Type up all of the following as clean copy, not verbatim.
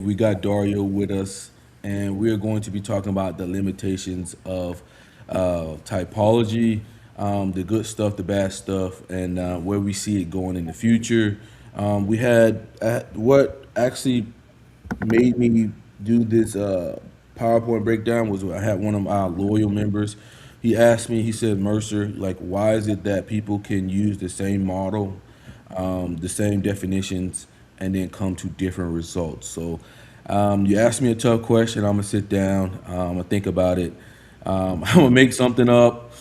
We got Dario with us, and we're going to be talking about the limitations of typology, the good stuff, the bad stuff, and where we see it going in the future. We had what actually made me do this PowerPoint breakdown was I had one of our loyal members. He asked me, he said, Mercer, like, why is it that people can use the same model, the same definitions, and then come to different results? So you asked me a tough question. I'm gonna sit down. I'm gonna think about it. I'm gonna make something up,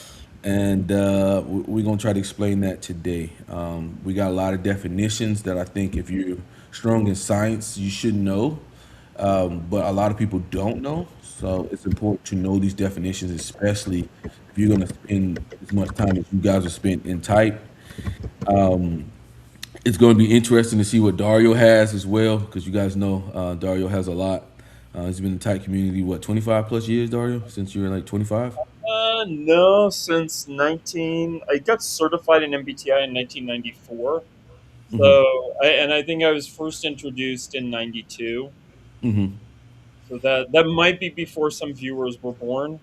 and we're gonna try to explain that today. We got a lot of definitions that I think if you're strong in science, you should know, but a lot of people don't know. So it's important to know these definitions, especially if you're gonna spend as much time as you guys have spent in type. It's going to be interesting to see what Dario has as well, because you guys know Dario has a lot. He's been in the tech community, what, 25 plus years, Dario, since you were like 25? No, since 19, I got certified in MBTI in 1994. And I think I was first introduced in 92. So that might be before some viewers were born.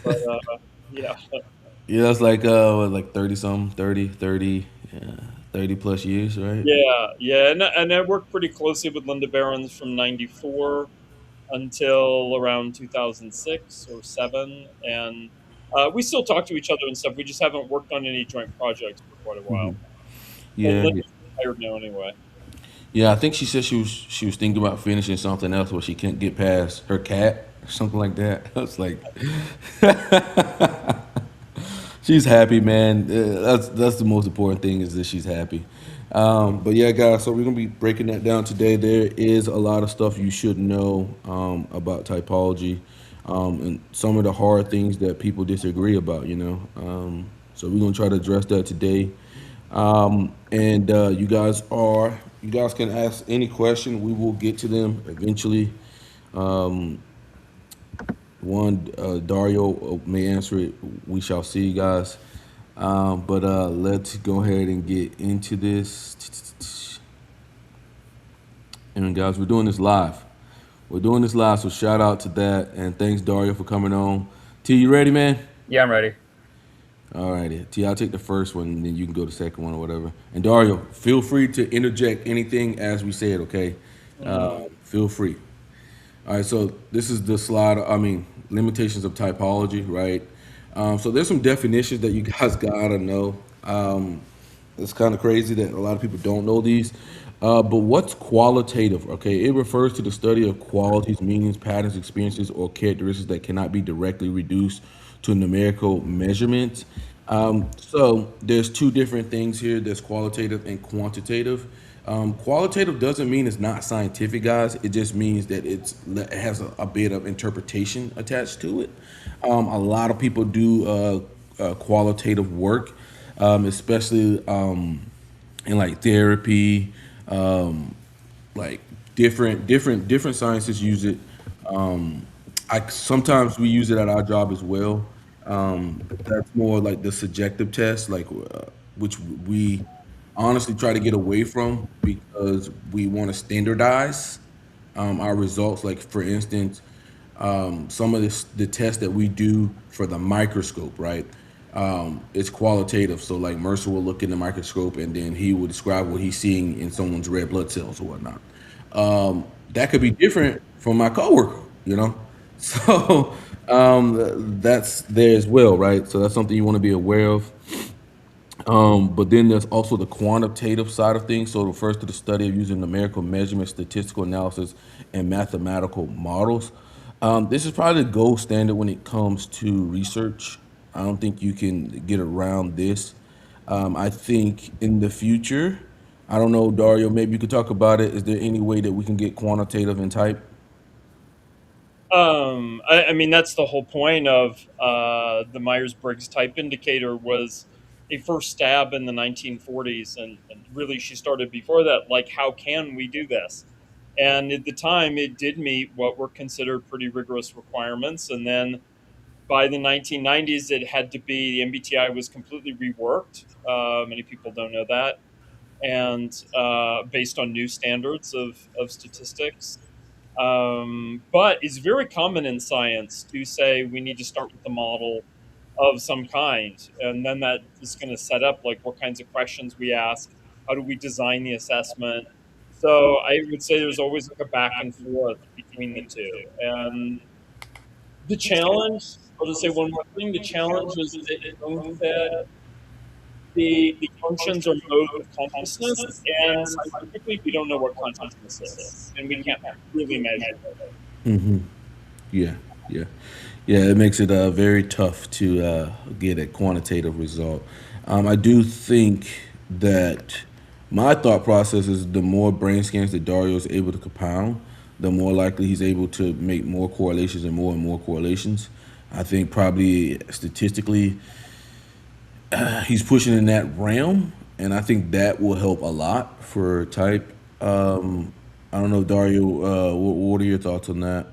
But yeah, Yeah, that's like 30 something, 30, yeah, 30 plus years, right? yeah. And I worked pretty closely with Linda Barons from 94 until around 2006 or 7. And we still talk to each other and stuff. We just haven't worked on any joint projects for quite a while. Well, Yeah, yeah. Linda's retired now anyway. Yeah, I think she said she was thinking about finishing something else where she can't get past her cat or something like that. I was like, she's happy, man. That's the most important thing is that she's happy. But yeah, guys, so we're gonna be breaking that down today. There is a lot of stuff you should know about typology, and some of the hard things that people disagree about. So we're gonna try to address that today. And you guys can ask any question. We will get to them eventually. One Dario may answer it. We shall see, guys. But let's go ahead and get into this. And guys, we're doing this live. We're doing this live, so shout out to that. And thanks, Dario, for coming on. T, you ready, man? Yeah, I'm ready. All righty. T, I'll take the first one, and then you can go to the second one or whatever. And Dario, feel free to interject anything as we say it, okay? Mm. Feel free. All right, so this is the slide. I mean, limitations of typology, right? So there's some definitions that you guys gotta know. It's kind of crazy that a lot of people don't know these. But what's qualitative? Okay, it refers to the study of qualities, meanings, patterns, experiences, or characteristics that cannot be directly reduced to numerical measurements. So there's two different things here. There's qualitative and quantitative. Qualitative doesn't mean it's not scientific, guys. It just means that it has a bit of interpretation attached to it. A lot of people do qualitative work, especially in like therapy, like different sciences use it. I sometimes we use it at our job as well. That's more like the subjective test, which we honestly try to get away from because we want to standardize our results. Like for instance, some of the tests that we do for the microscope, right? It's qualitative. So like Mercer will look in the microscope and then he will describe what he's seeing in someone's red blood cells or whatnot. That could be different from my coworker. So that's there as well, right? So that's something you want to be aware of. But then there's also the quantitative side of things. So it refers to the study of using numerical measurements, statistical analysis, and mathematical models. This is probably the gold standard when it comes to research. I don't think you can get around this. I think in the future, I don't know, Dario, maybe you could talk about it. Is there any way that we can get quantitative in type? I mean, that's the whole point of the Myers-Briggs type indicator was a first stab in the 1940s, and really she started before that. Like, how can we do this? And at the time, it did meet what were considered pretty rigorous requirements. And then by the 1990s, it had to be the MBTI was completely reworked. Many people don't know that, and based on new standards of statistics. But it's very common in science to say we need to start with a model of some kind, and then that is going to set up like what kinds of questions we ask, how do we design the assessment. So I would say there's always like a back and forth between the two. And the challenge, I'll just say one more thing, the challenge is that you don't fit the functions or modes of consciousness, and scientifically we don't know what consciousness is, and we can't really measure it. Yeah, yeah, yeah. It makes it very tough to get a quantitative result. I do think that my thought process is the more brain scans that Dario is able to compound, the more likely he's able to make more correlations and more correlations. I think probably statistically, he's pushing in that realm, and I think that will help a lot for type. I don't know, Dario. What are your thoughts on that?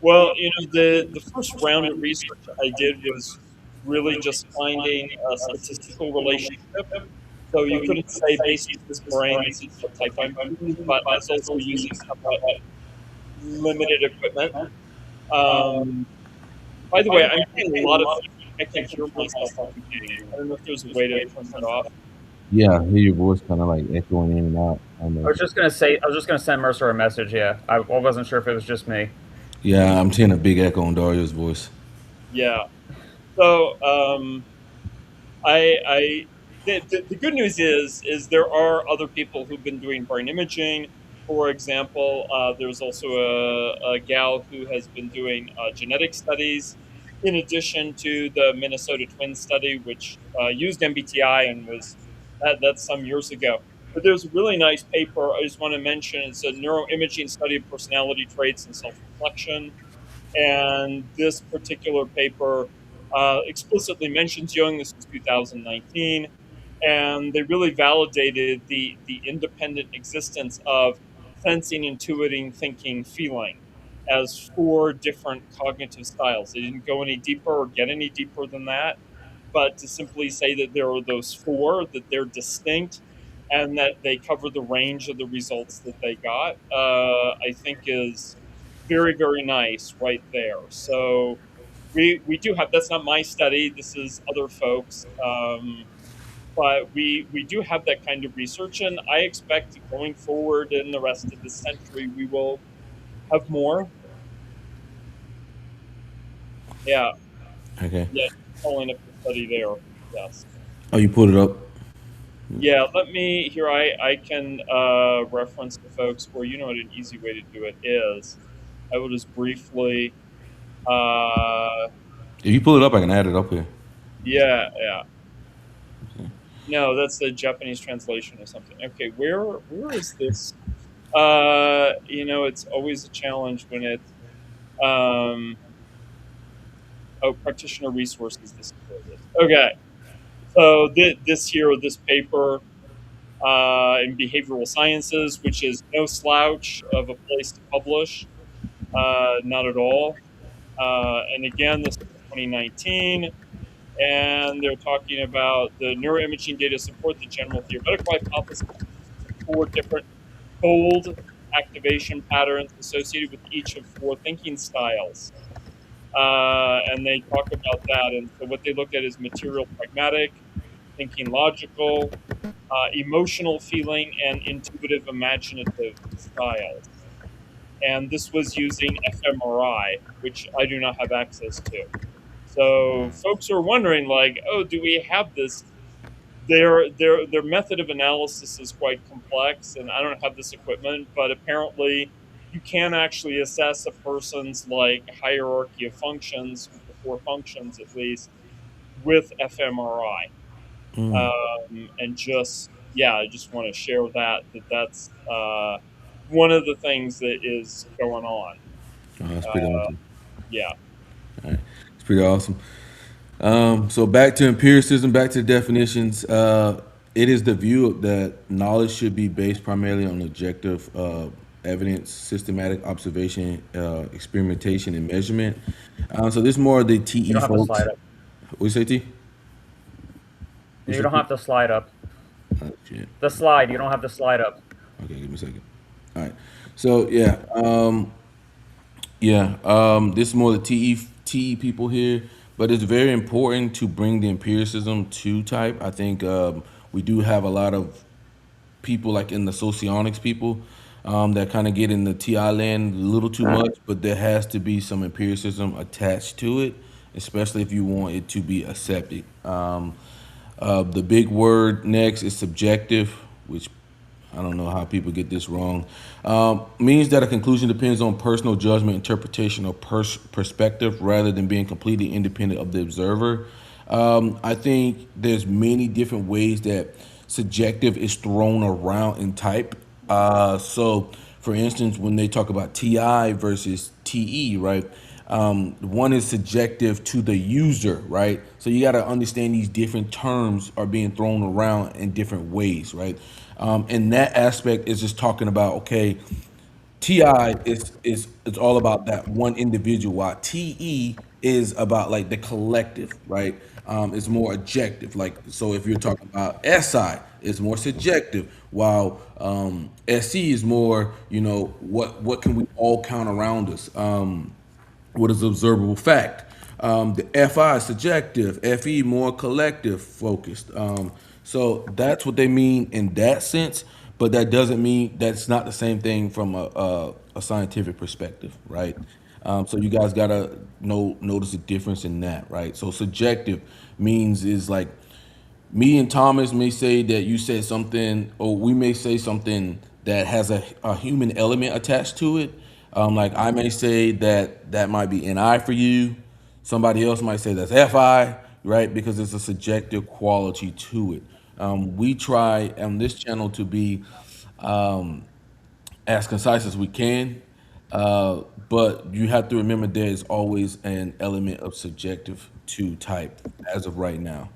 Well, the first round of research I did was really just finding a statistical relationship. So you couldn't say based on this brain, this is what type I'm doing, but I was also using somewhat limited equipment. Um, by the way, I'm getting a lot of feedback. I can hear myself repeating. I don't know if there's a way to turn that off. Yeah, I hear your voice kind of like echoing in and out. I don't I know. was just gonna say, I was just gonna send Mercer a message. Yeah, I wasn't sure if it was just me. Yeah, I'm hearing a big echo on Dario's voice. Yeah. So I the good news is there are other people who've been doing brain imaging. For example, there's also a gal who has been doing genetic studies, in addition to the Minnesota twin study, which used MBTI and was that's some years ago. But there's a really nice paper I just want to mention. It's a neuroimaging study of personality traits and self-reflection, and this particular paper explicitly mentions Jung. This was 2019, and they really validated the independent existence of sensing, intuiting, thinking, feeling as four different cognitive styles. They didn't go any deeper or get any deeper than that, but to simply say that there are those four, that they're distinct, and that they cover the range of the results that they got, I think is very, very nice right there. So we do have, that's not my study, this is other folks. But we do have that kind of research, and I expect going forward in the rest of this century, we will have more. Yeah, Okay. yeah, pulling up the study there. Yes. Oh, you pulled it up. Yeah, let me here. I can reference the folks where you know what an easy way to do it is. I will just briefly. Uh, If you pull it up, I can add it up here. yeah, yeah. No, that's the Japanese translation or something. Okay, where is this? It's always a challenge when it's practitioner resources. This is where it is. Okay, so this here, this paper in behavioral sciences, which is no slouch of a place to publish, not at all. And again, this is 2019, and they're talking about the neuroimaging data support the general theoretical hypothesis of four different fold activation patterns associated with each of four thinking styles. And they talk about that. And so what they looked at is material pragmatic, thinking logical, emotional feeling, and intuitive imaginative styles. And this was using fMRI, which I do not have access to. So folks are wondering, like, oh, do we have this? Their method of analysis is quite complex, and I don't have this equipment, but apparently you can actually assess a person's like hierarchy of functions, the four functions at least, with fMRI. And just yeah, I just want to share that's one of the things that is going on. Oh, that's pretty Uh, awesome. yeah. All right. It's pretty awesome. So back to empiricism, back to definitions. It is the view that knowledge should be based primarily on objective evidence, systematic observation, experimentation, and measurement. So this is more of the You TE don't have to folks. slide up. What you say, T? What You you don't say? have to slide up. Oh, shit. The slide. You don't have to slide up. Okay, give me a second. All right. So this is more the TE people here, but it's very important to bring the empiricism to type. I think we do have a lot of people like in the socionics people that kind of get in the TI land a little too much, but there has to be some empiricism attached to it, especially if you want it to be accepted. The big word next is subjective, which I don't know how people get this wrong. Means that a conclusion depends on personal judgment, interpretation, or perspective rather than being completely independent of the observer. I think there's many different ways that subjective is thrown around in type. So, for instance, when they talk about TI versus TE, right? One is subjective to the user, right? So you got to understand these different terms are being thrown around in different ways, right? And that aspect is just talking about okay, TI is it's all about that one individual, while TE is about like the collective, right? It's more objective. Like so, if you're talking about SI, it's more subjective, while SE is more, what can we all count around us? What is observable fact. The FI is subjective, FE more collective focused. So that's what they mean in that sense, but that doesn't mean that's not the same thing from a scientific perspective, right? So you guys gotta notice the difference in that, right? So subjective means is like me and Thomas may say that you said something, or we may say something that has a human element attached to it. Like I may say that that might be an I for you. Somebody else might say that's FI, right? Because it's a subjective quality to it. We try on this channel to be as concise as we can, but you have to remember there is always an element of subjective to type as of right now.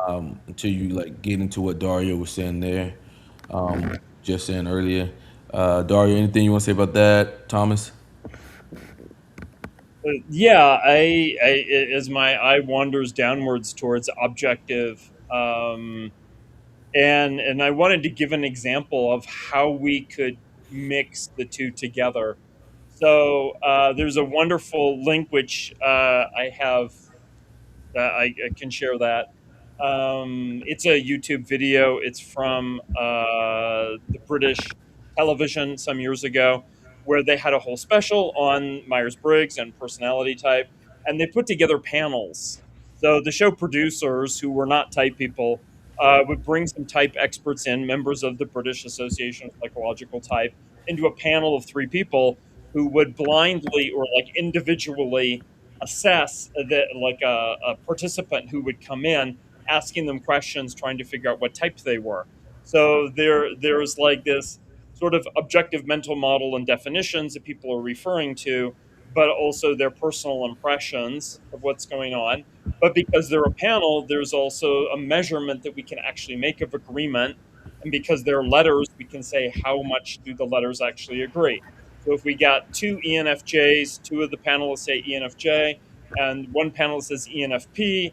Until you like get into what Dario was saying there, just saying earlier. Dario, anything you want to say about that, Thomas? Yeah, as my eye wanders downwards towards objective, and I wanted to give an example of how we could mix the two together. So there's a wonderful link which I have I can share that. It's a YouTube video. It's from the British television some years ago, where they had a whole special on Myers Briggs and personality type, and they put together panels. So the show producers, who were not type people, would bring some type experts in, members of the British Association of Psychological Type, into a panel of three people who would blindly or like individually assess that like a participant who would come in asking them questions trying to figure out what type they were. So there's like this sort of objective mental model and definitions that people are referring to, but also their personal impressions of what's going on. But because they're a panel, there's also a measurement that we can actually make of agreement, and because they're letters, we can say how much do the letters actually agree. So if we got two ENFJs, two of the panelists say ENFJ, and one panelist says ENFP,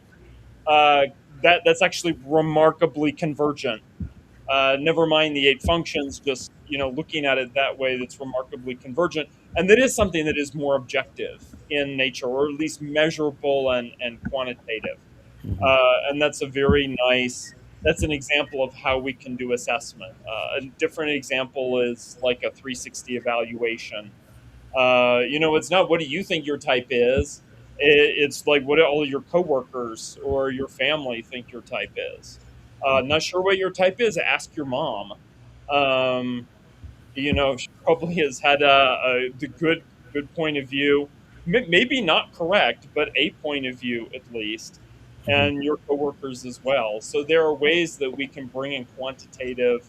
uh, that's actually remarkably convergent. Never mind the eight functions, just looking at it that way, that's remarkably convergent, and that is something that is more objective in nature, or at least measurable and quantitative. And that's a very nice. That's an example of how we can do assessment. A different example is like a 360 evaluation. It's not what do you think your type is. It's like what do all your coworkers or your family think your type is. Not sure what your type is? Ask your mom. Um, she probably has had the good point of view, maybe not correct, but a point of view at least, and your coworkers as well. So there are ways that we can bring in quantitative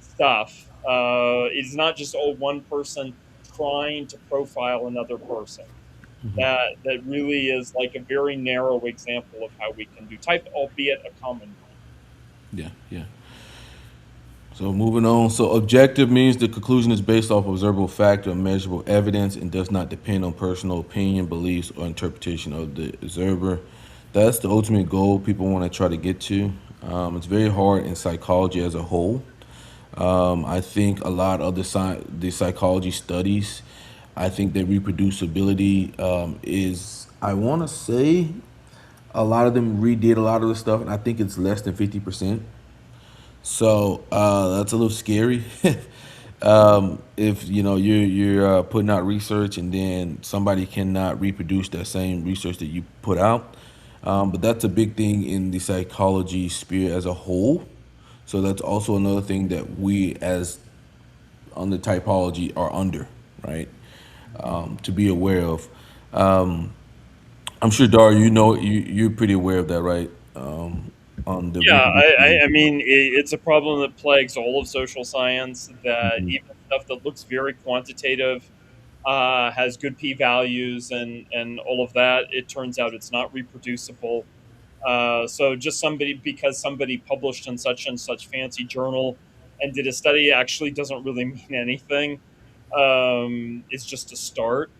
stuff. It's not just one person trying to profile another person. That really is like a very narrow example of how we can do type, albeit a common one. Yeah, yeah. So moving on. So objective means the conclusion is based off observable fact or measurable evidence and does not depend on personal opinion, beliefs, or interpretation of the observer. That's the ultimate goal people want to try to get to. It's very hard in psychology as a whole. I think a lot of the psychology studies, I think that reproducibility is, I want to say, a lot of them redid a lot of the stuff, and I think it's less than 50%. So that's a little scary. If you know you're putting out research and then somebody cannot reproduce that same research that you put out, but that's a big thing in the psychology sphere as a whole. So that's also another thing that we as on the typology are under, right? To be aware of. I'm sure Dar, you know you're pretty aware of that, right? On the Yeah, reproducibility. I mean, it's a problem that plagues all of social science. That even stuff that looks very quantitative has good p-values and all of that. It turns out it's not reproducible. So just somebody because somebody published in such and such fancy journal and did a study actually doesn't really mean anything. It's just a start.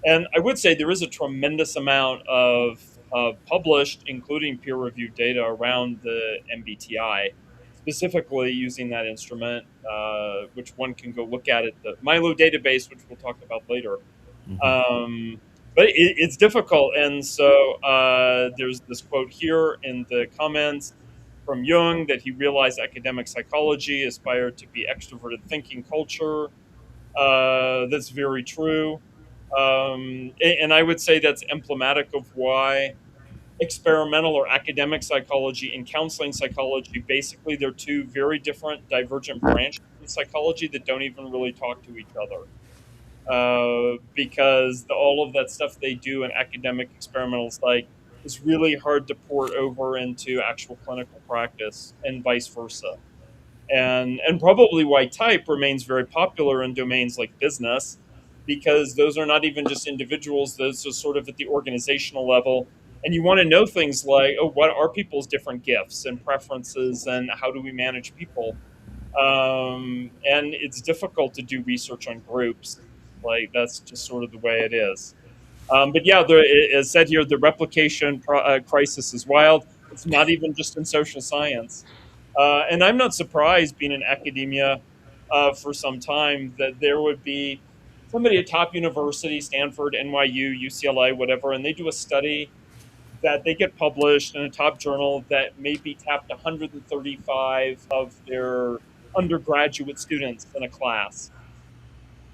And I would say there is a tremendous amount of published, including peer-reviewed data around the MBTI, specifically using that instrument, which one can go look at the Milo database, which we'll talk about later. Um, but it's difficult, and so there's this quote here in the comments from Jung that he realized academic psychology aspired to be extroverted thinking culture. That's very true. And I would say that's emblematic of why experimental or academic psychology and counseling psychology basically they're two very different divergent branches of psychology that don't even really talk to each other because all of that stuff they do in academic experimental psych is really hard to port over into actual clinical practice and vice versa, and probably why type remains very popular in domains like business, because those are not even just individuals; those are sort of at the organizational level. And you want to know things like, oh, what are people's different gifts and preferences, and how do we manage people? And it's difficult to do research on groups. Like that's just sort of the way it is. But yeah, as said here, the replication crisis is wild. It's not even just in social science. And I'm not surprised, being in academia for some time, that there would be somebody at top university, Stanford, NYU, UCLA, whatever, and they do a study that they get published in a top journal that maybe tapped 135 of their undergraduate students in a class.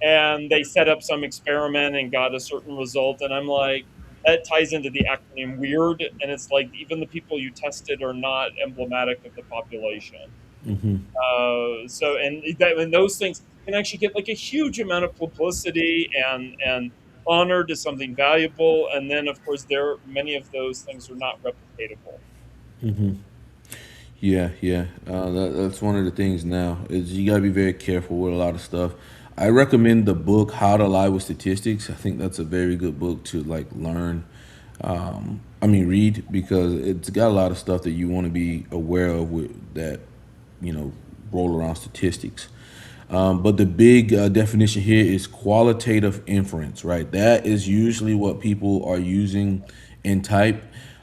And they set up some experiment and got a certain result. And I'm like, that ties into the acronym WEIRD. And it's like, even the people you tested are not emblematic of the population. And those things can actually get like a huge amount of publicity and honored as something valuable. And then, of course, there many of those things are not replicatable. Yeah, yeah. That's one of the things now is you gotta be very careful with a lot of stuff. I recommend the book How to Lie with Statistics. I think that's a very good book to like learn. Read because it's got a lot of stuff that you want to be aware of with that, you know, roll around statistics. But the big definition here is qualitative inference, right? That is usually what people are using in type.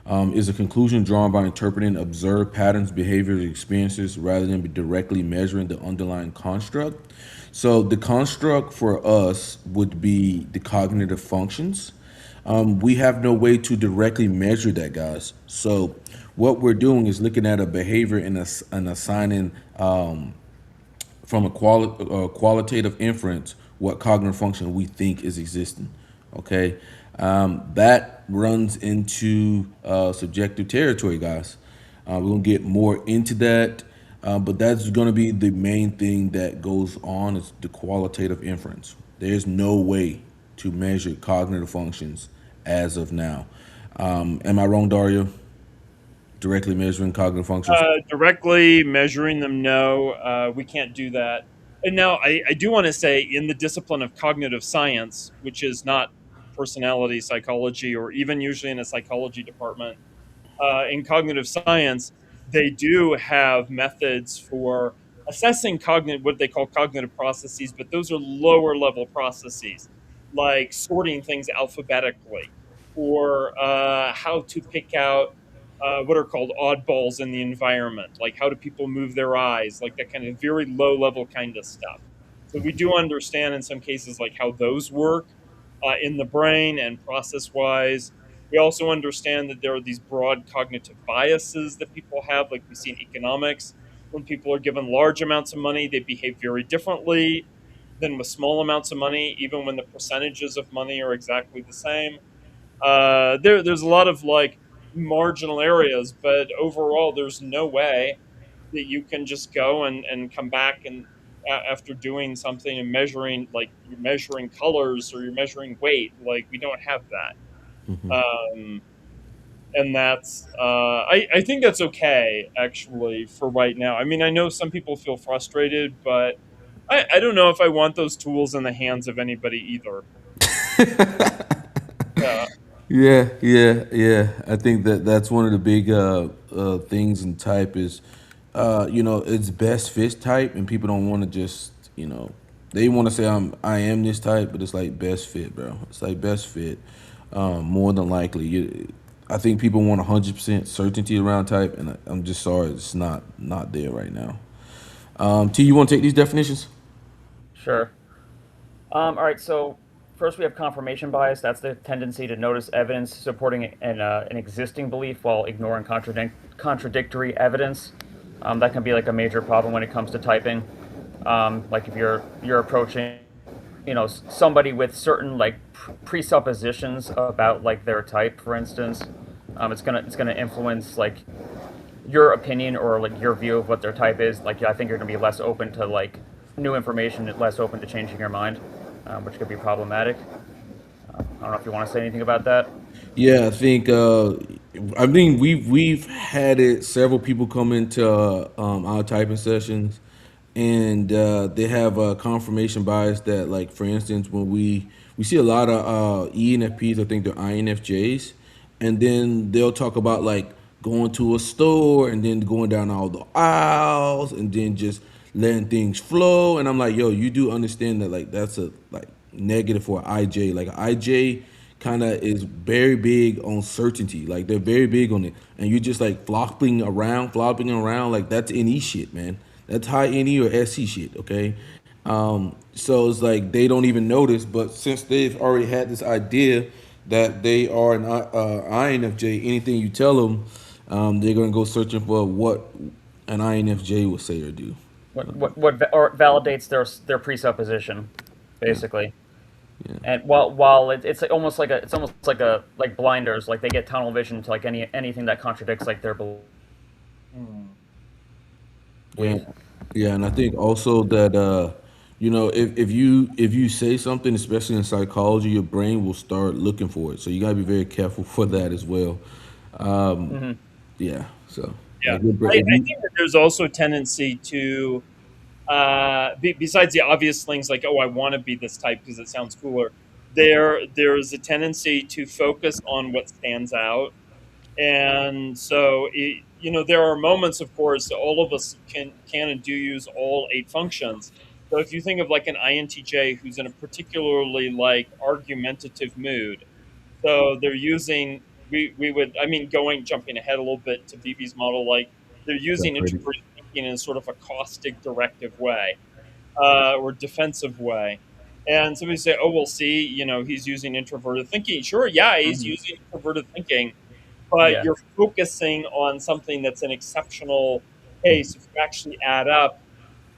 Is a conclusion drawn by interpreting observed patterns, behaviors, experiences, rather than directly measuring the underlying construct. So the construct for us would be the cognitive functions. We have no way to directly measure that, guys. So what we're doing is looking at a behavior and assigning from a qualitative inference what cognitive function we think is existing. Okay, that runs into subjective territory, guys. We're gonna get more into that, but that's gonna be the main thing that goes on is the qualitative inference. There's no way to measure cognitive functions as of now. Am I wrong, Dario? Directly measuring cognitive functions? Directly measuring them, no, we can't do that. And now I do want to say, in the discipline of cognitive science, which is not personality psychology or even usually in a psychology department, in cognitive science, they do have methods for assessing cognitive, what they call cognitive processes, but those are lower level processes, like sorting things alphabetically, or how to pick out what are called oddballs in the environment, like how do people move their eyes, like that kind of very low level kind of stuff. So we do understand in some cases like how those work in the brain and process wise. We also understand that there are these broad cognitive biases that people have, like we see in economics. When people are given large amounts of money, they behave very differently than with small amounts of money, even when the percentages of money are exactly the same. There's a lot of like marginal areas, but overall, there's no way that you can just go and come back and after doing something and measuring, like you're measuring colors or you're measuring weight. Like we don't have that. And that's I think that's okay actually for right now. I mean, I know some people feel frustrated, but I don't know if I want those tools in the hands of anybody either. Yeah. Yeah, yeah, yeah. I think that that's one of the big things in type is, it's best fit type, and people don't want to just, they want to say I am this type, but it's like best fit, bro. It's like best fit. More than likely, I think people want 100% certainty around type, and I'm just sorry, it's not there right now. T, you want to take these definitions? Sure. All right. So first, we have confirmation bias. That's the tendency to notice evidence supporting an existing belief while ignoring contradictory evidence. That can be like a major problem when it comes to typing. Like if you're approaching, somebody with certain like presuppositions about like their type, for instance, it's gonna influence like your opinion or like your view of what their type is. Like I think you're gonna be less open to like new information, less open to changing your mind, which could be problematic. I don't know if you want to say anything about that. Yeah, I think we've had it several people come into our typing sessions, and they have a confirmation bias that, like, for instance, when we see a lot of ENFPs, I think they're INFJs, and then they'll talk about like going to a store and then going down all the aisles and then just letting things flow. And I'm like, yo, you do understand that like that's a like negative for IJ. Like IJ kind of is very big on certainty. Like they're very big on it, and you just like flopping around. Like that's NE shit, man. That's high NE or SC shit. Okay, so it's like they don't even notice, but since they've already had this idea that they are an INFJ, anything you tell them, they're gonna go searching for what an INFJ would say or do. Or validates their presupposition, Yeah, basically. yeah, And while it's almost like a like blinders, like they get tunnel vision to like anything that contradicts like their Hmm. yeah, belief. yeah. And I think also that if you say something, especially in psychology, your brain will start looking for it. So you gotta be very careful for that as well. Hmm. Yeah. So Yeah, like your brain, I if you, think that there's also a tendency to, besides the obvious things like, oh, I want to be this type because it sounds cooler. There's a tendency to focus on what stands out, and so there are moments, of course, all of us can and do use all eight functions. So if you think of like an INTJ who's in a particularly like argumentative mood, so they're using we would, I mean, going jumping ahead a little bit to BB's model, like they're using ready. introverted thinking in sort of a caustic, directive way, or defensive way. And somebody say, "Oh, well, see, he's using introverted thinking." Sure, yeah, he's Hmm. using introverted thinking, but Yeah. you're focusing on something that's an exceptional case. If you actually add up,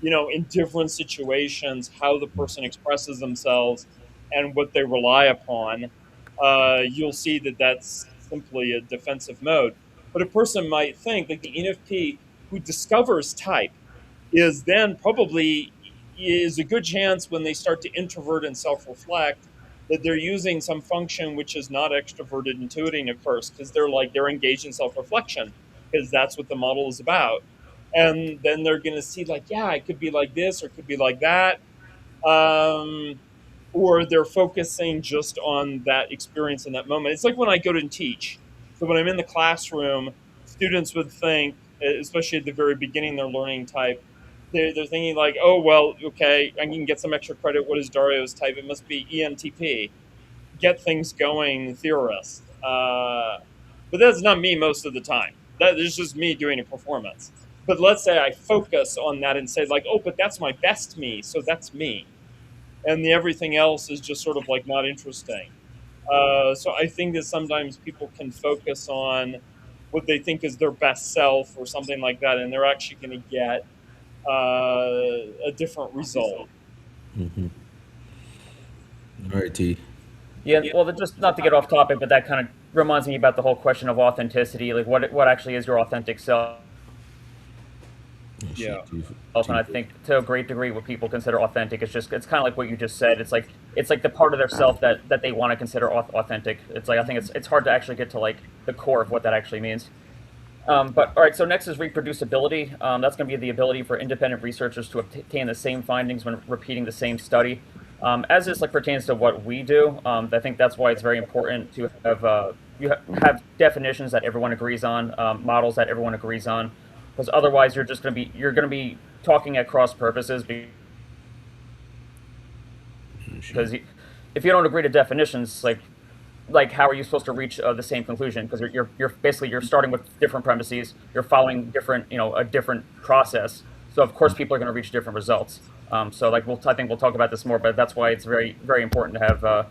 in different situations, how the person expresses themselves and what they rely upon, you'll see that that's simply a defensive mode. But a person might think, like the ENFP who discovers type, is then probably is a good chance when they start to introvert and self-reflect that they're using some function which is not extroverted intuiting at first, because they're engaged in self-reflection because that's what the model is about. And then they're going to see like, yeah, it could be like this or it could be like that. um, or they're focusing just on that experience in that moment. It's like when I go to teach. So when I'm in the classroom, students would think, especially at the very beginning, they're learning type. They're thinking like, oh well, okay, I can get some extra credit. What is Dario's type? It must be ENTP. Get things going, theorist. but that's not me most of the time. That is just me doing a performance. But let's say I focus on that and say like, oh, but that's my best me, so that's me, and the everything else is just sort of like not interesting. So I think that sometimes people can focus on what they think is their best self or something like that, and they're actually going to get a different result. Hmm. All right, T. Yeah, well, just not to get off topic, but that kind of reminds me about the whole question of authenticity. Like, what actually is your authentic self? Oh, Yeah. shit, T. And T. I think to a great degree, what people consider authentic is just it's kind of like what you just said. It's like the part of their self that they want to consider authentic. It's like I think it's hard to actually get to like the core of what that actually means. But all right, so next is reproducibility. That's going to be the ability for independent researchers to obtain the same findings when repeating the same study. As this like pertains to what we do, I think that's why it's very important to have have definitions that everyone agrees on, models that everyone agrees on, because otherwise you're going to be talking at cross purposes Oh, shit. because if you don't agree to definitions, like how are you supposed to reach the same conclusion? Because you're basically you're starting with different premises, you're following different a different process. So of course people are going to reach different results. So like I think we'll talk about this more, but that's why it's very important to have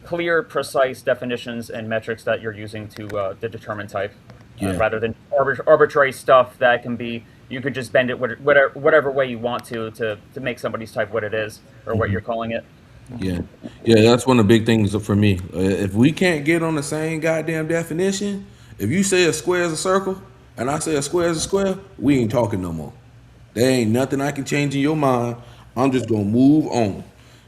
clear, precise definitions and metrics that you're using to determine type, Yeah. rather than arbitrary stuff that can be you could just bend it whatever way you want to make somebody's type what it is or what Hmm. you're calling it. Yeah. Yeah, that's one of the big things for me. If we can't get on the same goddamn definition, if you say a square is a circle and I say a square is a square, we ain't talking no more. There ain't nothing I can change in your mind. I'm just gonna move on.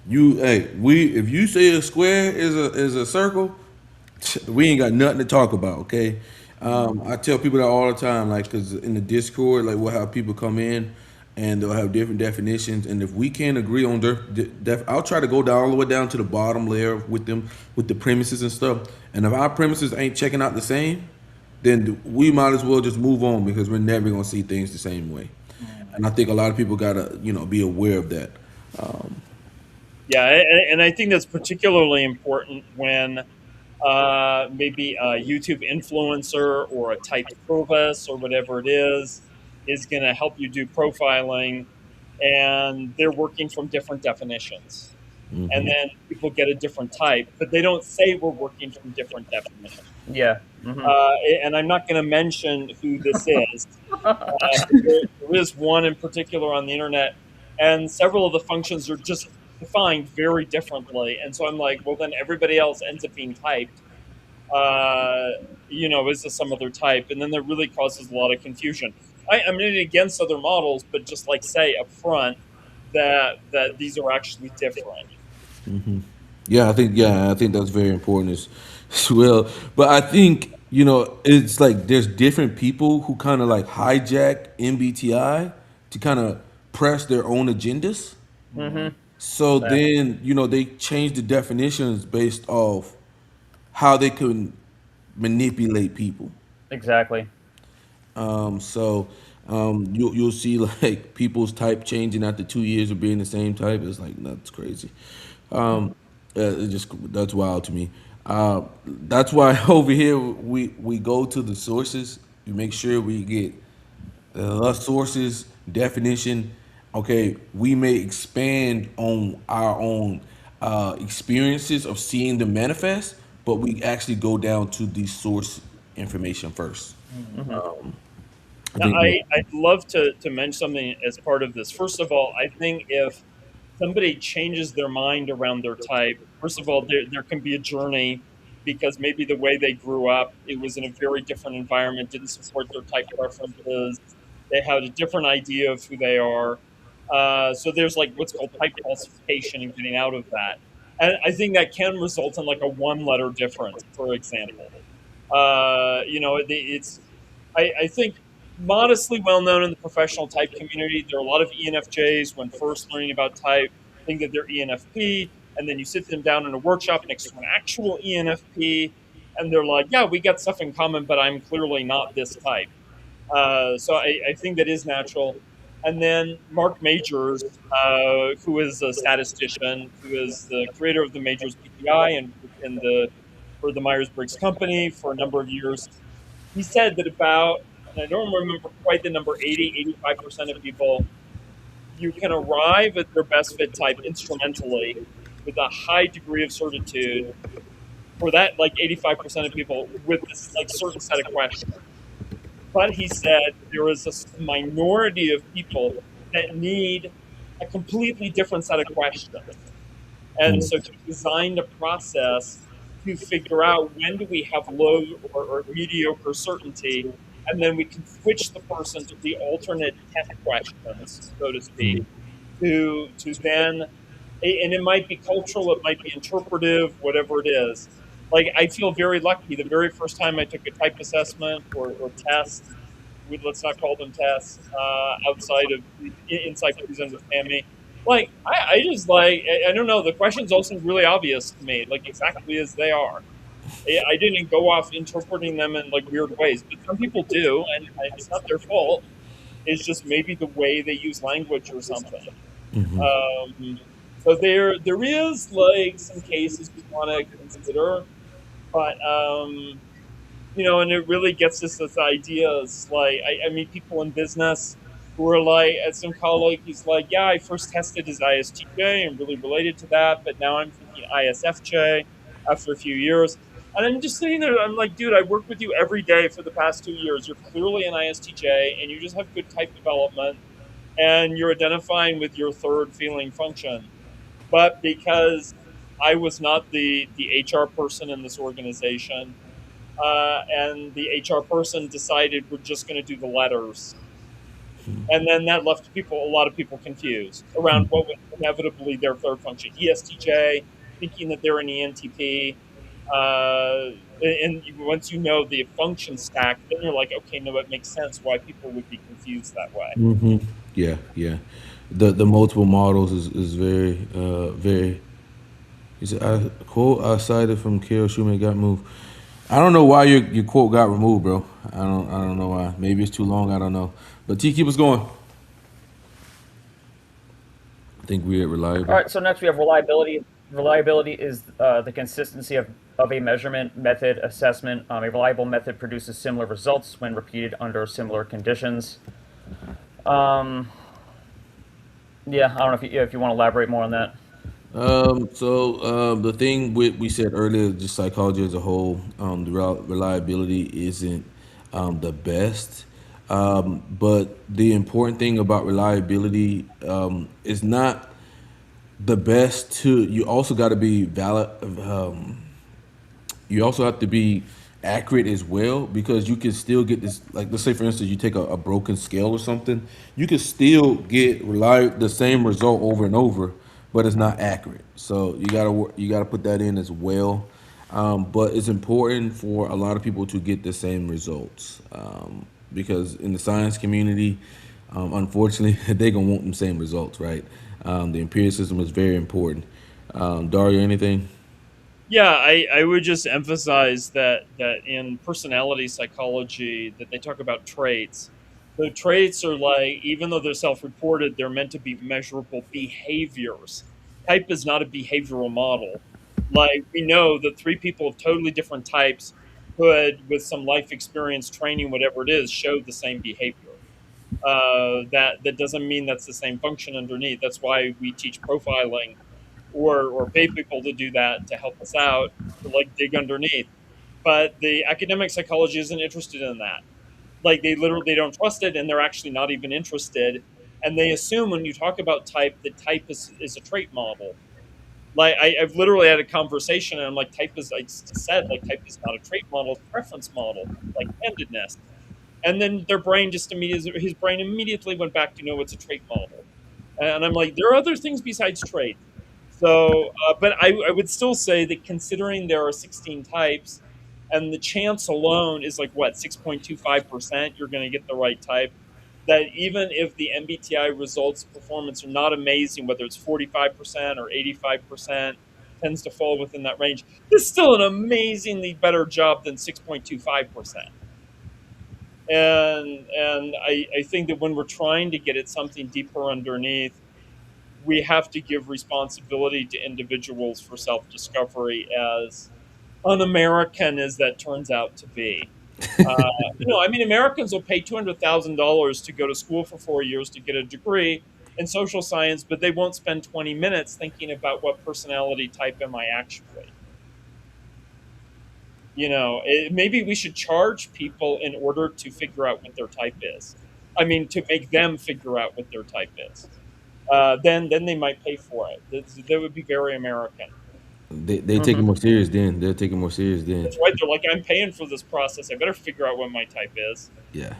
If you say a square is a circle, we ain't got nothing to talk about. Okay, I tell people that all the time, like, cause in the Discord, like, we'll have people come in, and they'll have different definitions, and if we can't agree on I'll try to go down all the way down to the bottom layer with them with the premises and stuff. And if our premises ain't checking out the same, then we might as well just move on because we're never gonna see things the same way. And I think a lot of people gotta, be aware of that. Um, Yeah, and I think that's particularly important when maybe a YouTube influencer or a type service or whatever it is going to help you do profiling, and they're working from different definitions. And mhm. then people get a different type, but they don't say we're working from different definitions. Yeah. And I'm not going to mention who this is, but there is one in particular on the internet, and several of the functions are just defined very differently. And so I'm like, well, then everybody else ends up being typed. Uh, is this some other type? And then that really causes a lot of confusion. I'm not against other models, but just like say up front that these are actually different. Yeah, I think that's very important as well. But I think it's like there's different people who kind of like hijack MBTI to kind of press their own agendas. Mm-hmm. So Yeah, then they change the definitions based off how they can manipulate people. exactly. So you'll see like people's type changing after 2 years of being the same type. It's like that's crazy. Um, it just that's wild to me. That's why over here we go to the sources. We make sure we get the sources definition. Okay, we may expand on our own experiences of seeing the manifest, but we actually go down to the source information first. Hmm. I Now, think that. I'd love to mention something as part of this. First of all, I think if somebody changes their mind around their type, first of all, there can be a journey because maybe the way they grew up, it was in a very different environment, didn't support their type preferences. They had a different idea of who they are. So there's like what's called type falsification and getting out of that. And I think that can result in like a one letter difference, for example. It's I think modestly well known in the professional type community. There are a lot of ENFJs when first learning about type think that they're ENFP, and then you sit them down in a workshop next to an actual ENFP, and they're like, "Yeah, we got stuff in common, but I'm clearly not this type." So I think that is natural. And then Mark Majors, who is a statistician, who is the creator of the Majors MBTI and the for the Myers-Briggs company for a number of years. He said that about, and I don't remember quite the number, 80, 85% of people, you can arrive at their best fit type instrumentally with a high degree of certitude for that, like 85% of people with this like certain set of questions. But he said there is a minority of people that need a completely different set of questions. And so he designed a process to figure out when do we have low or mediocre certainty, and then we can switch the person to the alternate test questions, so to speak, to then, and it might be cultural, it might be interpretive, whatever it is. Like I feel very lucky. The very first time I took a type assessment or test, let's not call them tests, outside of inside please understand me. Like I just like I don't know. The questions all seem really obvious to me, like exactly as they are. I didn't go off interpreting them in like weird ways, but some people do, and it's not their fault. It's just maybe the way they use language or something. Um, so there is like some cases we want to consider, but and it really gets us this ideas. Like I meet people in business who are like, at some colleague, he's like, yeah, I first tested as ISTJ and really related to that, but now I'm thinking ISFJ after a few years. And I'm just sitting there, I'm like, dude, I worked with you every day for the past 2 years. You're clearly an ISTJ and you just have good type development and you're identifying with your third feeling function. But because I was not the HR person in this organization, and the HR person decided we're just going to do the letters, and then that left a lot of people confused around what was inevitably their third function. ESTJ, thinking that they're an ENTP. And once you know the function stack, then you're like, okay, no, it makes sense why people would be confused that way. Yeah, yeah. The multiple models is very very. He said, "I quote I cited from Carol Schumann got moved." I don't know why your quote got removed, bro. I don't know why. Maybe it's too long. I don't know. But T, keep us going. I think we're All reliable. right, so next we have reliability. Reliability is the consistency of a measurement method assessment. A reliable method produces similar results when repeated under similar conditions. Um, yeah, I don't know if you want to elaborate more on that. The thing we said earlier, just psychology as a whole, the reliability isn't the best. But the important thing about reliability is not the best. To you also got to be valid. You also have to be accurate as well because you can still get this. Like let's say for instance, you take a broken scale or something, you can still get the same result over and over, but it's not accurate. So you gotta put that in as well. But it's important for a lot of people to get the same results because in the science community, unfortunately, they're gonna want the same results, right? The empiricism is very important. Dario, anything? Yeah, I would just emphasize that in personality psychology that they talk about traits. The traits are like, even though they're self-reported, they're meant to be measurable behaviors. Type is not a behavioral model. Like we know that three people of totally different types could, with some life experience, training, whatever it is, show the same behavior. That doesn't mean that's the same function underneath. That's why we teach profiling or pay people to do that to help us out to like dig underneath. But the academic psychology isn't interested in that. Like they literally don't trust it, and they're actually not even interested. And they assume when you talk about type that type is a trait model. Like I've literally had a conversation, and I'm like, type is, I just said, like type is not a trait model, it's a preference model, like handedness. And then their brain just immediately, his brain immediately went back to know it's a trait model. And I'm like, there are other things besides traits. So, but I would still say that considering there are 16 types, and the chance alone is like what 6.25%, you're going to get the right type. That even if the MBTI results performance are not amazing, whether it's 45% or 85%, tends to fall within that range. It's still an amazingly better job than 6.25%. And I think that when we're trying to get at something deeper underneath, we have to give responsibility to individuals for self discovery as un-American as that turns out to be. Uh, I mean, Americans will pay $200,000 to go to school for 4 years to get a degree in social science, but they won't spend 20 minutes thinking about what personality type am I actually. Maybe we should charge people in order to figure out what their type is. I mean, to make them figure out what their type is. Then they might pay for it. That would be very American. They take it Hmm. more serious then. They'll take it more serious then. That's right. They're like, I'm paying for this process. I better figure out what my type is. Yeah.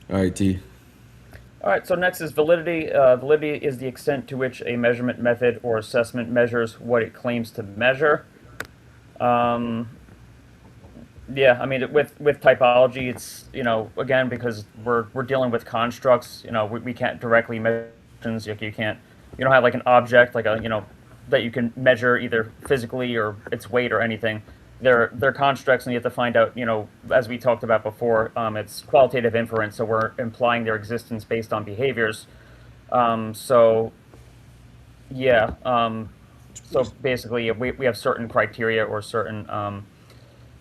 All right, T. All right, so next is validity. Validity is the extent to which a measurement method or assessment measures what it claims to measure. Um, yeah, I mean, with typology, it's again because we're dealing with constructs. We can't directly measure things. Like you don't have like an object like a that you can measure either physically or its weight or anything. They're constructs, and you have to find out. As we talked about before, it's qualitative inference, so we're implying their existence based on behaviors. So yeah, so basically, we have certain criteria or certain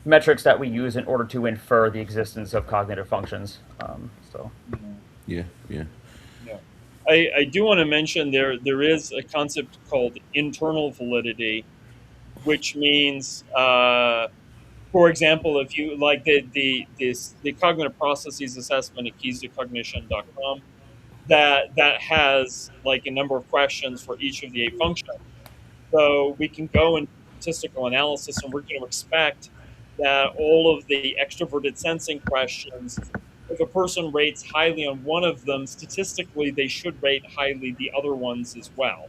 metrics that we use in order to infer the existence of cognitive functions. So Yeah, yeah. Yeah. I do want to mention there is a concept called internal validity, which means, for example, if you like the cognitive processes assessment at keys2cognition.com, that has like a number of questions for each of the 8 functions. So we can go into statistical analysis, and we're going to expect that all of the extroverted sensing questions, if a person rates highly on one of them, statistically, they should rate highly the other ones as well.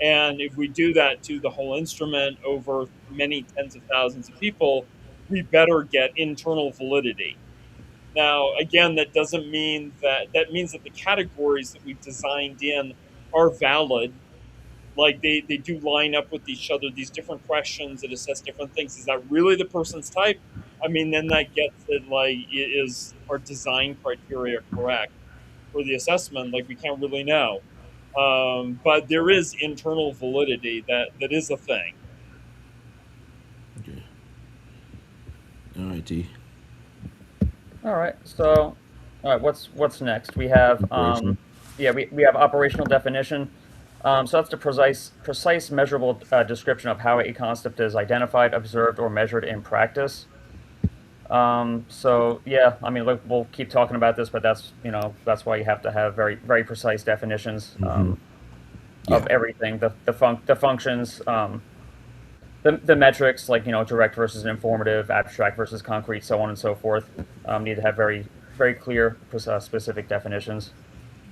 And if we do that to the whole instrument over many tens of thousands of people, we better get internal validity. Now, again, that doesn't mean that means that the categories that we've designed in are valid, like they do line up with each other, these different questions that assess different things. Is that really the person's type? I mean, then that gets it, like, is our design criteria correct for the assessment? Like, we can't really know. But there is internal validity that is a thing. Okay. All right, T. all right, so all right, what's next? We have Operational. yeah, we have operational definition. So that's the precise measurable description of how a concept is identified, observed, or measured in practice. So yeah, I mean, look, we'll keep talking about this, but that's why you have to have very precise definitions of Yeah. everything, the functions, the metrics, like direct versus informative, abstract versus concrete, so on and so forth. Need to have very clear, specific definitions.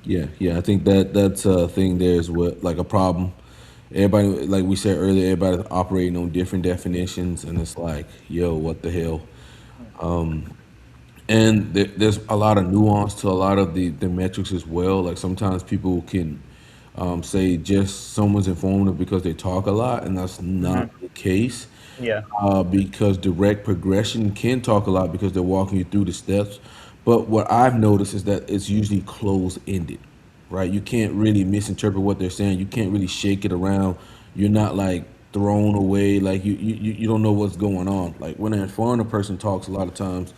Yeah, yeah. I think that's a thing. There's what like a problem. Everybody, like we said earlier, everybody's operating on different definitions, and it's like, yo, what the hell? And there's a lot of nuance to a lot of the metrics as well. Like sometimes people can say just someone's informative because they talk a lot, and that's not Hmm. the case. Yeah. Because direct progression can talk a lot because they're walking you through the steps. But what I've noticed is that it's usually closed ended, right? You can't really misinterpret what they're saying. You can't really shake it around. You're not like thrown away. Like you don't know what's going on. Like when a foreigner person talks, a lot of times,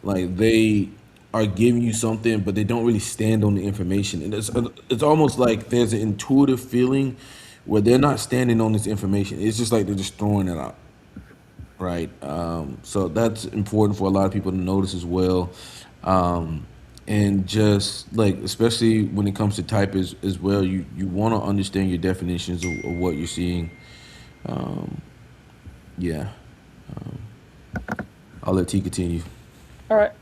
like they are giving you something, but they don't really stand on the information. And it's almost like there's an intuitive feeling where they're not standing on this information. It's just like they're just throwing it out, right? So that's important for a lot of people to notice as well. And just like, especially when it comes to type as well, you want to understand your definitions of what you're seeing. Yeah, I'll let T continue. All right.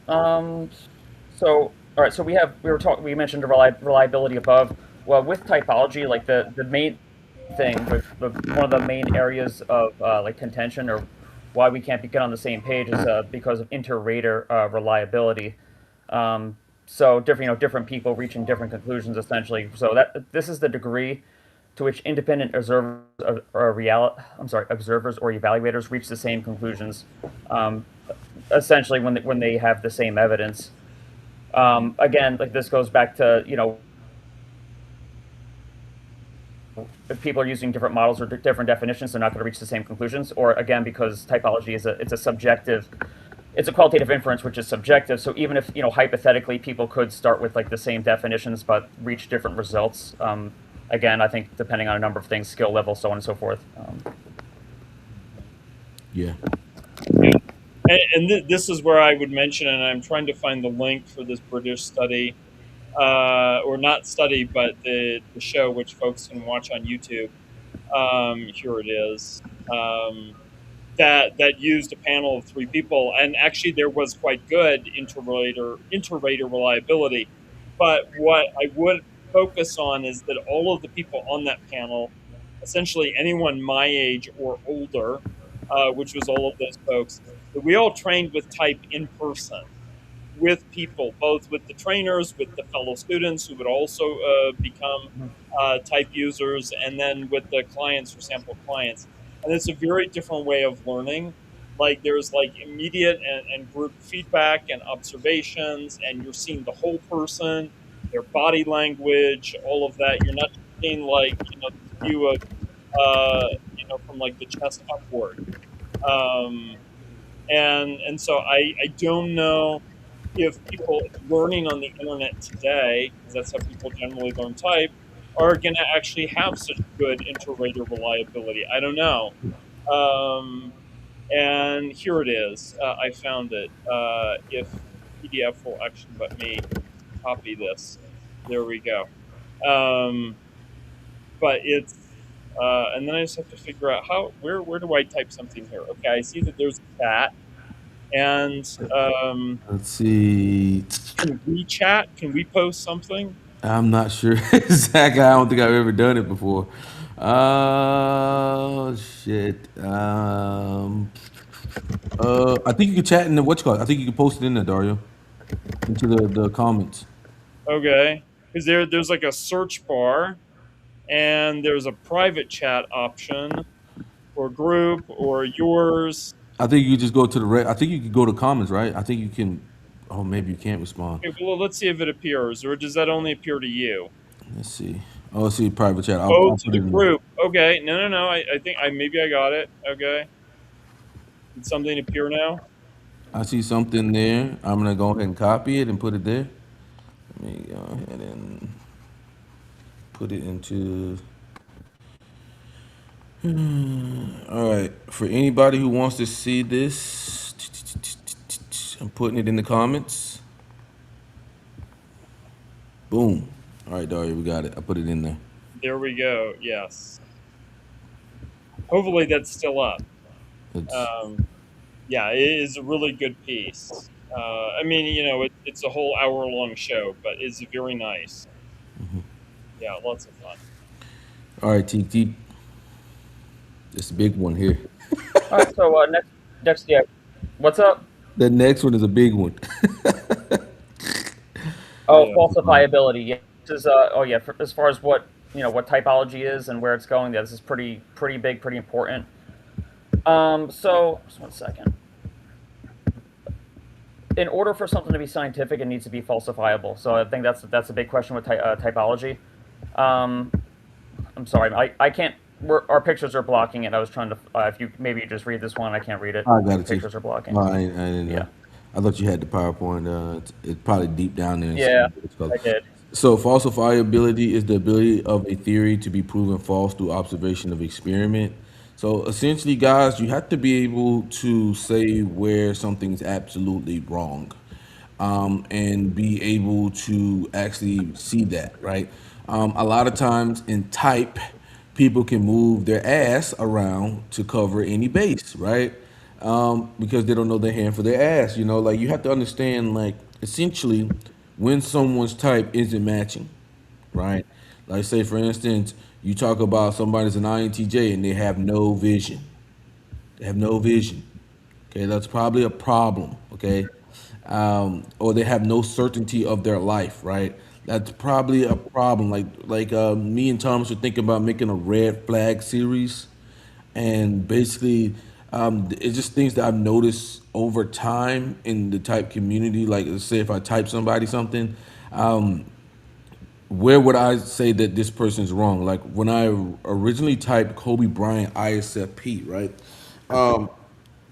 So all right. So we mentioned the reliability above. Well, with typology, like the main thing, one of the main areas of like contention or why we can't get on the same page is because of inter-rater reliability. So different people reaching different conclusions essentially. So that this is the degree to which independent observers or evaluators reach the same conclusions. Um, Essentially, when they have the same evidence. Again, like this goes back to if people are using different models or different definitions, they're not going to reach the same conclusions. Or again, because typology is a subjective, it's a qualitative inference, which is subjective. So even if hypothetically people could start with like the same definitions but reach different results. Again, I think depending on a number of things, skill level, so on and so forth. Yeah. Yeah. And this is where I would mention, and I'm trying to find the link for this British study, or not study, but the show, which folks can watch on YouTube. Here it is. That used a panel of three people, and actually there was quite good inter-rater reliability. But what I would focus on is that all of the people on that panel, essentially anyone my age or older, which was all of those folks, that we all trained with type in person with people, both with the trainers, with the fellow students who would also become type users, and then with the clients or sample clients. And it's a very different way of learning. Like there's like immediate and group feedback and observations, and you're seeing the whole person, their body language, all of that. You're not just seeing like this view of from like the chest upward. Um, and so I don't know if people learning on the internet today, because that's how people generally learn type, are going to actually have such good inter-rater reliability. I don't know. Um, and here it is. I found it. If PDF will actually let me copy this, there we go. But it's and then I just have to figure out where do I type something here? Okay, I see that there's a chat, and Let's see. can we chat? Can we post something? I'm not sure exactly. I don't think I've ever done it before. Shit. I think you can chat in the what's called. I think you can post it in there, Dario, into the comments. Okay, because there's like a search bar, and there's a private chat option or group or yours. I think you just go to the I think you can go to comments, right? I think you can. Oh, maybe you can't respond. Okay, well, let's see if it appears, or does that only appear to you? Let's see. Oh, let's see private chat. Oh, I'll to put it the in there. group. Okay, no. I think maybe I got it. Okay, did something appear now? I see something there. I'm gonna go ahead and copy it and put it there. Let me go ahead and put it into. All right. For anybody who wants to see this, I'm putting it in the comments. Boom. All right, Dario, we got it. I put it in there. There we go. Yes. Hopefully that's still up. It's Um, yeah, it is a really good piece. I mean, it's a whole hour-long show, but it's very nice. Yeah, lots of fun. all right, TT. This big one here. All right, so next, yeah, what's up? The next one is a big one. Oh, Yeah. falsifiability. Yeah, this is oh yeah. As far as what typology is and where it's going, yeah, this is pretty big, pretty important. So just 1 second. In order for something to be scientific, it needs to be falsifiable. So I think that's a big question with typology. Um, I'm sorry, I can't. Our pictures are blocking it. I was trying to. If you maybe you just read this one, I can't read it. I got it too. Pictures are blocking. No, I didn't know. Yeah. I thought you had the PowerPoint. It's probably deep down there. Yeah, It's called. I did. So falsifiability is the ability of a theory to be proven false through observation of experiment. So essentially, guys, you have to be able to say where something's absolutely wrong, and be able to actually see that, right? A lot of times in type, people can move their ass around to cover any base, right? Because they don't know their hand for their ass. Like you have to understand, like essentially, when someone's type isn't matching, right? Like say for instance, you talk about somebody's an INTJ and they have no vision. They have no vision. Okay, that's probably a problem. Okay, or they have no certainty of their life. Right, that's probably a problem. Like me and Thomas are thinking about making a red flag series, and basically, it's just things that I've noticed over time in the type community. Like, let's say if I type somebody something, where would I say that this person's wrong? Like when I originally typed Kobe Bryant ISFP, right?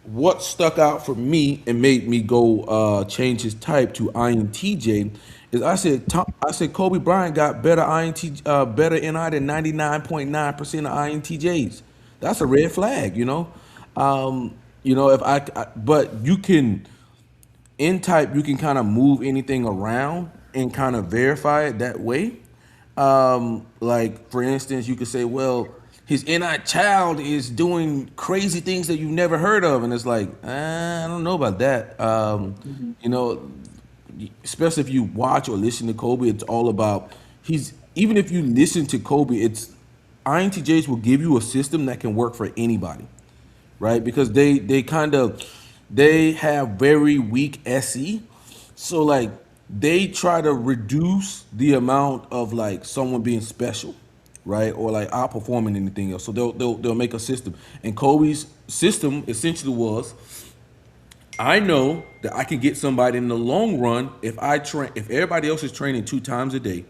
What stuck out for me and made me go change his type to INTJ is I said Kobe Bryant got better better NI than 99.9% of INTJs. That's a red flag, you know. If but you can in type you can kind of move anything around and kind of verify it that way. Like for instance, you could say, well, his NI child is doing crazy things that you've never heard of, and it's like, I don't know about that. You know, especially if you watch or listen to Kobe, it's all about he's even if you listen to Kobe, it's INTJs will give you a system that can work for anybody, right? Because they kind of they have very weak SE, so like they try to reduce the amount of like someone being special, right, or like outperforming anything else. So they'll make a system, and Kobe's system essentially was I know that I can get somebody in the long run if everybody else is training 2 times a day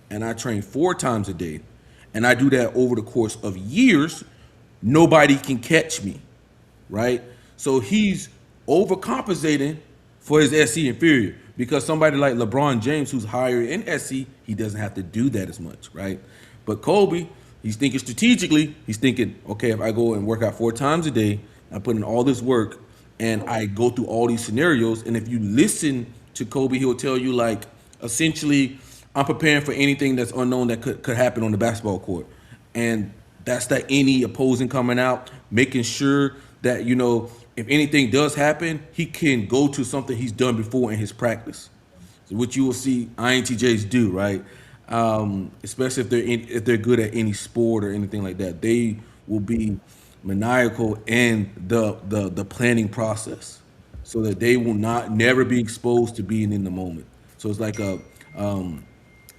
and I train 4 times a day and I do that over the course of years, nobody can catch me, right? So he's overcompensating for his SC inferior because somebody like LeBron James, who's higher in SC, he doesn't have to do that as much, right? But Kobe, he's thinking strategically. He's thinking, okay, if I go and work out 4 times a day, I put in all this work, and I go through all these scenarios. And if you listen to Kobe, he'll tell you like, essentially, I'm preparing for anything that's unknown that could happen on the basketball court, and that's that any opposing coming out, making sure that if anything does happen, he can go to something he's done before in his practice, which you will see INTJs do, right? Especially if they're good at any sport or anything like that, they will be maniacal in the planning process, so that they will not never be exposed to being in the moment. So it's like a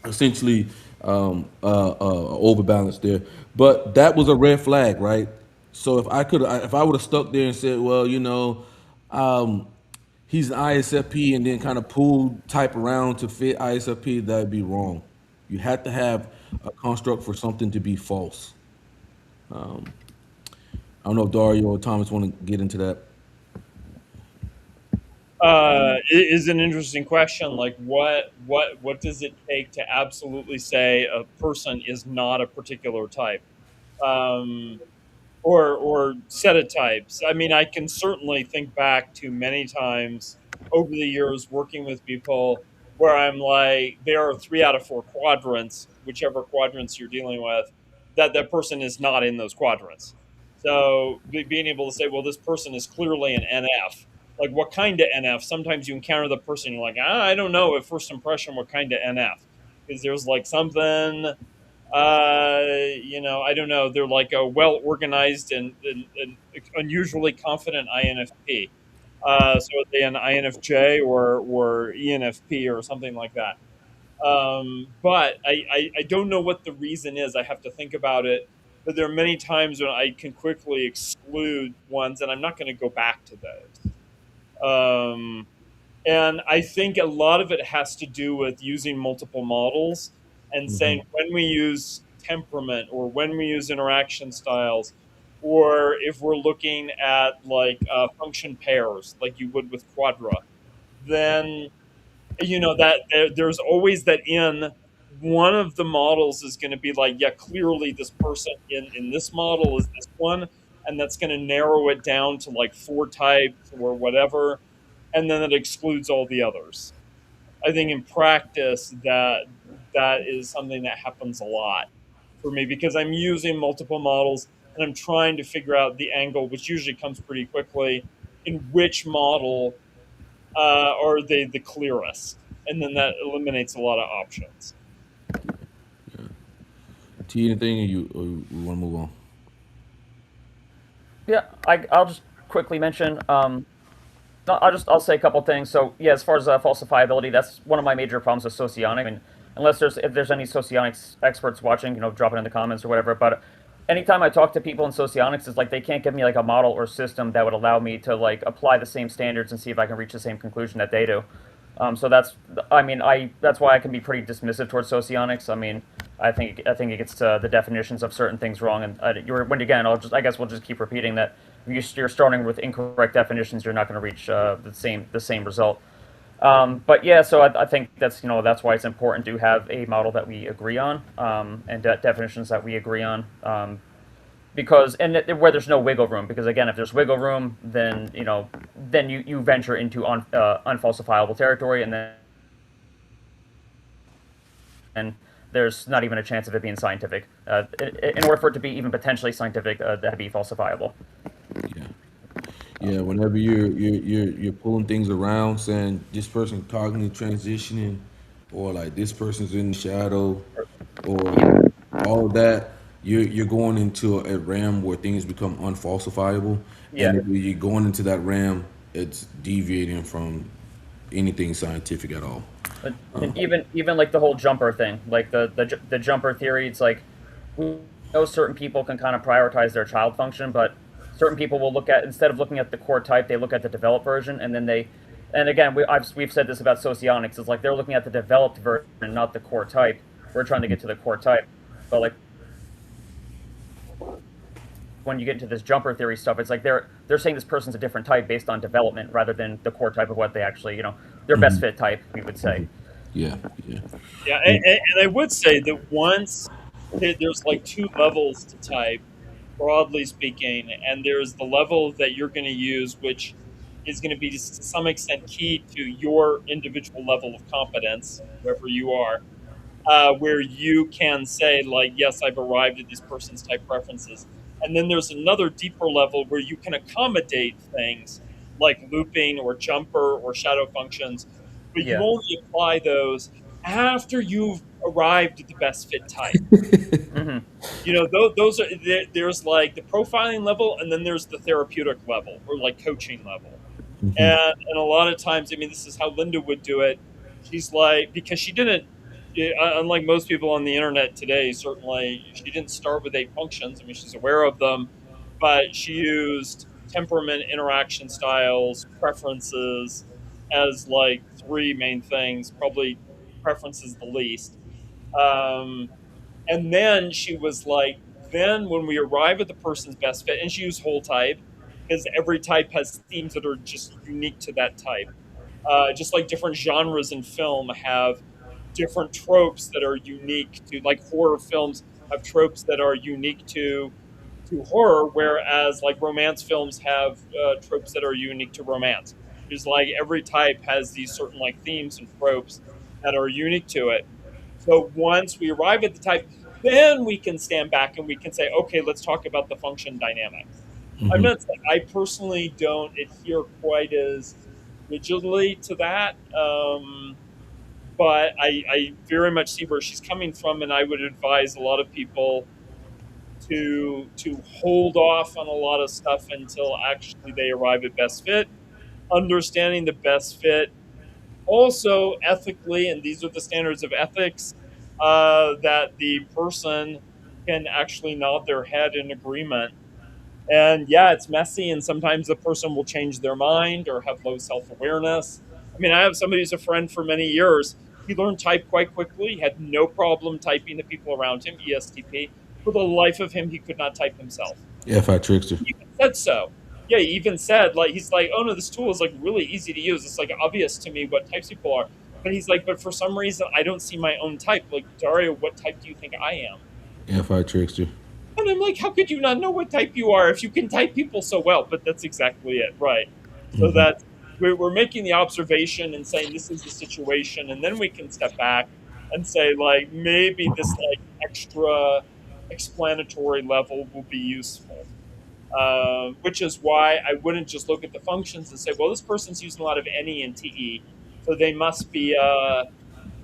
essentially overbalance there. But that was a red flag, right? So if I would have stuck there and said, well, um, he's an ISFP, and then kind of pulled type around to fit ISFP, that'd be wrong. You had to have a construct for something to be false. I don't know if Dario or Thomas want to get into that. It is an interesting question. Like, what does it take to absolutely say a person is not a particular type? Um, or set of types. I mean, I can certainly think back to many times over the years working with people where I'm like, there are 3 out of 4 quadrants, whichever quadrants you're dealing with, that person is not in those quadrants. So being able to say, well, this person is clearly an NF. Like, what kind of NF? Sometimes you encounter the person, you're like, I don't know at first impression what kind of NF, because there's like something I don't know. They're like a well organized and unusually confident INFP. So are they an INFJ or ENFP or something like that? But I don't know what the reason is. I have to think about it. But there are many times when I can quickly exclude ones, and I'm not going to go back to those. And I think a lot of it has to do with using multiple models and saying when we use temperament or when we use interaction styles, or if we're looking at like function pairs, like you would with Quadra, then that there's always that in one of the models is going to be like, yeah, clearly this person in this model is this one, and that's going to narrow it down to like 4 types or whatever, and then it excludes all the others. I think in practice that is something that happens a lot for me because I'm using multiple models and I'm trying to figure out the angle, which usually comes pretty quickly, in which model are they the clearest, and then that eliminates a lot of options. T, anything, or you want to move on? Yeah, I'll just quickly mention. No, I'll say a couple things. So yeah, as far as falsifiability, that's one of my major problems with socionic. I mean, unless if there's any socionics experts watching, drop it in the comments or whatever. But anytime I talk to people in socionics, it's like they can't give me like a model or system that would allow me to like apply the same standards and see if I can reach the same conclusion that they do. So that's, I mean, that's why I can be pretty dismissive towards socionics. I mean, I think it gets the definitions of certain things wrong, and when again, I guess we'll just keep repeating that. If you're starting with incorrect definitions, you're not going to reach the same result. But yeah, so I think that's why it's important to have a model that we agree on, and definitions that we agree on. Because where there's no wiggle room, because again, if there's wiggle room, then you venture into unfalsifiable territory, and there's not even a chance of it being scientific. In order for it to be even potentially scientific, that'd be falsifiable. Yeah. Yeah, whenever you're pulling things around, saying this person cognitive transitioning, or like this person's in the shadow, or Yeah, all of that, you're going into a realm where things become unfalsifiable, and yeah. if you're going into that realm, it's deviating from anything scientific at all. And even like the whole jumper thing, like the jumper theory, it's like we know certain people can kind of prioritize their child function, but certain people will look at, instead of looking at the core type, they look at the developed version, and then and again, we've said this about socionics. It's like they're looking at the developed version, not the core type. We're trying to get to the core type, but like when you get into this jumper theory stuff, it's like they're saying this person's a different type based on development rather than the core type of what they actually, their best fit type, we would say. Yeah, yeah. Yeah, and I would say that once there's like two levels to type, broadly speaking, and there's the level that you're going to use, which is going to be to some extent key to your individual level of competence, wherever you are, where you can say, like, yes, I've arrived at this person's type preferences. And then there's another deeper level where you can accommodate things like looping or jumper or shadow functions, but you Yeah, only apply those after you've arrived at the best fit type. hmm, Those are there's like the profiling level, and then there's the therapeutic level or like coaching level. And a lot of times, I mean, this is how Linda would do it. She's like, because she didn't, unlike most people on the internet today, certainly she didn't start with eight functions. I mean, she's aware of them, but she used temperament, interaction styles, preferences as like three main things. Probably preferences the least. Um, and then she was like, then when we arrive at the person's best fit, and she used whole type because every type has themes that are just unique to that type. Just like different genres in film have different tropes that are unique to, like horror films have tropes that are unique to horror, whereas like romance films have tropes that are unique to romance. It's like every type has these certain like themes and tropes that are unique to it. So once we arrive at the type, then we can stand back and we can say, okay, let's talk about the function dynamics. I'm not saying I personally don't adhere quite as rigidly to that, but I very much see where she's coming from, and I would advise a lot of people to hold off on a lot of stuff until actually they arrive at best fit, understanding the best fit also ethically, and these are the standards of ethics, that the person can actually nod their head in agreement. And yeah, it's messy, and sometimes the person will change their mind or have low self awareness. I mean, I have somebody who's a friend for many years. He learned type quite quickly, he had no problem typing to people around him, ESTP. For the life of him, he could not type himself. Yeah, if I trickster. He even said so. Yeah, he even said, like, he's like, oh no, this tool is like really easy to use. It's like obvious to me what types people are. But he's like, but for some reason, I don't see my own type. Like, Dario, what type do you think I am? Yeah, if I trickster. And I'm like, how could you not know what type you are if you can type people so well? But that's exactly it, right? So that we're making the observation and saying this is the situation, and then we can step back and say, like, maybe this like extra explanatory level will be useful. Which is why I wouldn't just look at the functions and say, well, this person's using a lot of NE and TE, so they must be.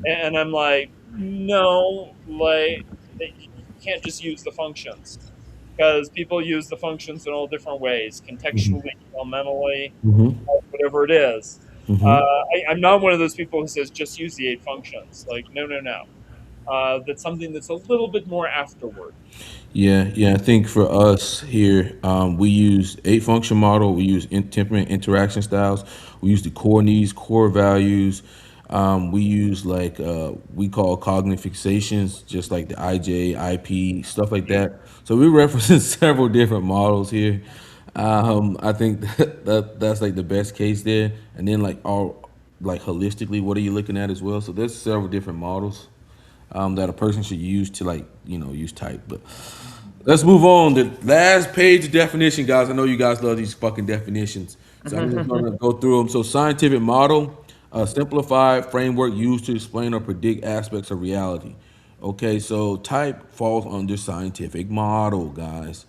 And I'm like, no, like you can't just use the functions because people use the functions in all different ways, contextually, developmentally, whatever it is. I'm not one of those people who says just use the eight functions. Like, no, no, no. That's something that's a little bit more afterward. Yeah, yeah. I think for us here, we use eight function model. We use temperament interaction styles. We use the core needs, core values, We use like we call cognitive fixations, just like the IJ, IP, stuff like that. So we reference several different models here. I think that's like the best case there. And then like all like holistically, what are you looking at as well? So there's several different models that a person should use to like use type. But let's move on. The last page definition, guys. I know you guys love these fucking definitions, so I'm just gonna go through them. So scientific model, a simplified framework used to explain or predict aspects of reality. Okay, so type falls under scientific model, guys.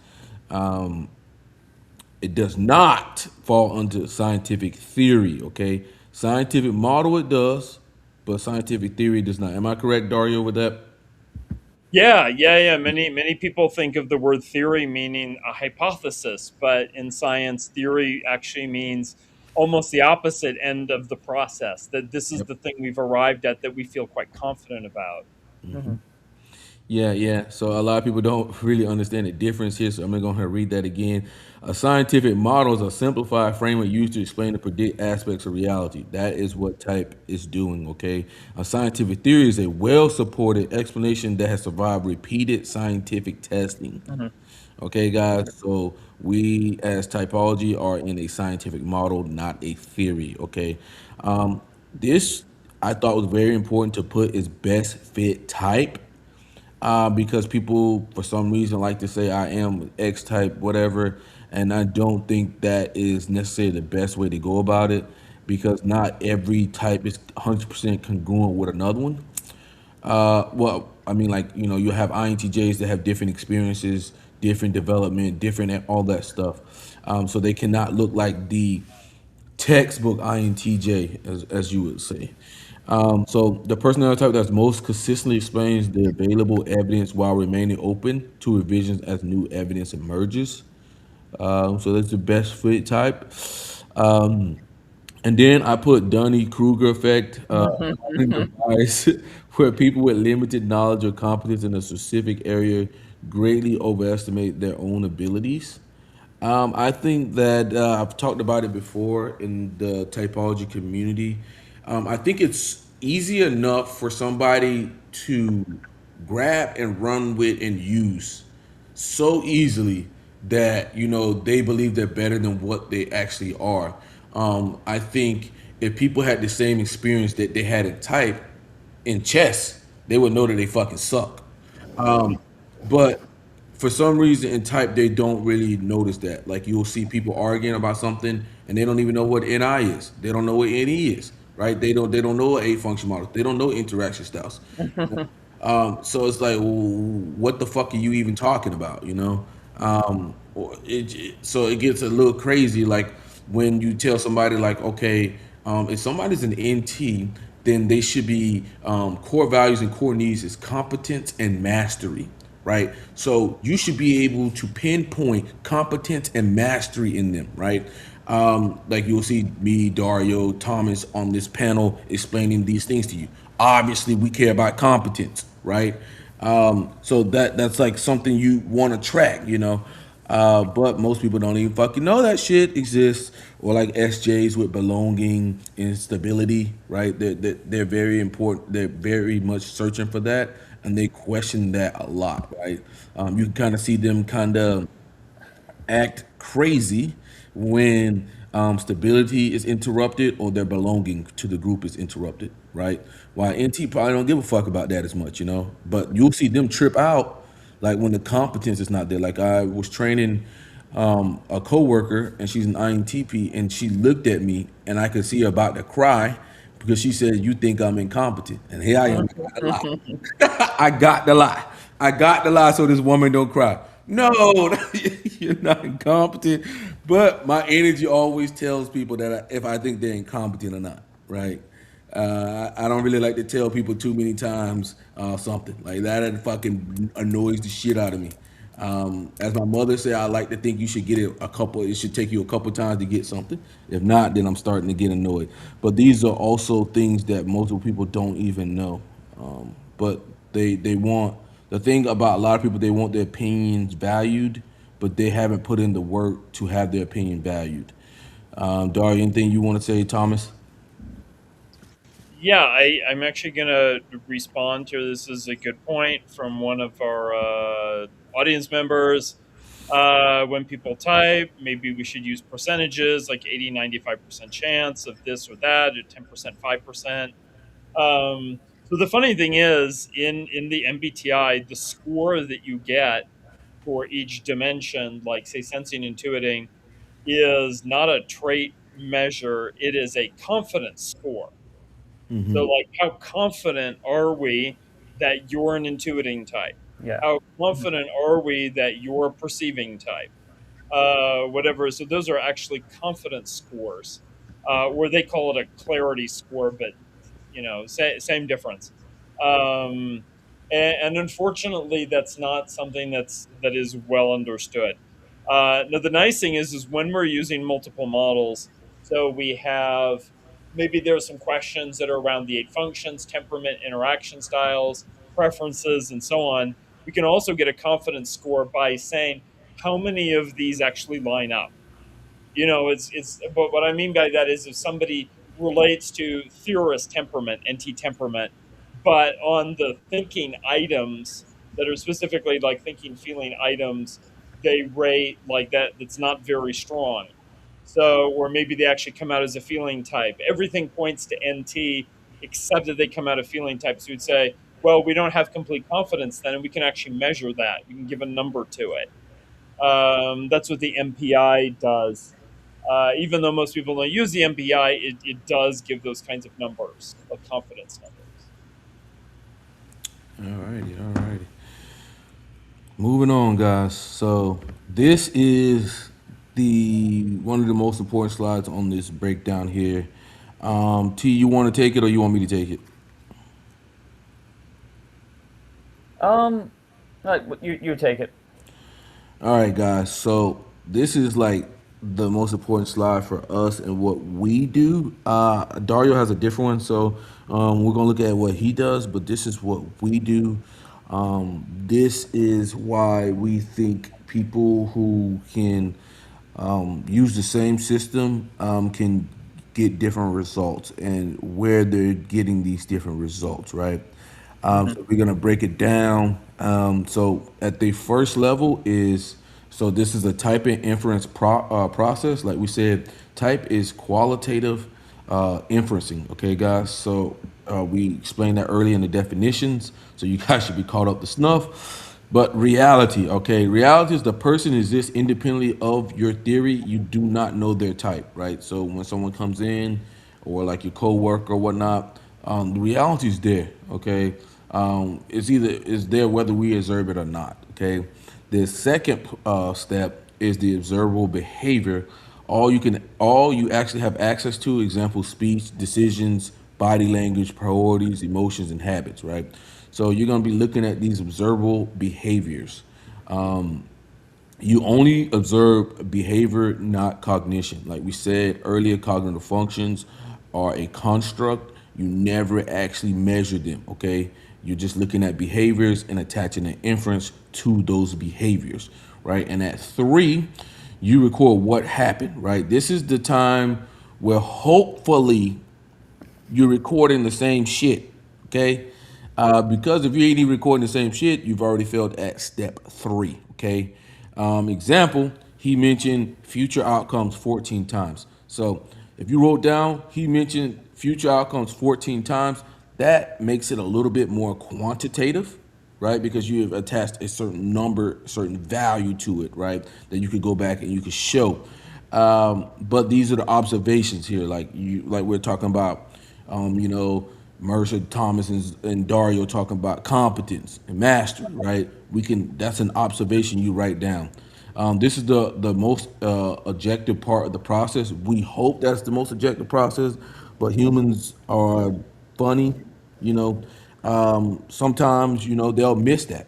It does not fall under scientific theory. Okay, scientific model it does, but scientific theory does not. Am I correct, Dario, with that? Yeah. Many people think of the word theory meaning a hypothesis, but in science, theory actually means almost the opposite end of the process. That this is Yep. the thing we've arrived at that we feel quite confident about. Hmm. Yeah, yeah. So a lot of people don't really understand the difference here. So I'm gonna go ahead and read that again. A scientific model is a simplified framework used to explain and predict aspects of reality. That is what type is doing. Okay. A scientific theory is a well-supported explanation that has survived repeated scientific testing. Hmm. Okay, guys. So we, as typology, are in a scientific model, not a theory. Okay. This I thought was very important to put is best fit type because people, for some reason, like to say I am X type, whatever, and I don't think that is necessarily the best way to go about it because not every type is 100% congruent with another one. Well, I mean, like you have INTJs that have different experiences, different development, different all that stuff. So they cannot look like the textbook INTJ, as you would say. So the personality type that's most consistently explains the available evidence while remaining open to revisions as new evidence emerges. So that's the best fit type. And then I put Dunning Kruger effect, cognitive bias, where people with limited knowledge or competence in a specific area greatly overestimate their own abilities. I think that I've talked about it before in the typology community. I think it's easy enough for somebody to grab and run with and use so easily that they believe they're better than what they actually are. I think if people had the same experience that they had in type in chess, they would know that they fucking suck. But for some reason in type they don't really notice that. Like you'll see people arguing about something and they don't even know what NI is. They don't know what NE is, right? They don't know a function model. They don't know interaction styles. So it's like, well, what the fuck are you even talking about? So it gets a little crazy. Like when you tell somebody, like, okay, if somebody's an NT, then they should be core values and core needs is competence and mastery, right? So you should be able to pinpoint competence and mastery in them, right? Like you'll see me, Dario, Thomas on this panel explaining these things to you. Obviously, we care about competence, right? So that's like something you want to track. But most people don't even fucking know that shit exists. Or like SJs with belonging and stability, right? They're very important. They're very much searching for that, and they question that a lot, right? You can kind of see them kind of act crazy when stability is interrupted or their belonging to the group is interrupted, right? While NT probably don't give a fuck about that as much. But you'll see them trip out like when the competence is not there. Like I was training a coworker and she's an INTP and she looked at me and I could see her about to cry because she said, "You think I'm incompetent?" And here I am. I got the lie. I got the lie so this woman don't cry. No, you're not incompetent. But my energy always tells people that if I think they're incompetent or not, right? I don't really like to tell people too many times something like that. It fucking annoys the shit out of me. As my mother said, I like to think you should get it a couple. It should take you a couple times to get something. If not, then I'm starting to get annoyed. But these are also things that multiple people don't even know. But they want the thing about a lot of people. They want their opinions valued, but they haven't put in the work to have their opinion valued. Daria, anything you want to say, Thomas? Yeah, I'm actually going to respond to this. Is a good point from one of our audience members. When people type, maybe we should use percentages like 80, 95% chance of this or that, or 10%, 5%. So the funny thing is, in the MBTI, the score that you get for each dimension, like say sensing, intuiting, is not a trait measure, it is a confidence score. So, like, how confident are we that you're an intuiting type? Yeah. How confident are we that you're a perceiving type? Whatever. So those are actually confidence scores, or they call it a clarity score, but same difference. Um, and unfortunately, that's not something that is well understood. Now, the nice thing is when we're using multiple models, so we have maybe there are some questions that are around the eight functions, temperament, interaction styles, preferences, and so on. We can also get a confidence score by saying how many of these actually line up. It's but what I mean by that is if somebody relates to theorist temperament, NT temperament, but on the thinking items that are specifically like thinking feeling items, they rate like that's not very strong. So, or maybe they actually come out as a feeling type. Everything points to NT except that they come out of feeling type. So you'd say, well, we don't have complete confidence then, and we can actually measure that. We can give a number to it. That's what the MPI does. Even though most people don't use the MPI, it does give those kinds of numbers, like confidence numbers. All righty. Moving on, guys. So this is the one of the most important slides on this breakdown here. T, you want to take it or you want me to take it? Um, you take it. All right, guys. So this is like the most important slide for us and what we do. Dario has a different one, so we're gonna look at what he does, but this is what we do. This is why we think people who can use the same system can get different results and where they're getting these different results, right? So we're gonna break it down. So at the first level is so this is a type and inference process. Like we said, type is qualitative inferencing. Okay, guys. So we explained that earlier in the definitions. So you guys should be caught up to snuff. But reality, okay, reality is the person exists independently of your theory. You do not know their type, right? So when someone comes in, or like your coworker or whatnot, the reality is there, okay. It's there whether we observe it or not, okay. The second step is the observable behavior. All you actually have access to, example, speech, decisions, body language, priorities, emotions, and habits, right? So you're going to be looking at these observable behaviors. You only observe behavior, not cognition. Like we said earlier, cognitive functions are a construct. You never actually measure them, okay? You're just looking at behaviors and attaching an inference to those behaviors, right? And at three, you record what happened, right? This is the time where hopefully you're recording the same shit, okay? Because if you ain't even recording the same shit, you've already failed at step three, okay? Example, he mentioned future outcomes 14 times. So if you wrote down, he mentioned future outcomes 14 times, that makes it a little bit more quantitative, right? Because you have attached a certain number, certain value to it, right? That you could go back and you could show. But these are the observations here, like we're talking about, Mercer, Thomas, and Dario talking about competence and mastery, right? That's an observation you write down. This is the most objective part of the process. We hope that's the most objective process, but humans are funny, you know. Sometimes they'll miss that,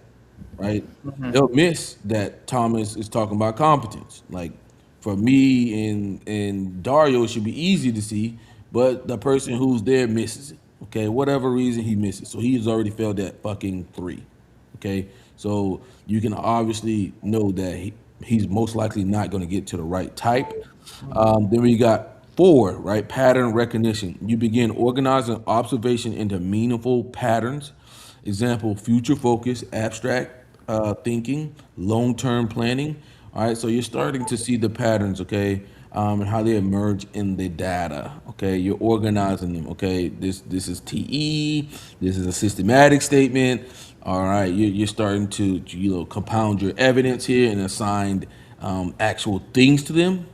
right? Hmm. They'll miss that Thomas is talking about competence. Like for me and Dario, it should be easy to see, but the person who's there misses it. Okay, whatever reason he misses, so he's already failed that fucking three. Okay, so you can obviously know that he's most likely not going to get to the right type. Then we got 4, right? Pattern recognition. You begin organizing observation into meaningful patterns. Example: future focus, abstract thinking, long term planning. All right, so you're starting to see the patterns, okay, and how they emerge in the data. Okay, you're organizing them. Okay, this is TE. This is a systematic statement. All right, you're starting to compound your evidence here and assign actual things to them.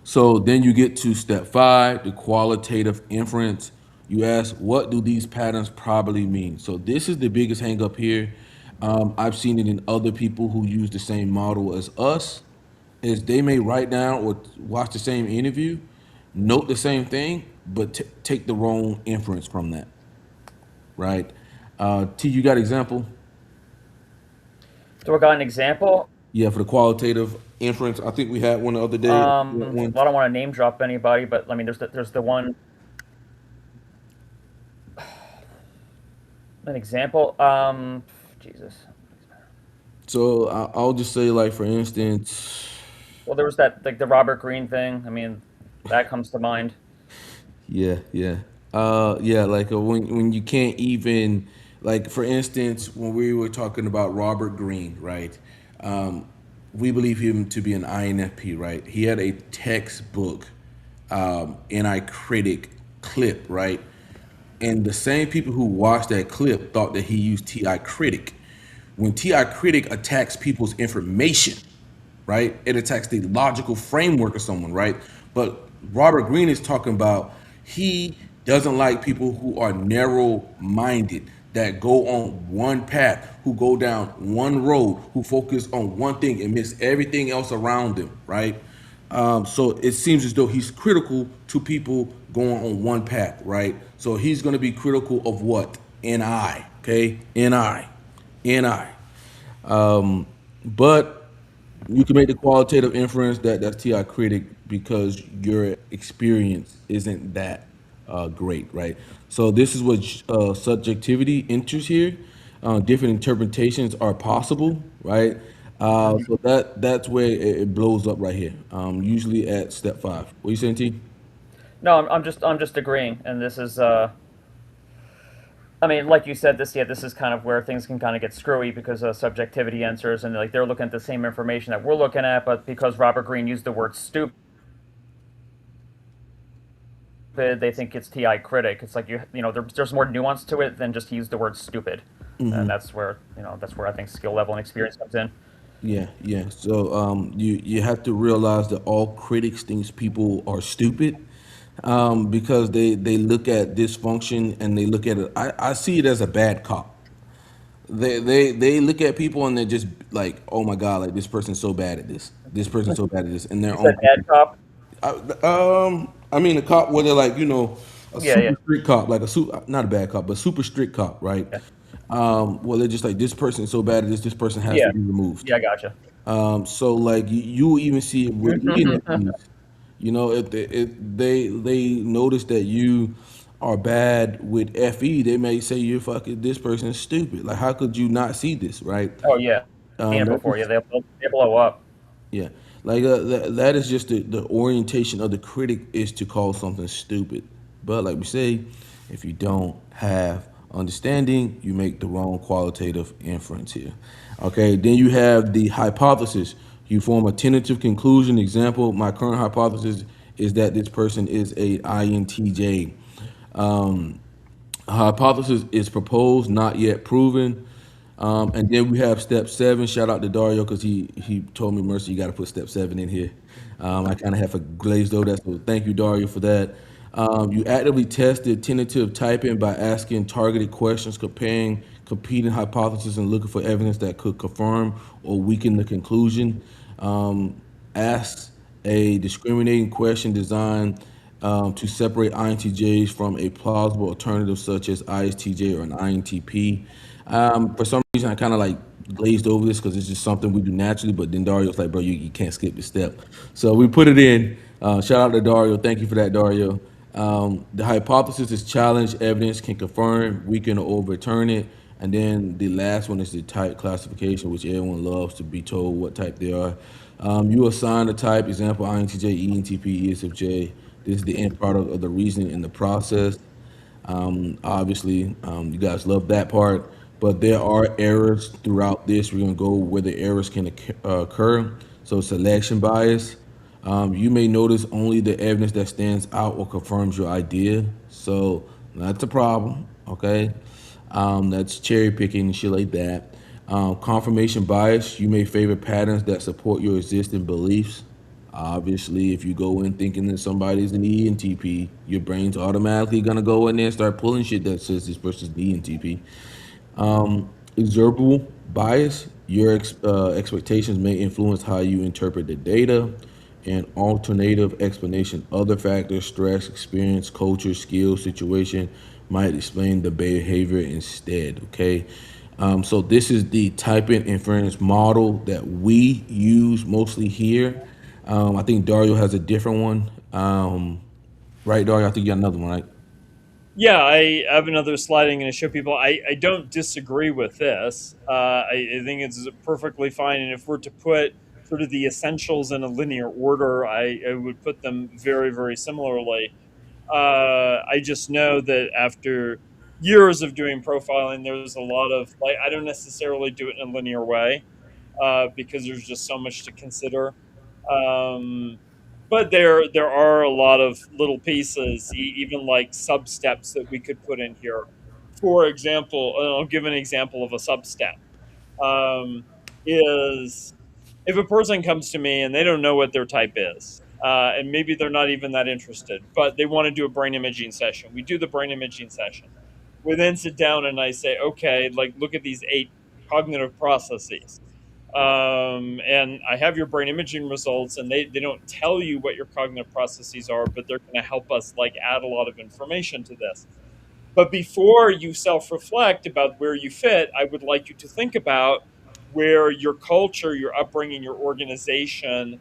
So then you get to step 5, the qualitative inference. You ask, what do these patterns probably mean? So this is the biggest hang up here. I've seen it in other people who use the same model as us, is they may write down or watch the same interview, note the same thing, but take the wrong inference from that, right? T, you got example? Do I got an example? Yeah, for the qualitative inference, I think we had one the other day. One. Well, I don't want to name drop anybody, but I mean, there's the one an example. Jesus. So I'll just say, like for instance, Well, there was that like the Robert Greene thing. I mean, that comes to mind. yeah, yeah, like when you can't even, like for instance, when we were talking about Robert Greene, right? Um, we believe him to be an INFP, right? He had a textbook, NI critic clip, right? And the same people who watched that clip thought that he used TI critic. When TI critic attacks people's information, right? It attacks the logical framework of someone, right? But Robert Greene is talking about he doesn't like people who are narrow minded, that go on one path, who go down one road, who focus on one thing and miss everything else around them, right? So it seems as though he's critical to people going on one path, right? So he's going to be critical of what? NI, okay? NI. But you can make the qualitative inference that that's TI critic because your experience isn't that great, right? So this is what subjectivity enters here. Different interpretations are possible, right? So that's where it blows up right here. Usually at step 5. What you saying, T? No, I'm just agreeing, and this is I mean, like you said, this is kind of where things can kind of get screwy because subjectivity enters, and like they're looking at the same information that we're looking at, but because Robert Greene used the word stupid, they think it's TI critic. It's like there's more nuance to it than just use the word stupid, and that's where I think skill level and experience comes in. Yeah. So you have to realize that all critics thinks people are stupid, because they look at dysfunction and they look at it. I see it as a bad cop. They look at people and they're just like, oh my god, like this person's so bad at this. This person's so bad at this in their You said own. bad cop. I mean, a cop where they're like, a Yeah, yeah, super strict cop, like not a bad cop, but super strict cop, right? yeah, Well, they're just like, this person is so bad at this. This person has to yeah, be removed. yeah. I gotcha. So like you will even see it with ENFPs. If they notice that you are bad with FE, they may say you're fucking this person is stupid. Like how could you not see this, right? Oh yeah, seen it That's before. Yeah, just, they blow up. yeah, like that is just the orientation of the critic is to call something stupid. But like we say, if you don't have understanding, you make the wrong qualitative inference here. Okay, then you have the hypothesis. You form a tentative conclusion. Example, my current hypothesis is that this person is a INTJ. A hypothesis is proposed, not yet proven. And then we have step 7. Shout out to Dario because he told me, Mercy, you got to put step 7 in here. I kind of have a glazed over that, so thank you, Dario, for that. You actively test the tentative typing by asking targeted questions, comparing competing hypotheses, and looking for evidence that could confirm or weaken the conclusion. Ask a discriminating question designed to separate INTJs from a plausible alternative such as ISTJ or an INTP. For some reason, I kind of like glazed over this because it's just something we do naturally, but then Dario's like, bro, you can't skip this step. So we put it in. Shout out to Dario. Thank you for that, Dario. The hypothesis is challenged, evidence can confirm, weaken, or overturn it. And then the last one is the type classification, which everyone loves to be told what type they are. You assign a type, example, INTJ, ENTP, ESFJ. This is the end product of the reasoning in the process. Obviously, you guys love that part, but there are errors throughout this. We're going to go where the errors can occur. So, selection bias. You may notice only the evidence that stands out or confirms your idea. So, that's a problem, okay? That's cherry picking and shit like that. Confirmation bias. You may favor patterns that support your existing beliefs. Obviously, if you go in thinking that somebody's an ENTP, your brain's automatically gonna go in there and start pulling shit that says this person's an ENTP. Observable bias. Your expectations may influence how you interpret the data. And alternative explanation. Other factors, stress, experience, culture, skill, situation, might explain the behavior instead. Okay. So this is the typing inference model that we use mostly here. I think Dario has a different one. Right, Dario? I think you got another one, right? Yeah, I have another slide I'm going to show people. I don't disagree with this. I think it's perfectly fine. And if we're to put sort of the essentials in a linear order, I would put them very, very similarly. I just know that after years of doing profiling, there's a lot of like, I don't necessarily do it in a linear way because there's just so much to consider. Um, but there are a lot of little pieces, even like sub steps that we could put in here. For example, and I'll give an example of a sub step. Um, is if a person comes to me and they don't know what their type is, and maybe they're not even that interested, but they want to do a brain imaging session. We do the brain imaging session. We then sit down and I say, okay, like look at these 8 cognitive processes. And I have your brain imaging results, and they don't tell you what your cognitive processes are, but they're going to help us like add a lot of information to this. But before you self reflect about where you fit, I would like you to think about where your culture, your upbringing, your organization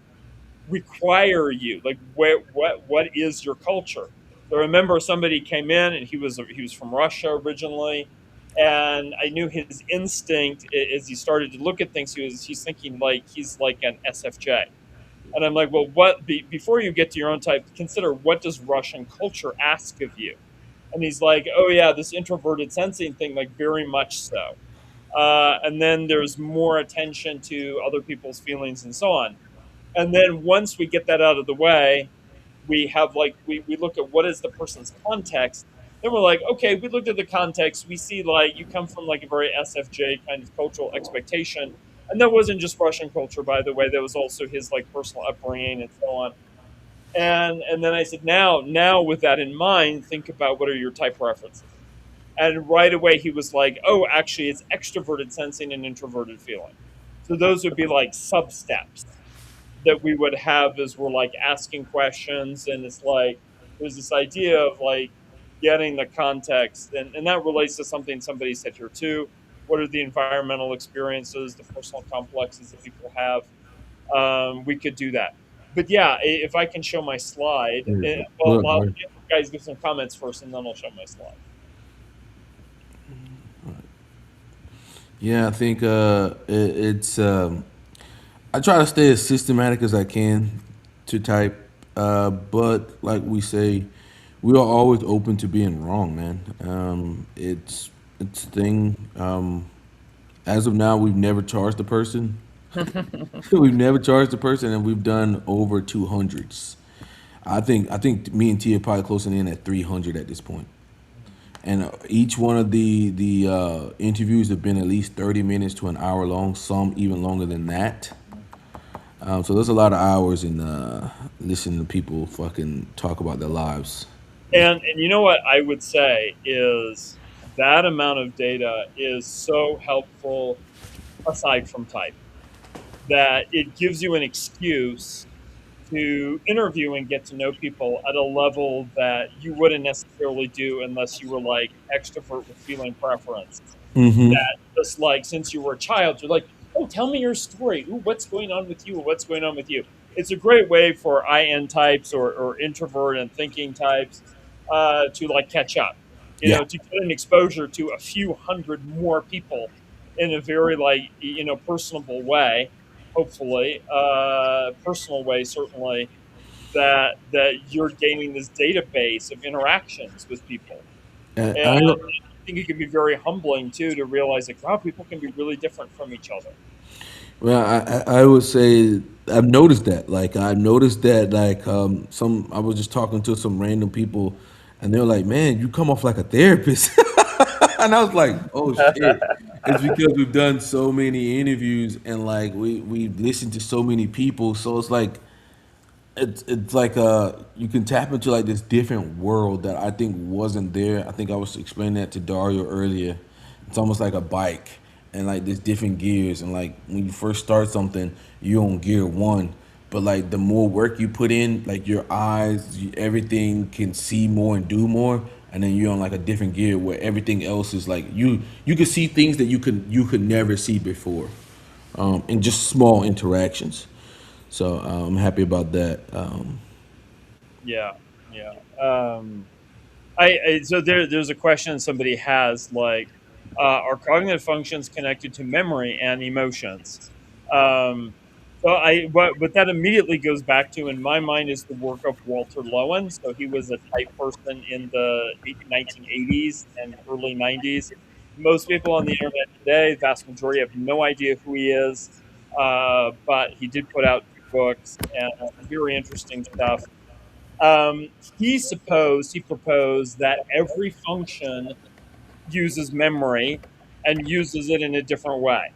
require you. Like, what is your culture? So I remember somebody came in, and he was from Russia originally, and I knew his instinct as he started to look at things. He's thinking like he's like an SFJ. And I'm like, well, before you get to your own type, consider what does Russian culture ask of you? And he's like, oh yeah, this introverted sensing thing, like very much so. And then there's more attention to other people's feelings and so on. And then once we get that out of the way, we have like we look at what is the person's context. Then we're like, okay, we looked at the context. We see like you come from like a very SFJ kind of cultural expectation, and that wasn't just Russian culture, by the way. That was also his like personal upbringing and so on. And then I said, now with that in mind, think about what are your type preferences. And right away he was like, oh, actually, it's extroverted sensing and introverted feeling. So those would be like sub steps that we would have as we're like asking questions, and it's like there's this idea of like getting the context, and that relates to something somebody said here too. What are the environmental experiences, the personal complexes that people have? We could do that. But yeah, if I can show my slide, well, Look, I'll right. get you guys give some comments first, and then I'll show my slide. Yeah, I think it's. I try to stay as systematic as I can to type, but like we say, we are always open to being wrong, man. It's a thing. As of now, we've never charged a person. We've never charged a person, and we've done over 200s. I think me and T are probably closing in at 300 at this point. And each one of the interviews have been at least 30 minutes to an hour long. Some even longer than that. So there's a lot of hours in listening to people fucking talk about their lives. And you know what I would say is that amount of data is so helpful aside from type that it gives you an excuse to interview and get to know people at a level that you wouldn't necessarily do unless you were like extrovert with feeling preference. That just like since you were a child, you're like, oh, tell me your story. Ooh, what's going on with you? What's going on with you? It's a great way for IN types or introvert and thinking types to like catch up. Yeah. To get an exposure to a few hundred more people in a very like personable way. hopefully, personal way certainly, that you're gaining this database of interactions with people. And And I I think it can be very humbling too to realize like, wow, people can be really different from each other. Well, I would say I've noticed that. Like I've noticed that some I was just talking to some random people, and they're like, "Man, you come off like a therapist," and I was like, "Oh shit!" It's because we've done so many interviews and like we listened to so many people, so it's like it's like you can tap into like this different world that I think wasn't there. I think I was explaining that to Dario earlier. It's almost like a bike and like there's different gears and like when you first start something, you're on gear one. But like the more work you put in, like your eyes, everything can see more and do more, and then you're on like a different gear where everything else is like you can see things that you could never see before, in just small interactions. So I'm happy about that. Yeah, yeah. So there's a question somebody has like, are cognitive functions connected to memory and emotions? Um, so what that immediately goes back to in my mind is the work of Walter Lowen. So he was a type person in the 1980s and early 90s. Most people on the internet today, vast majority, have no idea who he is, but he did put out 2 books and some very interesting stuff. um, he proposed that every function uses memory and uses it in a different way,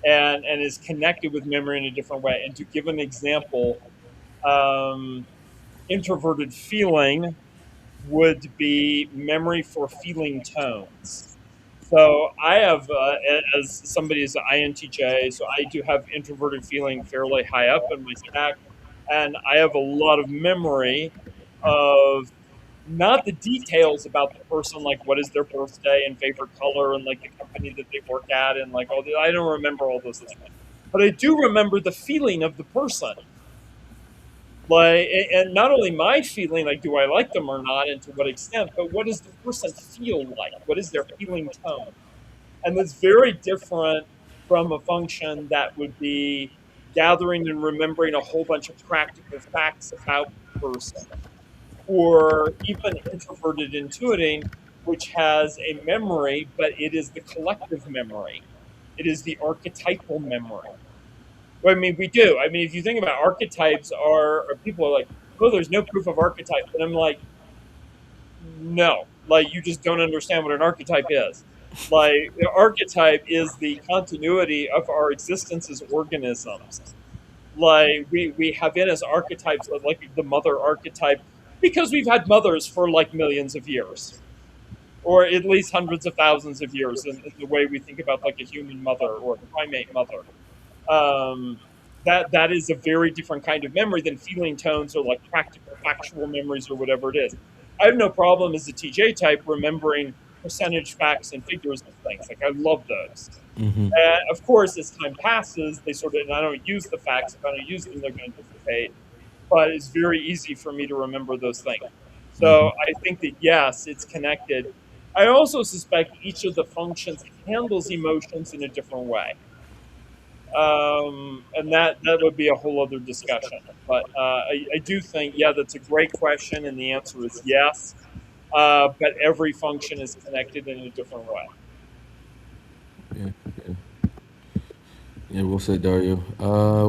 and is connected with memory in a different way. And to give an example, um, introverted feeling would be memory for feeling tones. So I have, as somebody is an INTJ, so I do have introverted feeling fairly high up in my stack, and I have a lot of memory of not the details about the person, like what is their birthday and favorite color and like the company that they work at and like all the. I don't remember all those things, but I do remember the feeling of the person. Like, and not only my feeling, like, do I like them or not, and to what extent, but what does the person feel like? What is their feeling tone? And that's very different from a function that would be gathering and remembering a whole bunch of practical facts about the person, or even introverted intuiting, which has a memory, but it is the collective memory. It is the archetypal memory. Well, I mean, we do. I mean, if you think about archetypes, are people are like, oh, there's no proof of archetypes, and I'm like, no, like you just don't understand what an archetype is. Like the archetype is the continuity of our existence as organisms. Like we have in us archetypes like the mother archetype because we've had mothers for like millions of years, or at least hundreds of thousands of years in the way we think about like a human mother or a primate mother. um, that is a very different kind of memory than feeling tones or like practical factual memories or whatever it is. I have no problem as a TJ type remembering percentage facts and figures of things. Like I love those. And of course, as time passes, they sort of, and I don't use the facts. If I don't use them, they're going to dissipate. But it's very easy for me to remember those things. So I think that yes, it's connected. I also suspect each of the functions handles emotions in a different way, and that would be a whole other discussion. But I do think, yeah, that's a great question, and the answer is yes. But every function is connected in a different way. Yeah, yeah, yeah. Well said, Dario.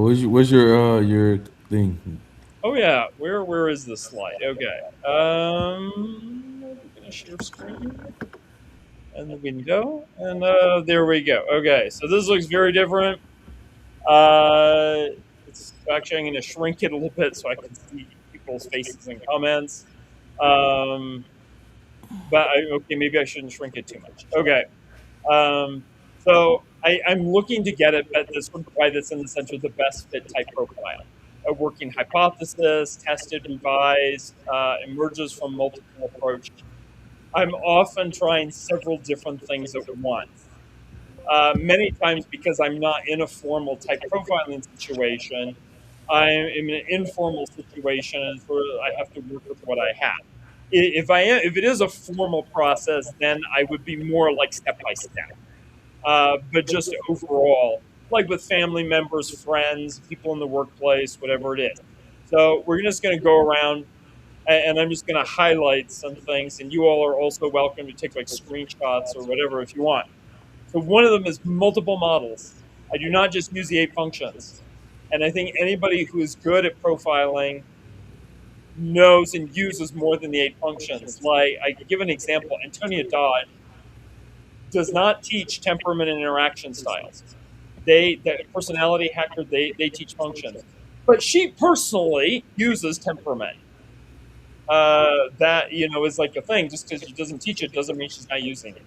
Where's your thing? Oh yeah, where is the slide? Okay, we're gonna share screen and the window, and there we go. Okay, so this looks very different. Uh, it's actually I'm gonna shrink it a little bit so I can see people's faces and comments. Um, but okay, maybe I shouldn't shrink it too much. Okay. Um, so I'm looking to get it at this would provide this in the center the best fit type profile. A working hypothesis, tested, revised, emerges from multiple approaches. I'm often trying several different things at once. Many times because I'm not in a formal type profiling situation, I'm in an informal situation, and sort of I have to work with what I have. If it is a formal process, then I would be more like step by step. But just overall. like with family members, friends, people in the workplace, whatever it is. So we're just going to go around, and I'm just going to highlight some things, and you all are also welcome to take like screenshots or whatever if you want. So one of them is multiple models. I do not just use the 8 functions. And I think anybody who is good at profiling knows and uses more than the 8 functions. Like, I give an example. Antonia Dodd does not teach temperament and interaction styles. The personality hacker, they teach functions. But she personally uses temperament. That, is like a thing. Just because she doesn't teach it doesn't mean she's not using it.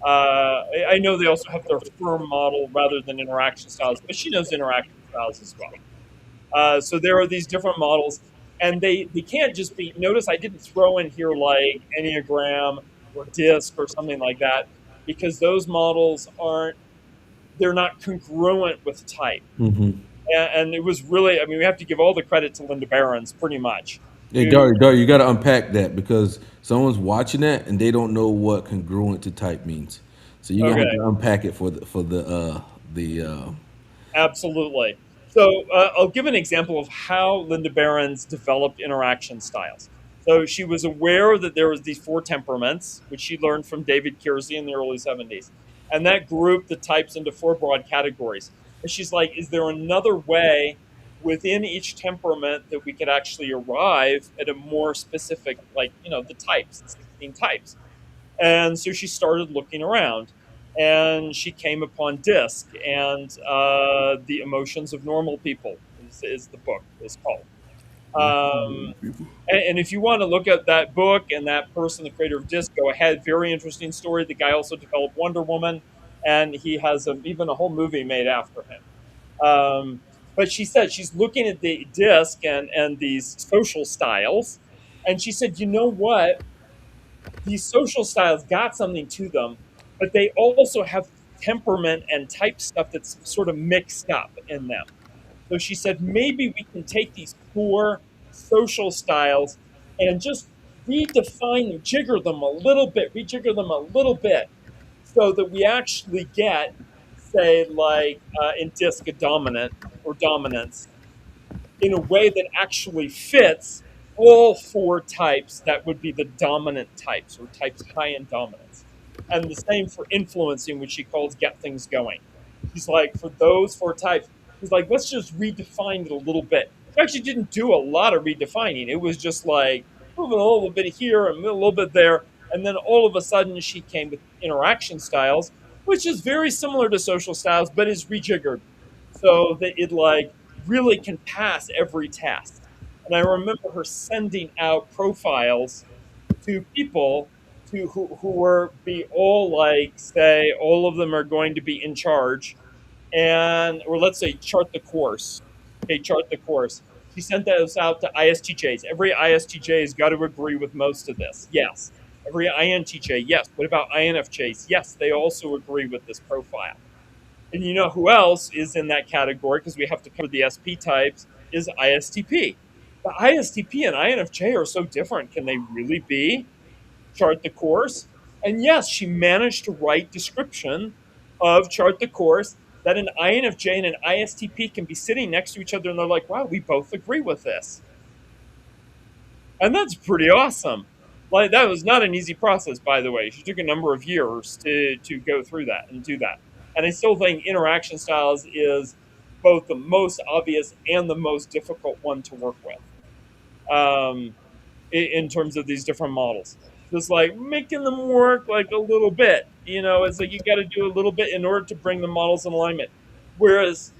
I know they also have their firm model rather than interaction styles, but she knows interaction styles as well. So there are these different models, and they can't just be. Notice I didn't throw in here like Enneagram or DISC or something like that, because those models aren't. They're not congruent with type. And it was really. I mean, we have to give all the credit to Linda Barron's pretty much. Hey, Who Dario, you got to unpack that because someone's watching that and they don't know what congruent to type means. So you're gonna have okay, to unpack it for the absolutely. So I'll give an example of how Linda Barron's developed interaction styles. So she was aware that there was these 4 temperaments, which she learned from David Kiersey in the early 70s. And that grouped the types into 4 broad categories. And she's like, is there another way within each temperament that we could actually arrive at a more specific, like, the types, the 16 types? And so she started looking around, and she came upon DISC, and The Emotions of Normal People is the book is called. Um, and if you want to look at that book and that person, the creator of DISC, go ahead. Very interesting story. The guy also developed Wonder Woman, and he has even a whole movie made after him. But she said she's looking at the DISC and these social styles, and she said, you know what? These social styles got something to them, but they also have temperament and type stuff that's sort of mixed up in them. So she said, maybe we can take these 4 social styles and just redefine them, rejigger them a little bit, so that we actually get, say, like in DISC, a dominant or dominance in a way that actually fits all 4 types that would be the dominant types or types high in dominance. And the same for influencing, which she calls get things going. She's like, for those 4 types, she's like, let's just redefine it a little bit. She actually didn't do a lot of redefining. It was just like moving a little bit here and a little bit there. And then all of a sudden she came with interaction styles, which is very similar to social styles, but is rejiggered so that it like really can pass every test. And I remember her sending out profiles to people who were be all like, say, all of them are going to be in charge, and or let's say chart the course. Okay, chart the course. She sent those out to ISTJs. Every ISTJ has got to agree with most of this. Yes. Every INTJ, yes. What about INFJs? Yes, they also agree with this profile. And you know who else is in that category, because we have to cover the SP types, is ISTP. The ISTP and INFJ are so different. Can they really be? Chart the course. And yes, she managed to write description of chart the course that an INFJ and an ISTP can be sitting next to each other and they're like, wow, we both agree with this. And that's pretty awesome. Like, that was not an easy process, by the way. She took a number of years to go through that and do that. And I still think interaction styles is both the most obvious and the most difficult one to work with, in terms of these different models. Just like making them work like a little bit. It's like you got to do a little bit in order to bring the models in alignment. Whereas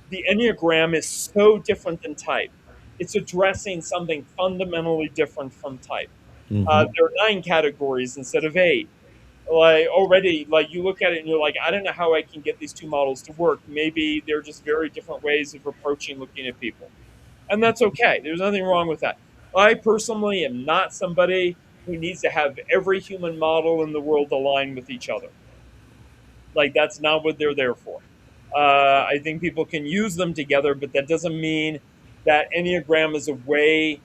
the Enneagram is so different than type. It's addressing something fundamentally different from type. There are 9 categories instead of 8. Like, already, like, you look at it and you're like, I don't know how I can get these 2 models to work. Maybe they're just very different ways of approaching looking at people. And that's okay. There's nothing wrong with that. I personally am not somebody who needs to have every human model in the world align with each other. Like, that's not what they're there for. I think people can use them together, but that doesn't mean that Enneagram is a way,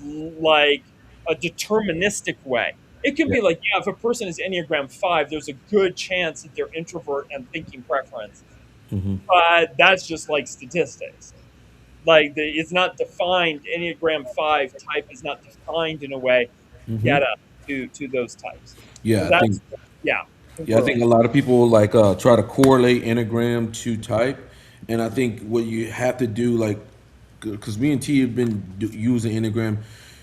like a deterministic way. It can yeah. be like, yeah, if a person is Enneagram 5, there's a good chance that they're introvert and thinking preference. but that's just like statistics. Like it's not defined. Enneagram 5 type is not defined in a way to get us to those types. So Yeah, I that's think yeah. Yeah, I Go think ahead. a lot of people like try to correlate enneagram to type, and I think what you have to do, like, because me and T have been using enneagram,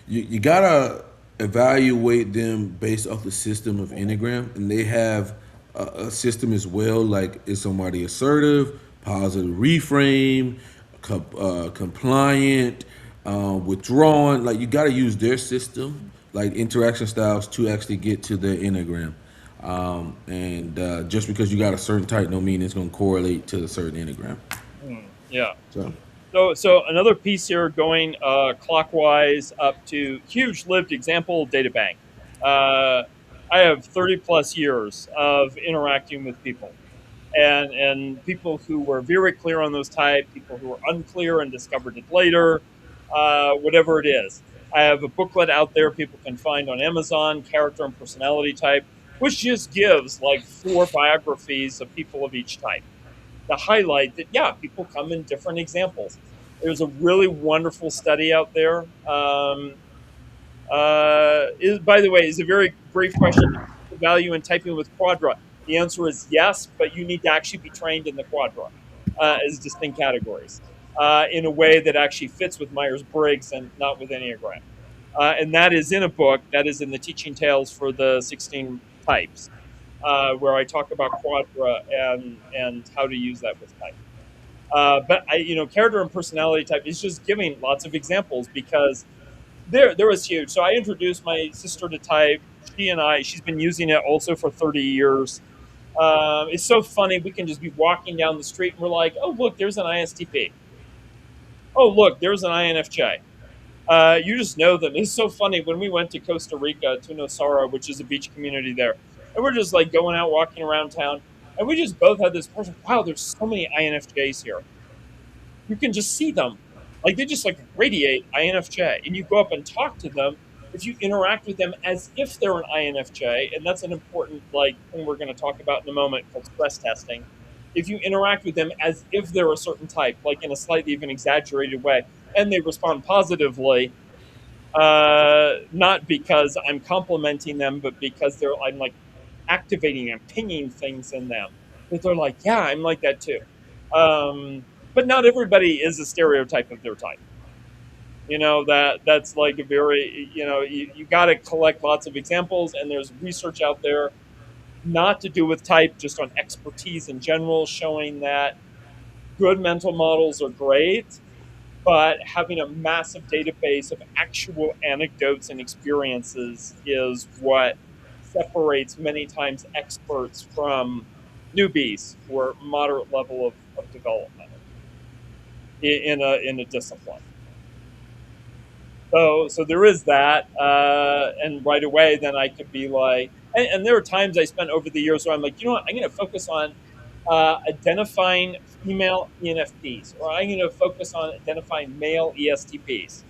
you gotta evaluate them based off the system of enneagram, and they have a system as well. Like, is somebody assertive, positive reframe, compliant, withdrawn? Like, you gotta use their system, like interaction styles, to actually get to the enneagram. And just because you got a certain type, don't mean it's going to correlate to a certain enneagram. Yeah. So, So another piece here going clockwise up to huge lived example data bank. Uh, I have 30 plus years of interacting with people, and people who were very clear on those type, people who were unclear and discovered it later, whatever it is. I have a booklet out there people can find on Amazon, character and personality type, which just gives like 4 biographies of people of each type to highlight that, yeah, people come in different examples. There's a really wonderful study out there. By the way, is a very brief question. The value in typing with Quadra? The answer is yes, but you need to actually be trained in the Quadra as distinct categories in a way that actually fits with Myers Briggs and not with Enneagram. And that is in a book that is in the Teaching Tales for the 16 Types, where I talk about Quadra and how to use that with type. But character and personality type is just giving lots of examples because there was huge. So I introduced my sister to type. She's been using it also for 30 years. It's so funny. We can just be walking down the street and we're like, oh, look, there's an ISTP. Oh, look, there's an INFJ. You just know them. It's so funny. When we went to Costa Rica, to Nosara, which is a beach community there, and we're just like going out walking around town, and we just both had this person, wow, there's so many INFJs here. You can just see them. Like they just like radiate INFJ. And you go up and talk to them. If you interact with them as if they're an INFJ, and that's an important like thing we're going to talk about in a moment called stress testing. If you interact with them as if they're a certain type, like in a slightly even exaggerated way, and they respond positively, not because I'm complimenting them, but because I'm like activating and pinging things in them that they're like, yeah, I'm like that too. But not everybody is a stereotype of their type. That's like a very you got to collect lots of examples, and there's research out there not to do with type, just on expertise in general, showing that good mental models are great, but having a massive database of actual anecdotes and experiences is what separates many times experts from newbies or moderate level of development in a discipline. So there is that, and right away, then I could be like, and there are times I spent over the years where I'm like, you know what, I'm going to focus on identifying female ENFPs, or I'm going to focus on identifying male ESTPs,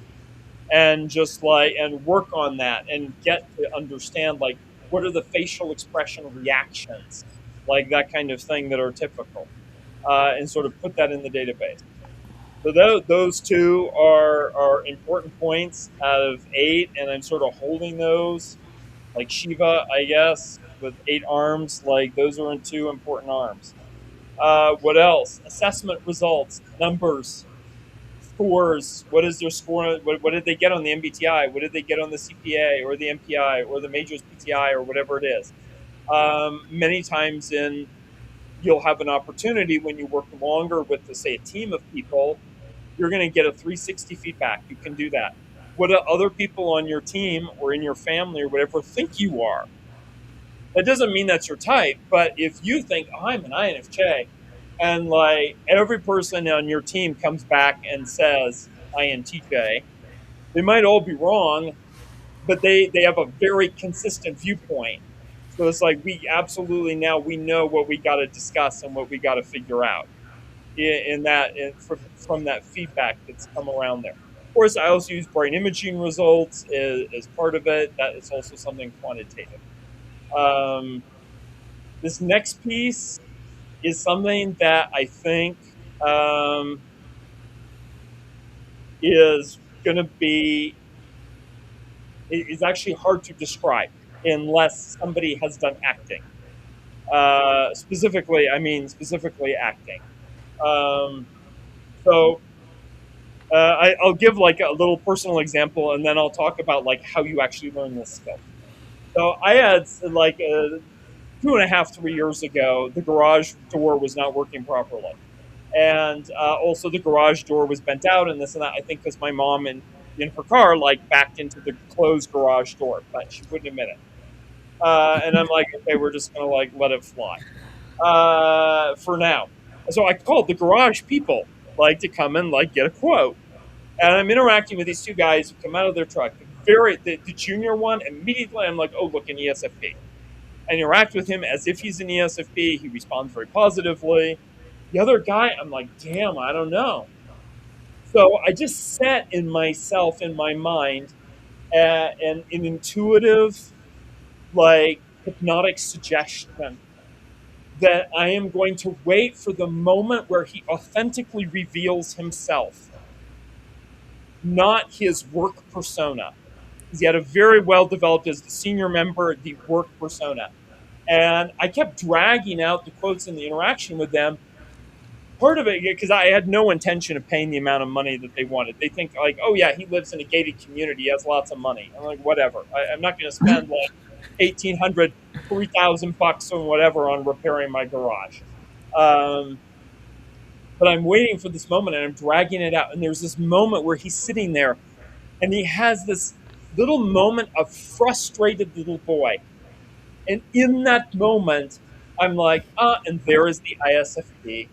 and just like and work on that and get to understand like what are the facial expression reactions, like that kind of thing that are typical, and sort of put that in the database. So those two are important points out of 8, and I'm sort of holding those like Shiva, I guess, with 8 arms. Like those are in 2 important arms. What else? Assessment results, numbers, scores. What is their score? What did they get on the MBTI? What did they get on the CPA or the MPI or the majors PTI or whatever it is? Many times you'll have an opportunity when you work longer with, say, a team of people, you're going to get a 360 feedback. You can do that. What do other people on your team or in your family or whatever think you are? That doesn't mean that's your type, but if you think, oh, I'm an INFJ, and like every person on your team comes back and says INTJ, they might all be wrong, but they have a very consistent viewpoint. So it's like we absolutely now we know what we got to discuss and what we got to figure out from that feedback that's come around there. Of course, I also use brain imaging results as part of it. That is also something quantitative. Um, this next piece, is something that I think um, is going to be is actually hard to describe unless somebody has done acting. Specifically, I mean specifically acting. Um, so I'll give like a little personal example, and then I'll talk about like how you actually learn this skill. So I had like 2.5, 3 years ago, the garage door was not working properly, and also the garage door was bent out, and this and that. I think because my mom in her car like backed into the closed garage door, but she wouldn't admit it. And I'm like, okay, we're just gonna like let it fly for now. So I called the garage people like to come and like get a quote. And I'm interacting with these two guys who come out of their truck. The junior one, immediately I'm like, oh, look, an ESFP. I interact with him as if he's an ESFP. He responds very positively. The other guy, I'm like, damn, I don't know. So I just set in myself, in my mind, an intuitive, like hypnotic suggestion that I am going to wait for the moment where he authentically reveals himself, not his work persona. He had a very well developed as the senior member, the work persona. And I kept dragging out the quotes in the interaction with them. Part of it, because I had no intention of paying the amount of money that they wanted. They think like, oh yeah, he lives in a gated community, he has lots of money. I'm like, whatever. I'm not going to spend like 1,800, 3,000 bucks or whatever on repairing my garage. Um, but I'm waiting for this moment, and I'm dragging it out. And there's this moment where he's sitting there, and he has this little moment of frustrated little boy. And in that moment, I'm like, and there is the ISFP.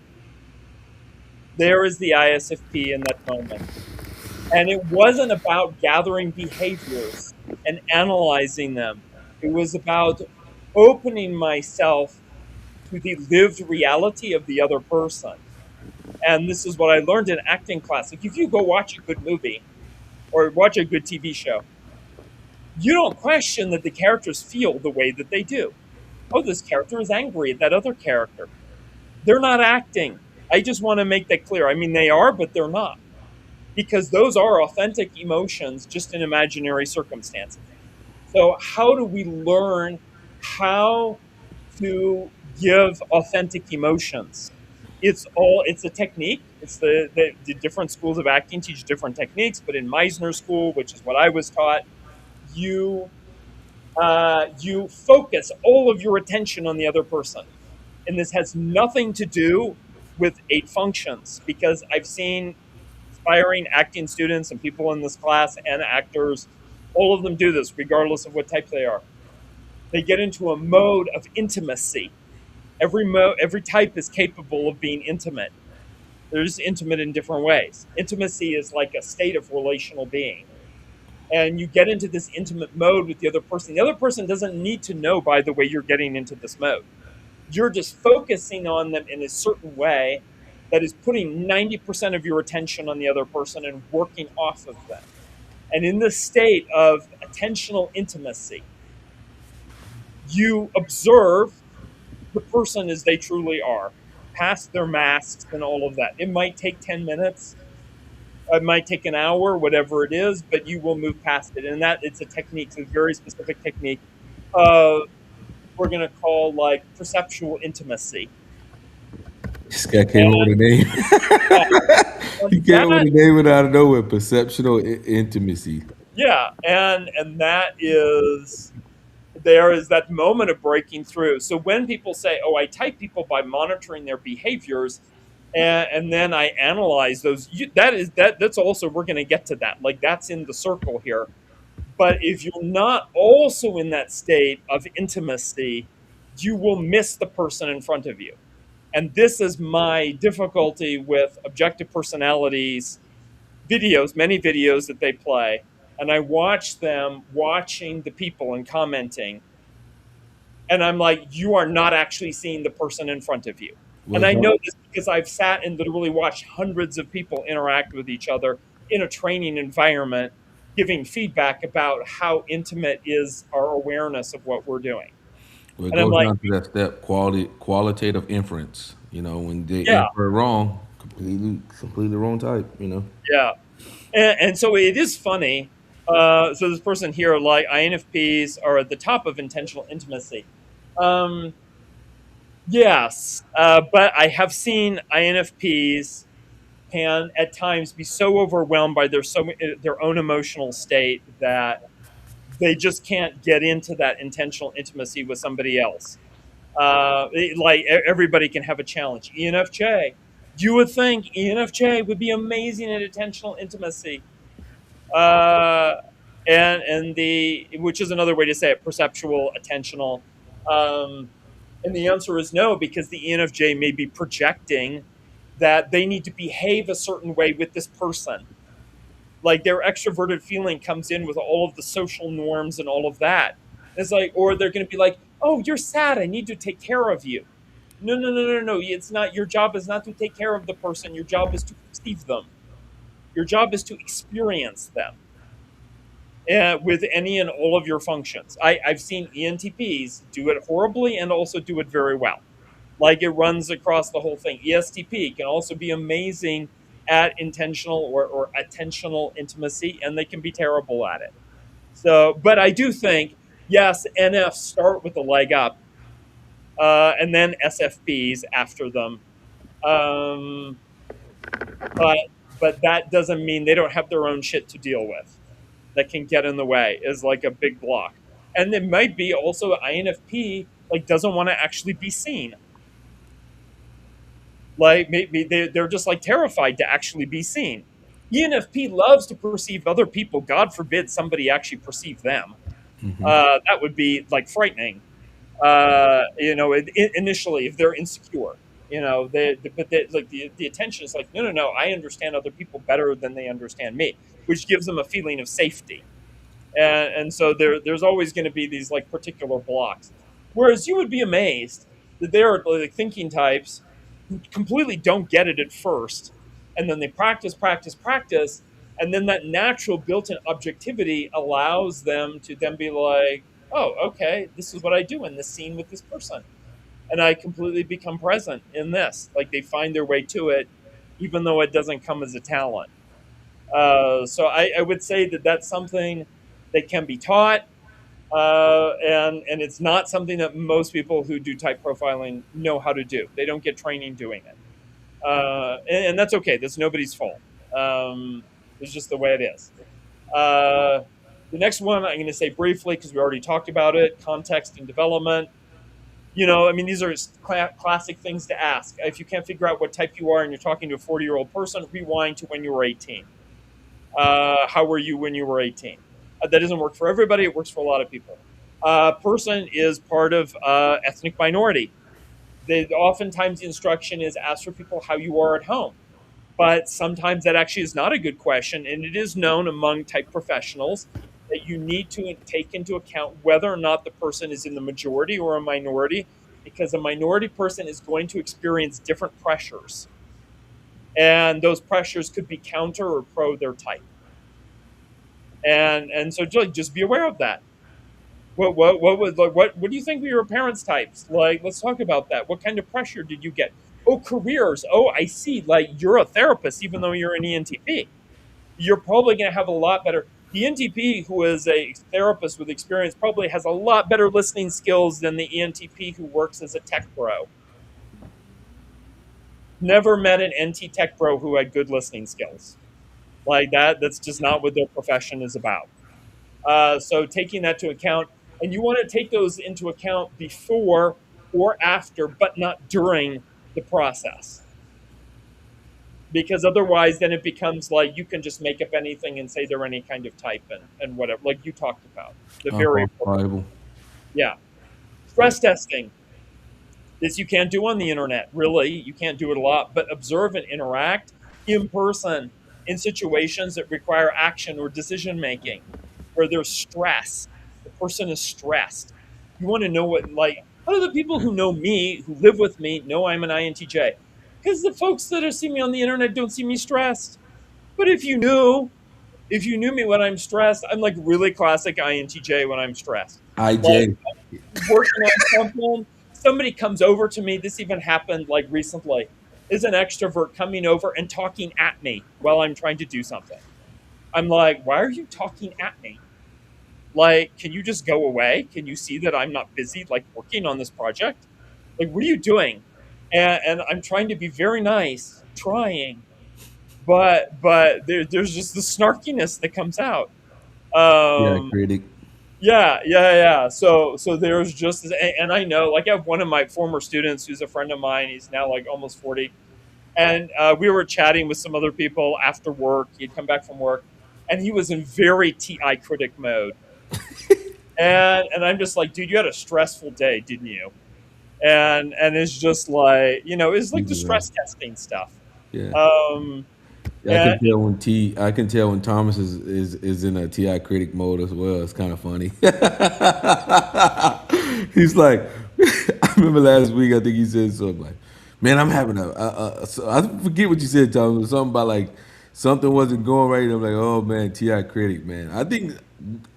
There is the ISFP in that moment. And it wasn't about gathering behaviors and analyzing them. It was about opening myself to the lived reality of the other person. And this is what I learned in acting class. Like if you go watch a good movie or watch a good TV show, you don't question that the characters feel the way that they do. Oh, this character is angry at that other character. They're not acting. I just want to make that clear. I mean, they are, but they're not. Because those are authentic emotions just in imaginary circumstances. So, how do we learn how to give authentic emotions? It's a technique. It's the different schools of acting teach different techniques, but in Meisner school, which is what I was taught, you you focus all of your attention on the other person. And this has nothing to do with eight functions because I've seen aspiring acting students and people in this class and actors, all of them do this regardless of what type they are. They get into a mode of intimacy. Every type is capable of being intimate. They're just intimate in different ways. Intimacy is like a state of relational being. And you get into this intimate mode with the other person. The other person doesn't need to know, by the way, you're getting into this mode. You're just focusing on them in a certain way that is putting 90% of your attention on the other person and working off of them. And in this state of attentional intimacy, you observe the person as they truly are, past their masks and all of that. It might take 10 minutes, it might take an hour, whatever it is, but you will move past it. And that it's a technique, it's a very specific technique of we're going to call like perceptual intimacy. This guy came up And with a name. yeah, He and came up with that a name out of nowhere. Perceptional intimacy. yeah, and that is there is that moment of breaking through. So when people say, "Oh, I type people by monitoring their behaviors," and then I analyze those, that's also we're going to get to that. Like that's in the circle here. But if you're not also in that state of intimacy, you will miss the person in front of you. And this is my difficulty with objective personalities videos, many videos that they play. And I watch them watching the people and commenting. And I'm like, you are not actually seeing the person in front of you. Well, And I don't know this because I've sat and literally watched hundreds of people interact with each other in a training environment, giving feedback about how intimate is our awareness of what we're doing. well, it And I'm goes like, down to that step qualitative inference. When they Yeah, answer it wrong, completely wrong type. yeah. And so it is funny. So this person here, like INFPs, are at the top of intentional intimacy. Um, yes, but I have seen INFPs can at times be so overwhelmed by their own emotional state that they just can't get into that intentional intimacy with somebody else. Like everybody can have a challenge. ENFJ, you would think ENFJ would be amazing at intentional intimacy, uh, and the which is another way to say it, perceptual, attentional. Um, and the answer is no, because the ENFJ may be projecting that they need to behave a certain way with this person. Like their extroverted feeling comes in with all of the social norms and all of that. It's like, or they're going to be like, "Oh, you're sad. I need to take care of you." No, no, no, no, no. It's not. Your job is not to take care of the person. Your job is to perceive them. Your job is to experience them with any and all of your functions. I've seen ENTPs do it horribly and also do it very well. Like it runs across the whole thing. ESTP can also be amazing at intentional or attentional intimacy, and they can be terrible at it. So, but I do think, yes, NFs start with a leg up, and then SFPs after them. Um, but that doesn't mean they don't have their own shit to deal with that can get in the way is like a big block. And it might be also INFP like doesn't want to actually be seen. Like maybe they're just like terrified to actually be seen. ENFP loves to perceive other people. God forbid somebody actually perceive them. That would be like frightening. Initially if they're insecure, but the attention is like, no, no, no. I understand other people better than they understand me, which gives them a feeling of safety. And so there's always going to be these like particular blocks. Whereas you would be amazed that there are like thinking types who completely don't get it at first, and then they practice, practice, practice, and then that natural built-in objectivity allows them to then be like, oh, okay, this is what I do in this scene with this person, and I completely become present in this. Like they find their way to it, even though it doesn't come as a talent. So I would say that that's something that can be taught, and it's not something that most people who do type profiling know how to do. They don't get training doing it, and that's okay. That's nobody's fault. It's just the way it is. Uh, the next one I'm going to say briefly because we already talked about it: context and development. I mean, these are classic things to ask. If you can't figure out what type you are and you're talking to a 40-year-old person, rewind to when you were 18. How were you when you were 18? That doesn't work for everybody. It works for a lot of people. Person is part of ethnic minority. Oftentimes the instruction is ask for people how you are at home. But sometimes that actually is not a good question. And it is known among type professionals that you need to take into account whether or not the person is in the majority or a minority, because a minority person is going to experience different pressures. And those pressures could be counter or pro their type. And so just be aware of that. What do you think were your parents' types? Like, let's talk about that. What kind of pressure did you get? Oh, careers. Oh, I see. Like you're a therapist, even though you're an ENTP. You're probably going to have a lot better. The ENTP who is a therapist with experience probably has a lot better listening skills than the ENTP who works as a tech bro. Never met an NT tech bro who had good listening skills like that. That's just not what their profession is about. So taking that to account, and you want to take those into account before or after, but not during the process, because otherwise, then it becomes like you can just make up anything and say they're any kind of type and whatever, like you talked about the very Unquantifiable. yeah stress testing. This you can't do on the internet. Really, you can't do it a lot, but observe and interact in person in situations that require action or decision making, where there's stress. The person is stressed. You want to know what, like, how do the people who know me, who live with me, know I'm an INTJ? Because the folks that are seeing me on the internet don't see me stressed. But if you knew me when I'm stressed, I'm like really classic INTJ when I'm stressed. Like IJ. working on something, somebody comes over to me, this even happened like recently, is an extrovert coming over and talking at me while I'm trying to do something. I'm like, why are you talking at me? Like, can you just go away? Can you see that I'm not busy, like working on this project? Like, what are you doing? And I'm trying to be very nice, trying, but there's just the snarkiness that comes out. Yeah, Um, critic. yeah. So there's just, and I know, like, I have one of my former students who's a friend of mine. He's now like almost 40, and we were chatting with some other people after work. He'd come back from work, and he was in very TI critic mode. And I'm just like, dude, you had a stressful day, didn't you? And it's just like, it's like the Yeah. stress testing stuff. Yeah. Um, Yeah, I and can tell when I can tell when Thomas is in a Ti critic mode as well. It's kind of funny. He's like, I remember last week. I think he said something like, "Man, I'm having so I forget what you said, Thomas. Something about like something wasn't going right." I'm like, "Oh man, Ti critic, man." I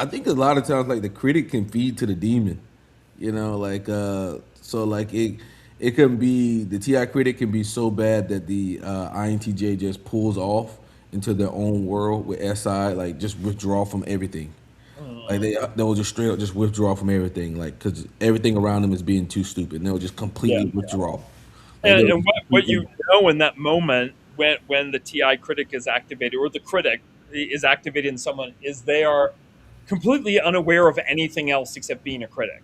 think a lot of times like the critic can feed to the demon. Like so like it can be the TI critic can be so bad that the INTJ just pulls off into their own world with SI, like just withdraw from everything. Like mm, they'll just straight up just withdraw from everything, like because everything around them is being too stupid. And they'll just yeah. completely withdraw. Like And, they'll and just what completely. you know in that moment when the TI critic is activated, or the critic is activated in someone, is they are completely unaware of anything else except being a critic.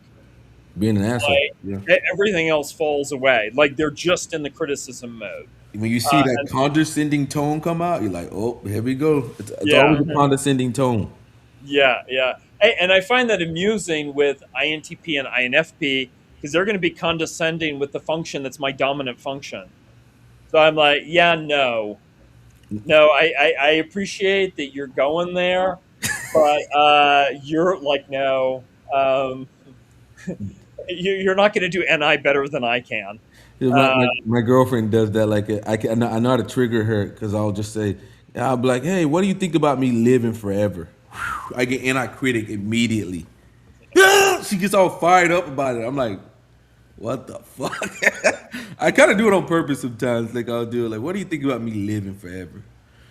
Being an asshole. Yeah. Like, everything else falls away. Like, they're just in the criticism mode. When you see that And condescending tone come out, you're like, oh, here we go. It's always yeah, a condescending tone. yeah. Hey, and I find that amusing with INTP and INFP, because they're going to be condescending with the function that's my dominant function. So I'm like, yeah, no. No, I appreciate that you're going there, but you're like, no, you're not going to do NI better than I can. Yeah, My, Uh, my, my girlfriend does that. Like I know how to trigger her because I'll just say, I'll be like, "Hey, what do you think about me living forever?" Whew, I get anti-critic immediately. She gets all fired up about it. I'm like, "What the fuck?" I kind of do it on purpose sometimes. Like I'll do it. Like, "What do you think about me living forever?"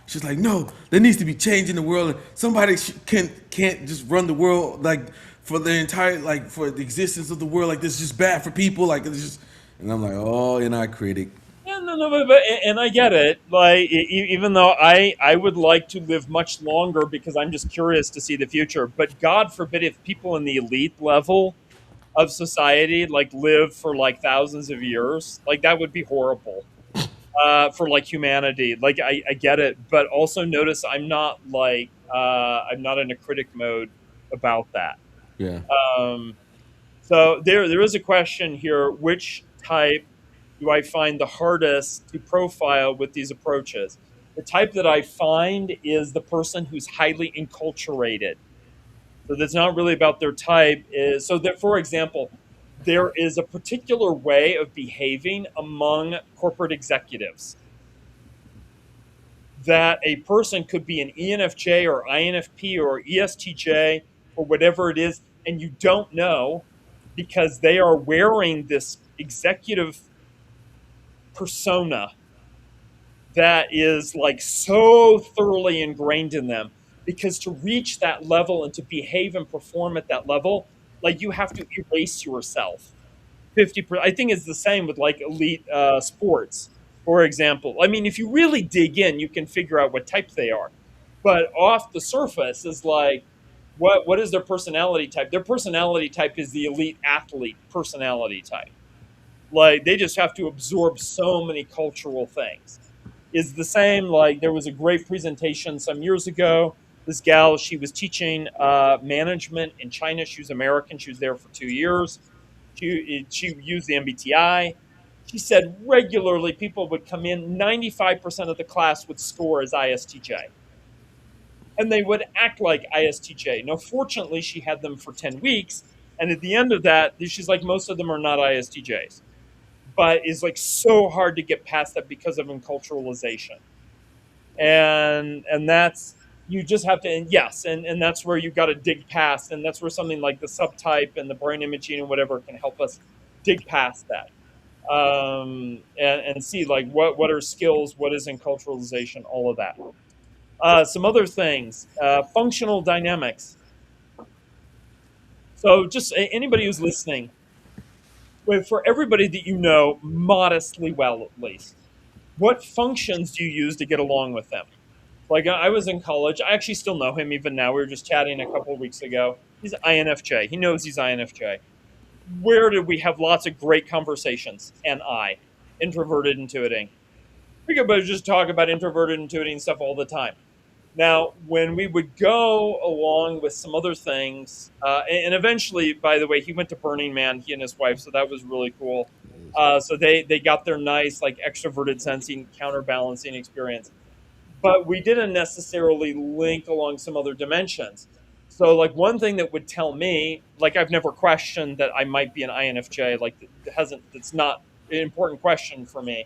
She's like, "No, there needs to be change in the world. And somebody can't just run the world like for the entire like for the existence of the world. Like this is just bad for people. Like it's just." And I'm like, "Oh, and I critic." yeah, no, and I get it. Like, even though I would like to live much longer because I'm just curious to see the future. But God forbid if people in the elite level of society like live for like thousands of years, like that would be horrible. For like humanity. Like, I get it, but also notice I'm not in a critic mode about that. Yeah, Um, so there is a question here: which type do I find the hardest to profile with these approaches? The type that I find is the person who's highly enculturated. So that's not really about their type. Is so that, for example, there is a particular way of behaving among corporate executives that a person could be an ENFJ or INFP or ESTJ or whatever it is, and you don't know because they are wearing this executive persona that is like so thoroughly ingrained in them. Because to reach that level and to behave and perform at that level, like, you have to erase yourself 50%. I think it's the same with like elite sports, for example. I mean, if you really dig in, you can figure out what type they are. But off the surface is like, what is their personality type? Their personality type is the elite athlete personality type. Like, they just have to absorb so many cultural things. Is the same. Like, there was a great presentation some years ago. This gal, she was teaching management in China. She was American. She was there for 2 years. She used the MBTI. She said regularly people would come in, 95% of the class would score as ISTJ. And they would act like ISTJ. Now, fortunately, she had them for 10 weeks. And at the end of that, she's like, most of them are not ISTJs. But it's like so hard to get past that because of enculturalization. And that's, you just have to, and yes, and that's where you got to dig past. And that's where something like the subtype and the brain imaging and whatever can help us dig past that, and see like what are skills, what is enculturalization, all of that. Some other things, functional dynamics. So just anybody who's listening, for everybody that you know modestly well, at least, what functions do you use to get along with them? Like I was in college. I actually still know him even now. We were just chatting a couple of weeks ago. He's INFJ. He knows he's INFJ. Where did we have lots of great conversations? And introverted intuiting. We could just talk about introverted intuiting stuff all the time. Now, when we would go along with some other things, and eventually, by the way, he went to Burning Man, he and his wife, so that was really cool. So they got their nice like extroverted sensing counterbalancing experience, but we didn't necessarily link along some other dimensions. So, like one thing that would tell me, like I've never questioned that I might be an INFJ, like it hasn't. It's not an important question for me.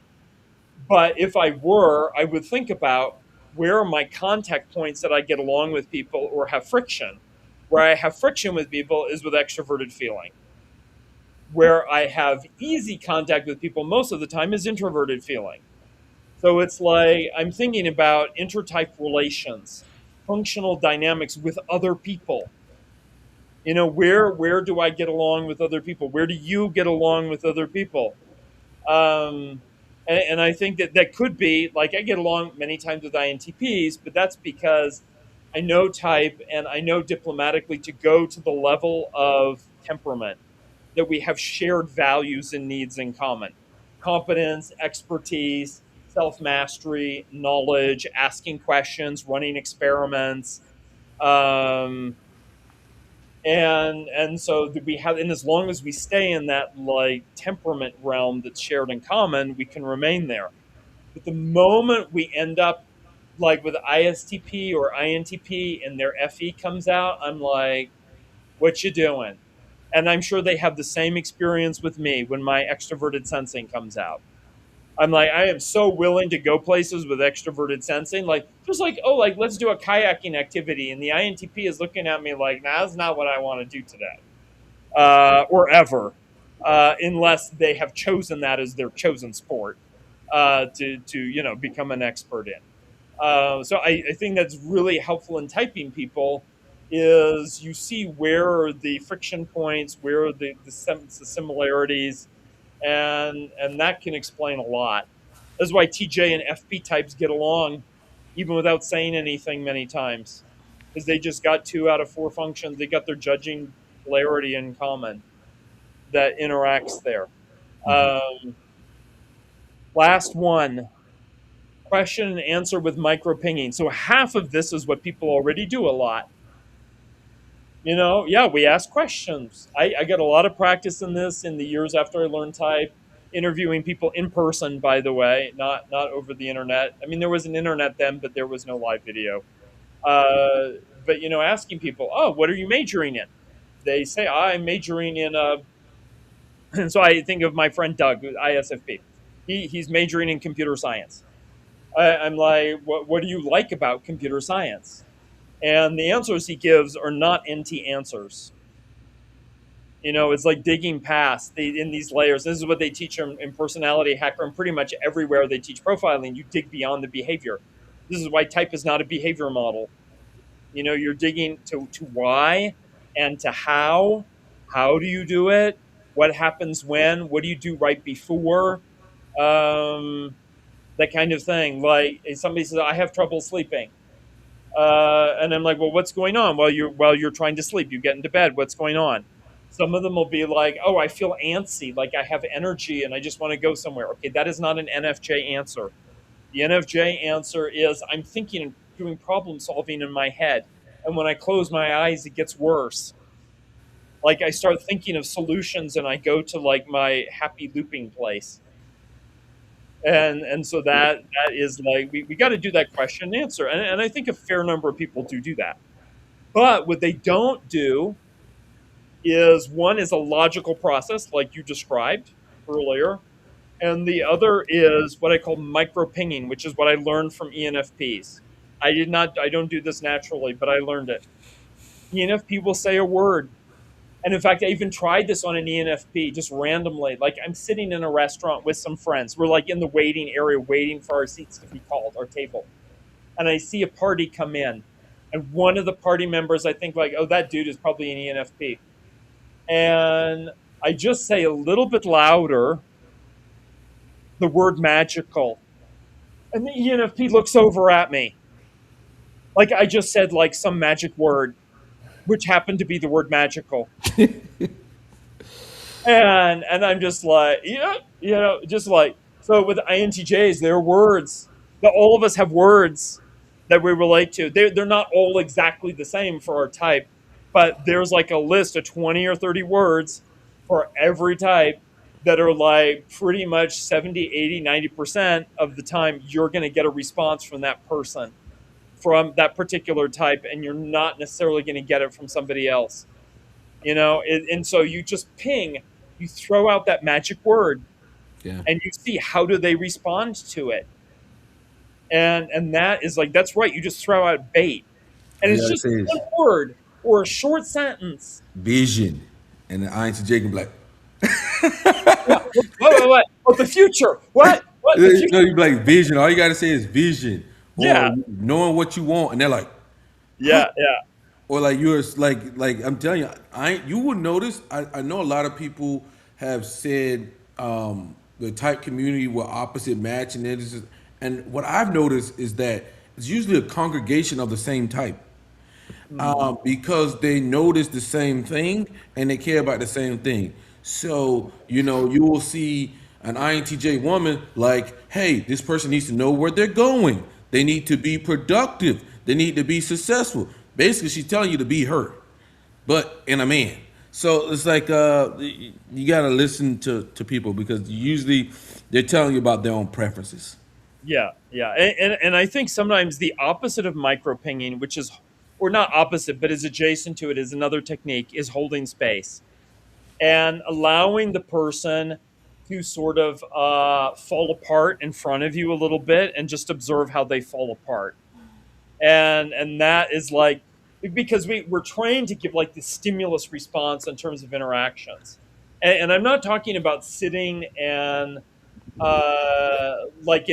But if I were, I would think about where are my contact points that I get along with people or have friction. Where I have friction with people is with extroverted feeling. Where I have easy contact with people most of the time is introverted feeling. So it's like I'm thinking about intertype relations, functional dynamics with other people. Where do I get along with other people? Where do you get along with other people? Um, and I think that that could be like I get along many times with INTPs, but that's because I know type and I know diplomatically to go to the level of temperament that we have shared values and needs in common: competence, expertise, self mastery, knowledge, asking questions, running experiments. Um, and so we have, and as long as we stay in that like temperament realm that's shared in common, we can remain there. But the moment we end up like with ISTP or INTP and their FE comes out, I'm like, what you doing? And I'm sure they have the same experience with me when my extroverted sensing comes out. I'm like, I am so willing to go places with extroverted sensing, like just like, oh, like let's do a kayaking activity, and the INTP is looking at me like, nah, that's not what I want to do today, or ever, unless they have chosen that as their chosen sport, to become an expert in. So I think that's really helpful in typing people. Is you see where are the friction points, where are the similarities, and that can explain a lot. That's why TJ and FP types get along, even without saying anything many times, because they just got 2 out of 4 functions. They got their judging polarity in common that interacts there. Um, Last one, question and answer with micro pinging. So half of this is what people already do a lot. Yeah, we ask questions. I got a lot of practice in this in the years after I learned type, interviewing people in person, by the way, not over the internet. I mean, there was an internet then, but there was no live video. Uh, but asking people, oh, what are you majoring in? They say, I'm majoring in and so I think of my friend Doug, ISFP. He's majoring in computer science. I'm like, what do you like about computer science? And the answers he gives are not NT answers. It's like digging past in these layers. This is what they teach in Personality Hacker, and pretty much everywhere they teach profiling. You dig beyond the behavior. This is why type is not a behavior model. You're digging to why and to how. How do you do it? What happens when? What do you do right before? That kind of thing. Like if somebody says, "I have trouble sleeping," and I'm like, "Well, what's going on?" While you're trying to sleep, you get into bed. What's going on? Some of them will be like, "Oh, I feel antsy, like I have energy, and I just want to go somewhere." Okay, that is not an NFJ answer. The NFJ answer is, "I'm thinking and doing problem solving in my head, and when I close my eyes, it gets worse. Like I start thinking of solutions, and I go to like my happy looping place." And so that is like we got to do that question and answer, and I think a fair number of people do that. But what they don't do is, one is a logical process like you described earlier, and the other is what I call micro pinging, which is what I learned from ENFPs. I don't do this naturally, but I learned it. ENFP will say a word, And in fact, I even tried this on an ENFP just randomly. Like I'm sitting in a restaurant with some friends. We're like in the waiting area, waiting for our seats to be called, our table. And I see a party come in. And one of the party members, I think, like, oh, that dude is probably an ENFP. And I just say a little bit louder the word magical. And the ENFP looks over at me. Like I just said, like some magic word, which happened to be the word magical. And I'm just like, yeah, just like so with INTJs, they're words. That all of us have words that we relate to. They're not all exactly the same for our type, but there's like a list of 20 or 30 words for every type that are like pretty much 70, 80, 90% of the time you're going to get a response from that person from that particular type, and you're not necessarily going to get it from somebody else. And so you just ping, you throw out that magic word, Yeah. and you see how do they respond to it. And that is like, that's right, you just throw out bait, and All you it's gotta just say one is word or a short sentence. vision, and the INTJ can be like, Yeah. What? Oh, the future. What the future? you be like vision. All you gotta say is vision, or Yeah, knowing what you want, and they're like, huh? yeah. Or like you're like I'm telling you, you would notice. I know a lot of people have said the type community were opposite match, and and what I've noticed is that it's usually a congregation of the same type. Hmm. Because they notice the same thing and they care about the same thing. So, you will see an INTJ woman like, hey, this person needs to know where they're going. They need to be productive. They need to be successful. Basically, she's telling you to be her, but in a man. So it's like you got to listen to people because usually they're telling you about their own preferences. Yeah. And I think sometimes the opposite of micro pinging, which is, or not opposite, but is adjacent to it, is another technique, is holding space and allowing the person to sort of fall apart in front of you a little bit and just observe how they fall apart. And that is like, because we're trained to give like the stimulus response in terms of interactions. And I'm not talking about sitting and like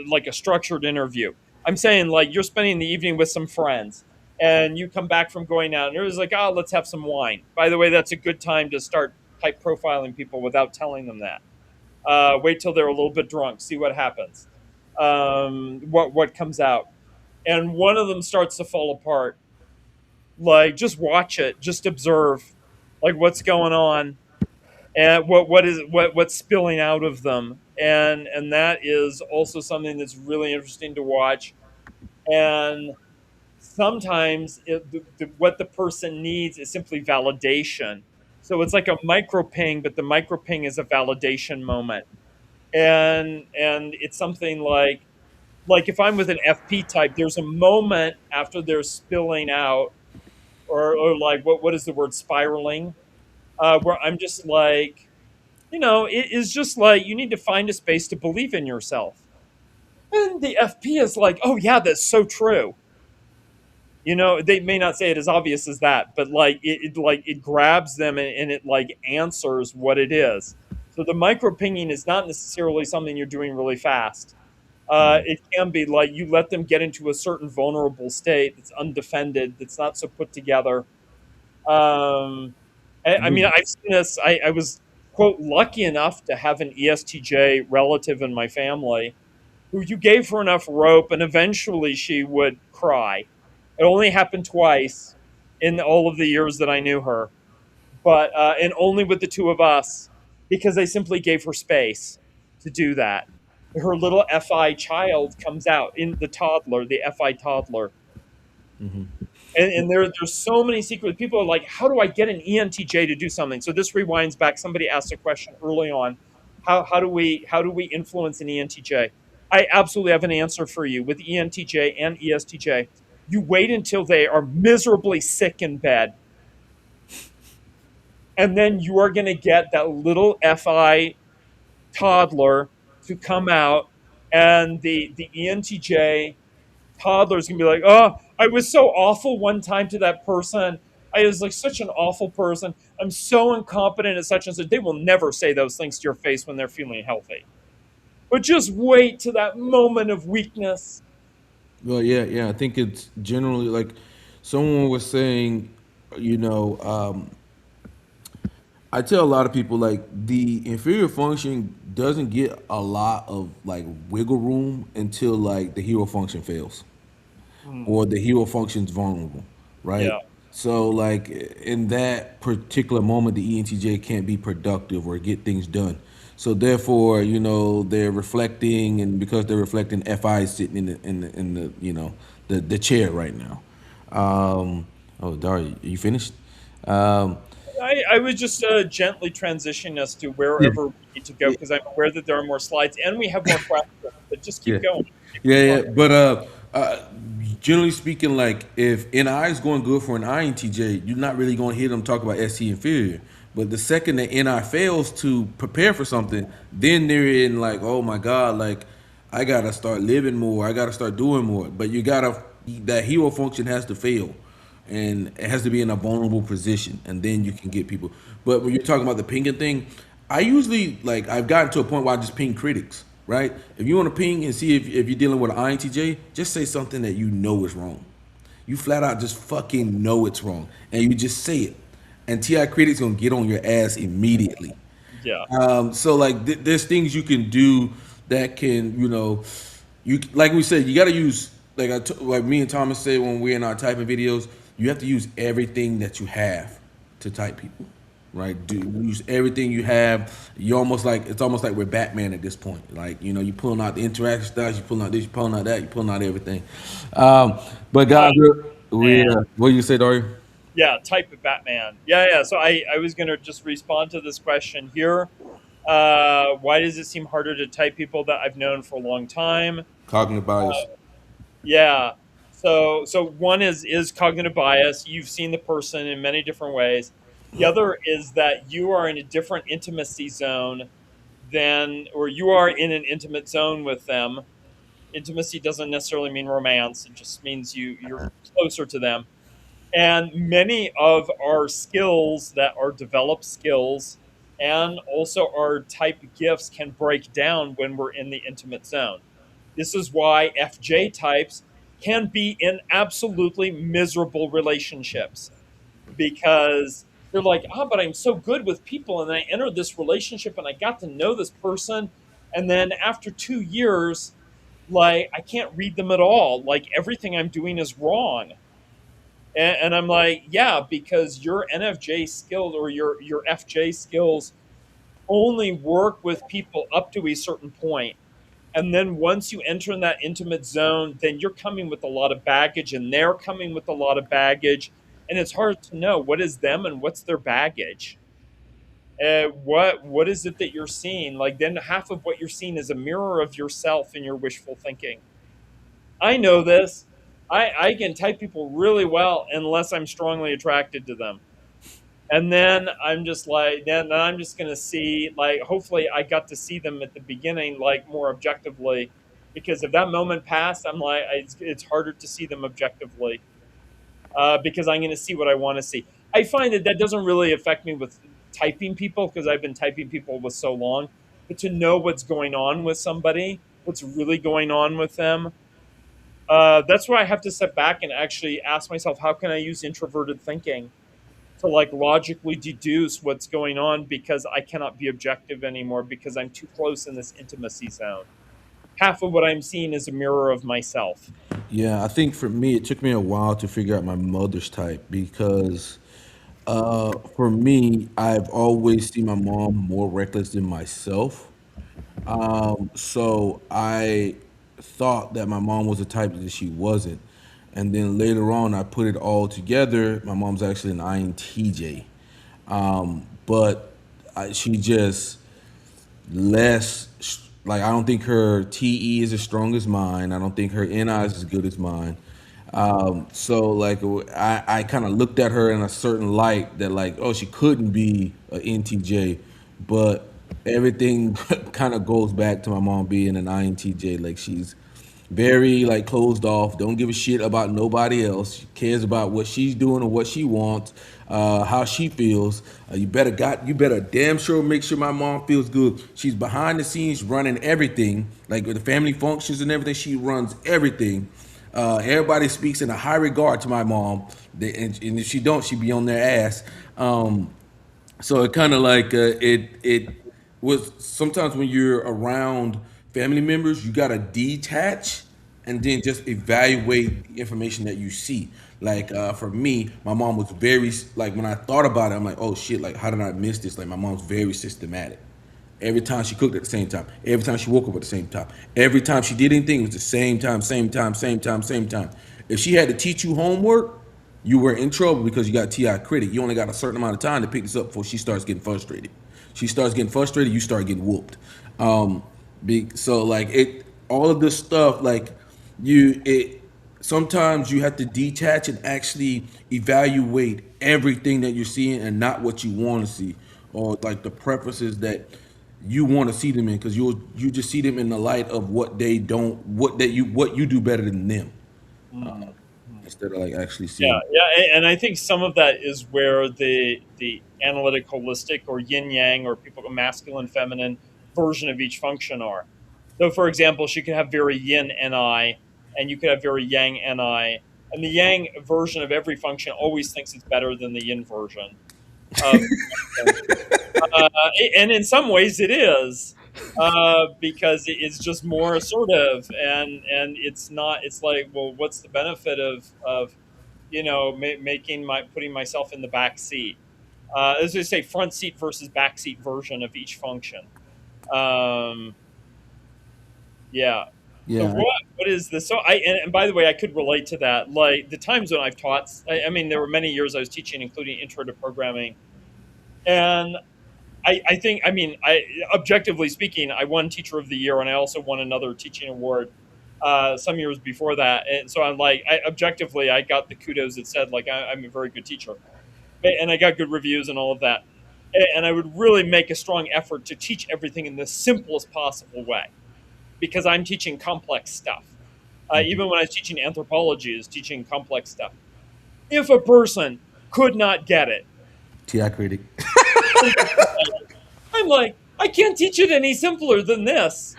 like a structured interview. I'm saying like you're spending the evening with some friends and you come back from going out and it was like, oh, let's have some wine. By the way, that's a good time to start type profiling people without telling them that. Wait till they're a little bit drunk, see what happens, what comes out, and one of them starts to fall apart. Like just watch it, just observe, like what's going on and what's spilling out of them, and that is also something that's really interesting to watch. And sometimes what the person needs is simply validation. So it's like a micro ping, but the micro ping is a validation moment. And it's something like if I'm with an FP type, there's a moment after they're spilling out, or like what is the word, spiraling, where I'm just like, it is just like you need to find a space to believe in yourself. And the FP is like, oh yeah, that's so true. They may not say it as obvious as that, but like it grabs them, and it like answers what it is. So the micro pinging is not necessarily something you're doing really fast. It can be like you let them get into a certain vulnerable state that's undefended, that's not so put together. I mean, I've seen this. I was, quote, lucky enough to have an ESTJ relative in my family who you gave her enough rope and eventually she would cry. It only happened twice in all of the years that I knew her, but and only with the two of us, because I simply gave her space to do that. Her little FI child comes out in the FI toddler, and there's so many secrets. People are like, how do I get an ENTJ to do something? So this rewinds back. Somebody asked a question early on. How do we influence an ENTJ? I absolutely have an answer for you with ENTJ and ESTJ. You wait until they are miserably sick in bed, and then you are going to get that little FI toddler to come out, and the ENTJ toddler's gonna be like, oh, I was so awful one time to that person. I was like such an awful person. I'm so incompetent at such and such. They will never say those things to your face when they're feeling healthy. But just wait to that moment of weakness. Well, yeah, yeah. I think it's generally like someone was saying, you know, I tell a lot of people like the inferior function doesn't get a lot of like wiggle room until like the hero function fails Hmm. or the hero function's vulnerable, right? Yeah. So like in that particular moment, the ENTJ can't be productive or get things done. So therefore, you know, they're reflecting, and because they're reflecting, FI is sitting in the you know the chair right now. Oh, Daria, you finished? Um, I was just gently transitioning us to yeah, wherever we need to go because I'm aware that there are more slides and we have more questions. But just yeah. keep going. Keep Yeah, yeah. responding. But generally speaking, like if NI is going good for an INTJ, you're not really going to hear them talk about SC inferior. But the second that NI fails to prepare for something, then they're in like, oh my God, like I gotta start living more. I gotta start doing more. But you gotta that hero function has to fail, and it has to be in a vulnerable position, and then you can get people. But when you're talking about the pinging thing, I usually like I've gotten to a point where I just ping critics, right? If you want to ping and see if you're dealing with an INTJ, just say something that you know is wrong. You flat out just fucking know it's wrong, and you just say it, and TI critics gonna get on your ass immediately. Yeah. So like there's things you can do that can you like we said you got to use like like me and Thomas say when we're in our typing videos, you have to use everything that you have to type people, right? Do use everything you have. You almost like it's almost like we're Batman at this point. Like you pulling out the interaction styles, you pulling out this, you pulling out that, you pulling out everything. But guys, Man. what do you say, Dario? Yeah, type of Batman. Yeah, yeah. So I was going to just respond to this question here. Why does it seem harder to type people that I've known for a long time? Cognitive bias. Yeah. So one is cognitive bias. You've seen the person in many different ways. The other is that you are in a different intimacy zone than, or you are in an intimate zone with them. Intimacy doesn't necessarily mean romance. It just means you're closer to them. And many of our skills that are developed skills and also our type gifts can break down when we're in the intimate zone. This is why FJ types can be in absolutely miserable relationships because they're like, oh, but I'm so good with people. And I entered this relationship and I got to know this person. And then after 2 years, like, I can't read them at all. Like, everything I'm doing is wrong. And I'm like, yeah, because your NFJ skills or your FJ skills only work with people up to a certain point. And then once you enter in that intimate zone, then you're coming with a lot of baggage, and they're coming with a lot of baggage, and it's hard to know what is them and what's their baggage. What is it that you're seeing? Like then half of what you're seeing is a mirror of yourself and your wishful thinking. I know this. I can type people really well unless I'm strongly attracted to them. And then I'm just like, then I'm just gonna see, like, hopefully I got to see them at the beginning, like more objectively, because if that moment passed, I'm like, it's harder to see them objectively, because I'm gonna see what I want to see. I find that that doesn't really affect me with typing people because I've been typing people with so long, but to know what's going on with somebody, what's really going on with them, that's where I have to step back and actually ask myself, how can I use introverted thinking to like logically deduce what's going on because I cannot be objective anymore because I'm too close in this intimacy zone. Half of what I'm seeing is a mirror of myself. Yeah, I think for me, it took me a while to figure out my mother's type because for me, I've always seen my mom more reckless than myself. So I thought that my mom was the type that she wasn't. And then later on, I put it all together. My mom's actually an INTJ. But she just like I don't think her TE is as strong as mine. I don't think her NI is as good as mine. So like I kind of looked at her in a certain light that like oh she couldn't be an NTJ, but everything kind of goes back to my mom being an INTJ. Like she's very like closed off, don't give a shit about nobody else. She cares about what she's doing or what she wants, how she feels. You better damn sure make sure my mom feels good. She's behind the scenes running everything, like with the family functions and everything. She runs everything. Everybody speaks in a high regard to my mom. And if she don't, she be on their ass. So it kind of like it was sometimes when you're around family members, you gotta detach and then just evaluate the information that you see. Like for me, my mom was very like when I thought about it, I'm like, oh shit, like how did I miss this? Like my mom's very systematic. Every time she cooked at the same time. Every time she woke up at the same time. Every time she did anything, it was the same time, same time, same time, same time. If she had to teach you homework, you were in trouble because you got TI credit. You only got a certain amount of time to pick this up before she starts getting frustrated. She starts getting frustrated, you start getting whooped. So like it, all of this stuff, like it. Sometimes you have to detach and actually evaluate everything that you're seeing and not what you want to see, or like the preferences that you want to see them in, because you just see them in the light of what they don't, what you do better than them, Mm. instead of like actually Yeah, seeing. yeah, and I think some of that is where the analytic holistic or yin yang or people masculine feminine version of each function are. So, for example, she could have very yin ni, and you could have very yang ni, and the yang version of every function always thinks it's better than the yin version of the function. And in some ways, it is because it's just more assertive, and it's not. It's like, well, what's the benefit of making my putting myself in the back seat. As I say, front seat versus back seat version of each function. Um, yeah. So Yeah, what is this? So and by the way, I could relate to that. Like the times when I've taught, I mean, there were many years I was teaching, including intro to programming, and I think, I mean, objectively speaking, I won Teacher of the Year, and I also won another teaching award some years before that. And so I'm like, objectively, I got the kudos that said like I'm a very good teacher, and I got good reviews and all of that. And I would really make a strong effort to teach everything in the simplest possible way because I'm teaching complex stuff. Even when I was teaching anthropology, is teaching complex stuff. If a person could not get it, TI critic. I'm like, I can't teach it any simpler than this.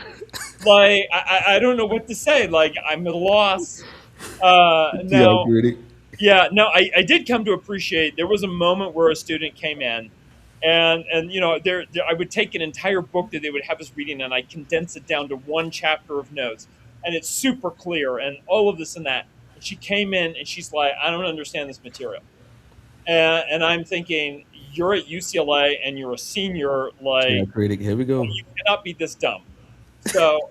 Like, I don't know what to say. Like, I'm at a loss. TI Now, critic. yeah, no, I did come to appreciate there was a moment where a student came in, and I would take an entire book that they would have us reading, and I condense it down to one chapter of notes, and it's super clear and all of this and that. And she came in and she's like, I don't understand this material, and I'm thinking, you're at UCLA and you're a senior, TI like critic. Here we go. you cannot be this dumb. So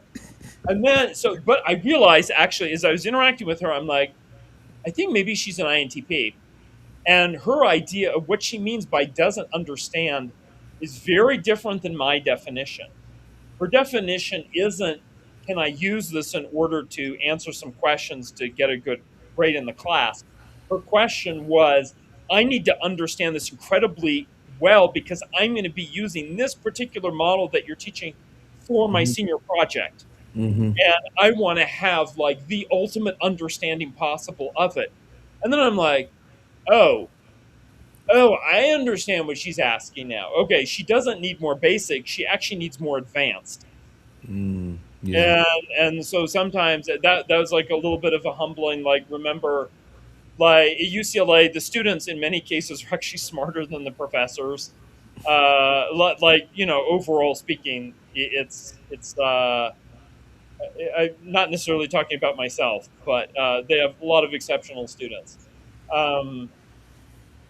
but I realized actually as I was interacting with her, I'm like, I think maybe she's an INTP. And her idea of what she means by doesn't understand is very different than my definition. Her definition isn't, can I use this in order to answer some questions to get a good grade in the class? Her question was, I need to understand this incredibly well because I'm going to be using this particular model that you're teaching for my senior project. And I want to have like the ultimate understanding possible of it. And then I'm like, oh, I understand what she's asking now. Okay, she doesn't need more basic, she actually needs more advanced. Yeah. And so sometimes that was like a little bit of a humbling, like, remember, like at UCLA, the students in many cases are actually smarter than the professors. Like, overall speaking, it's not necessarily talking about myself, but they have a lot of exceptional students. Um,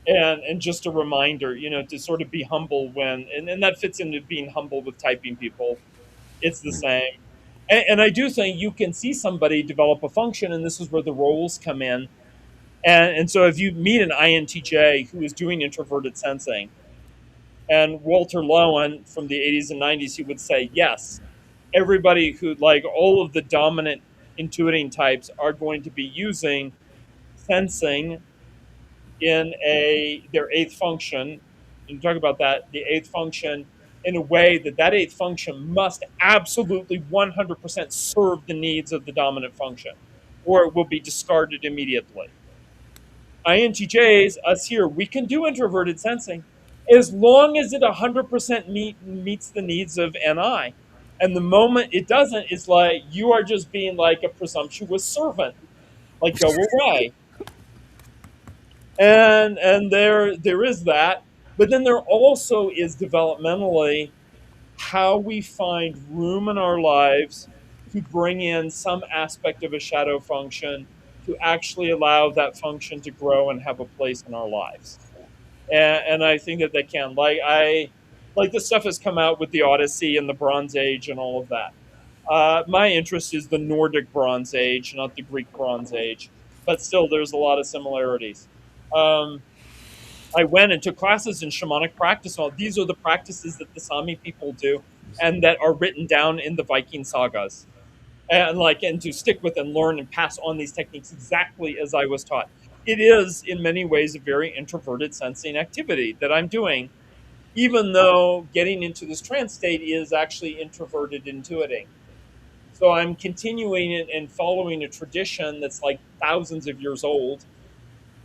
and just a reminder, to sort of be humble and that fits into being humble with typing people. It's the same. And I do think you can see somebody develop a function, and this is where the roles come in. And so if you meet an INTJ who is doing introverted sensing, and Walter Lowen from the 80s and 90s, he would say, yes, everybody who, like all of the dominant intuiting types, are going to be using sensing in their eighth function. And talk about that, the eighth function in a way that that eighth function must absolutely 100% serve the needs of the dominant function, or it will be discarded immediately. INTJs, us here, we can do introverted sensing as long as it 100% meets the needs of NI. And the moment it doesn't, it's like you are just being like a presumptuous servant, like go away. And there is that, but then there also is developmentally how we find room in our lives to bring in some aspect of a shadow function to actually allow that function to grow and have a place in our lives. And I think that they can. Like this stuff has come out with the Odyssey and the Bronze Age and all of that. My interest is the Nordic Bronze Age, not the Greek Bronze Age, but still, there's a lot of similarities. Um, I went and took classes in shamanic practice. All these are the practices that the Sami people do, and that are written down in the Viking sagas. And to stick with and learn and pass on these techniques exactly as I was taught. It is in many ways a very introverted sensing activity that I'm doing, even though getting into this trance state is actually introverted intuiting. So I'm continuing it and following a tradition that's like thousands of years old,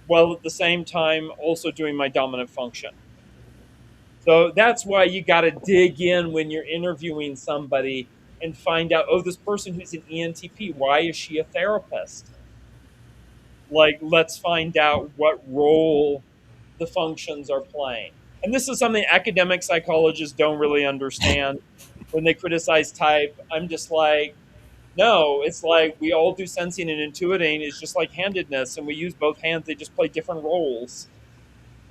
while at the same time also doing my dominant function. So that's why you got to dig in when you're interviewing somebody and find out, oh, this person who's an ENTP, why is she a therapist? Like, let's find out what role the functions are playing. And this is something academic psychologists don't really understand when they criticize type. I'm just like, no, it's like we all do sensing and intuiting. It's just like handedness, and we use both hands. They just play different roles.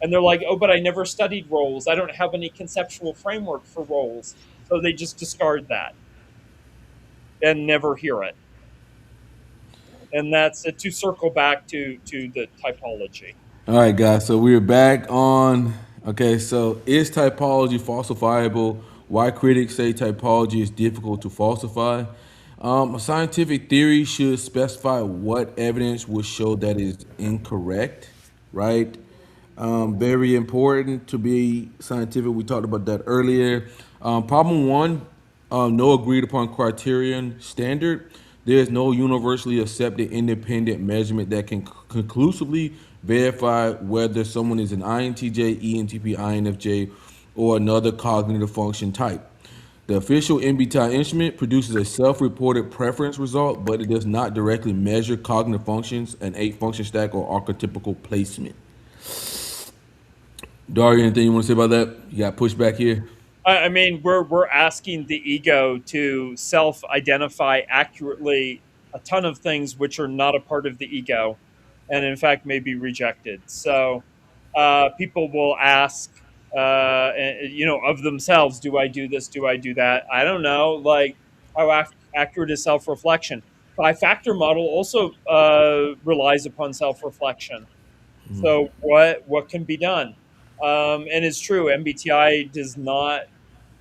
And they're like, oh, but I never studied roles. I don't have any conceptual framework for roles. So they just discard that and never hear it. And that's to circle back to the typology. All right, guys. So we're back on. Okay, so is typology falsifiable? Why critics say typology is difficult to falsify? A scientific theory should specify what evidence will show that is incorrect, right? Very important to be scientific. We talked about that earlier. Problem one, no agreed upon criterion standard. There is no universally accepted independent measurement that can conclusively verify whether someone is an INTJ, ENTP, INFJ, or another cognitive function type. The official MBTI instrument produces a self-reported preference result, but it does not directly measure cognitive functions, an eight-function stack, or archetypical placement. Daria, anything you want to say about that? You got pushback here? I mean, we're asking the ego to self-identify accurately a ton of things which are not a part of the ego, and in fact may be rejected. So people will ask, of themselves, do I do this? Do I do that? I don't know. Like, how accurate is self-reflection? Five-factor model also relies upon self-reflection. So what can be done? And it's true, MBTI does not.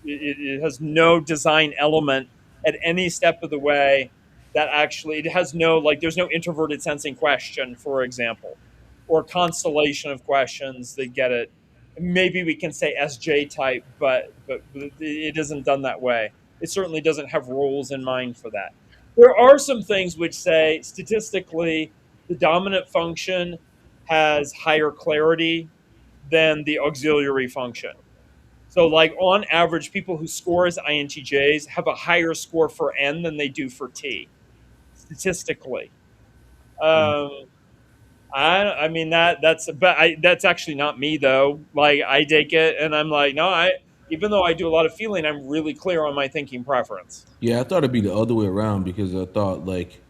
It has no design element at any step of the way that actually it has no, like, there's no introverted sensing question, for example, or constellation of questions that get it. Maybe we can say SJ type, but it isn't done that way. It certainly doesn't have rules in mind for that. There are some things which say statistically the dominant function has higher clarity than the auxiliary function. So, like, on average, people who score as INTJs have a higher score for N than they do for T, statistically. Um, I mean that's actually not me though. Like, I take it and I'm like, no, I even though I do a lot of feeling, I'm really clear on my thinking preference. Yeah, I thought it'd be the other way around because I thought like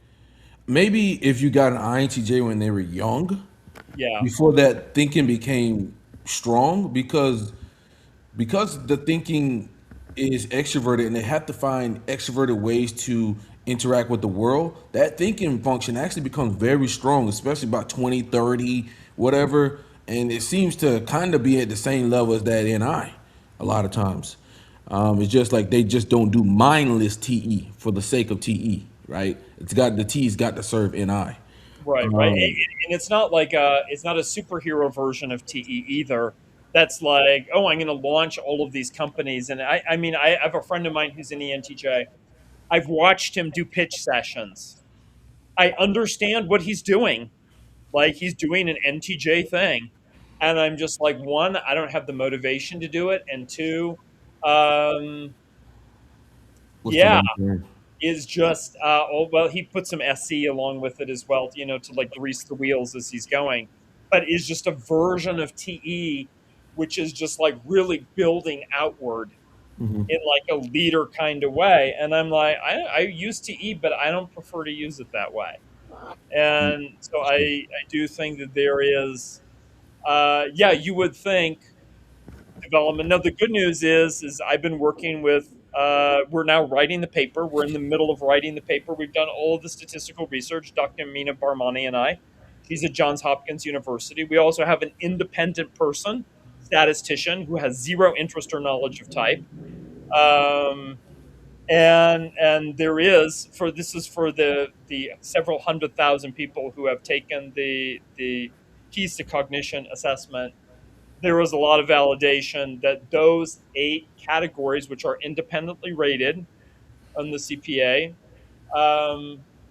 maybe if you got an INTJ when they were young, Yeah, before that thinking became strong because the thinking is extroverted and they have to find extroverted ways to interact with the world, that thinking function actually becomes very strong, especially about 20, 30, whatever. And it seems to kind of be at the same level as that NI a lot of times. It's just like they just don't do mindless TE for the sake of TE, right? It's got the T's got to serve NI. right. And it's not like it's not a superhero version of TE either. That's like, oh, I'm going to launch all of these companies. And I mean, I have a friend of mine who's in the NTJ. I've watched him do pitch sessions. I understand what he's doing. Like he's doing an NTJ thing. And I'm just like, one, I don't have the motivation to do it. And two, um, What's the yeah, long term? is just oh well, he put some SC along with it as well, to like grease the wheels as he's going. But is just a version of TE, which is just like really building outward in like a leader kind of way. And I'm like, I use TE, but I don't prefer to use it that way. And so I do think that there is, yeah, you would think development. Now, the good news is I've been working with. We're now writing the paper. We're in the middle of writing the paper. We've done all of the statistical research. Dr. Mina Barmani and I. She's at Johns Hopkins University. We also have an independent person, statistician, who has zero interest or knowledge of type. Um, and there is for this is for the several 100,000 people who have taken the keys to cognition assessment. There was a lot of validation that those 8 categories, which are independently rated on the CPA,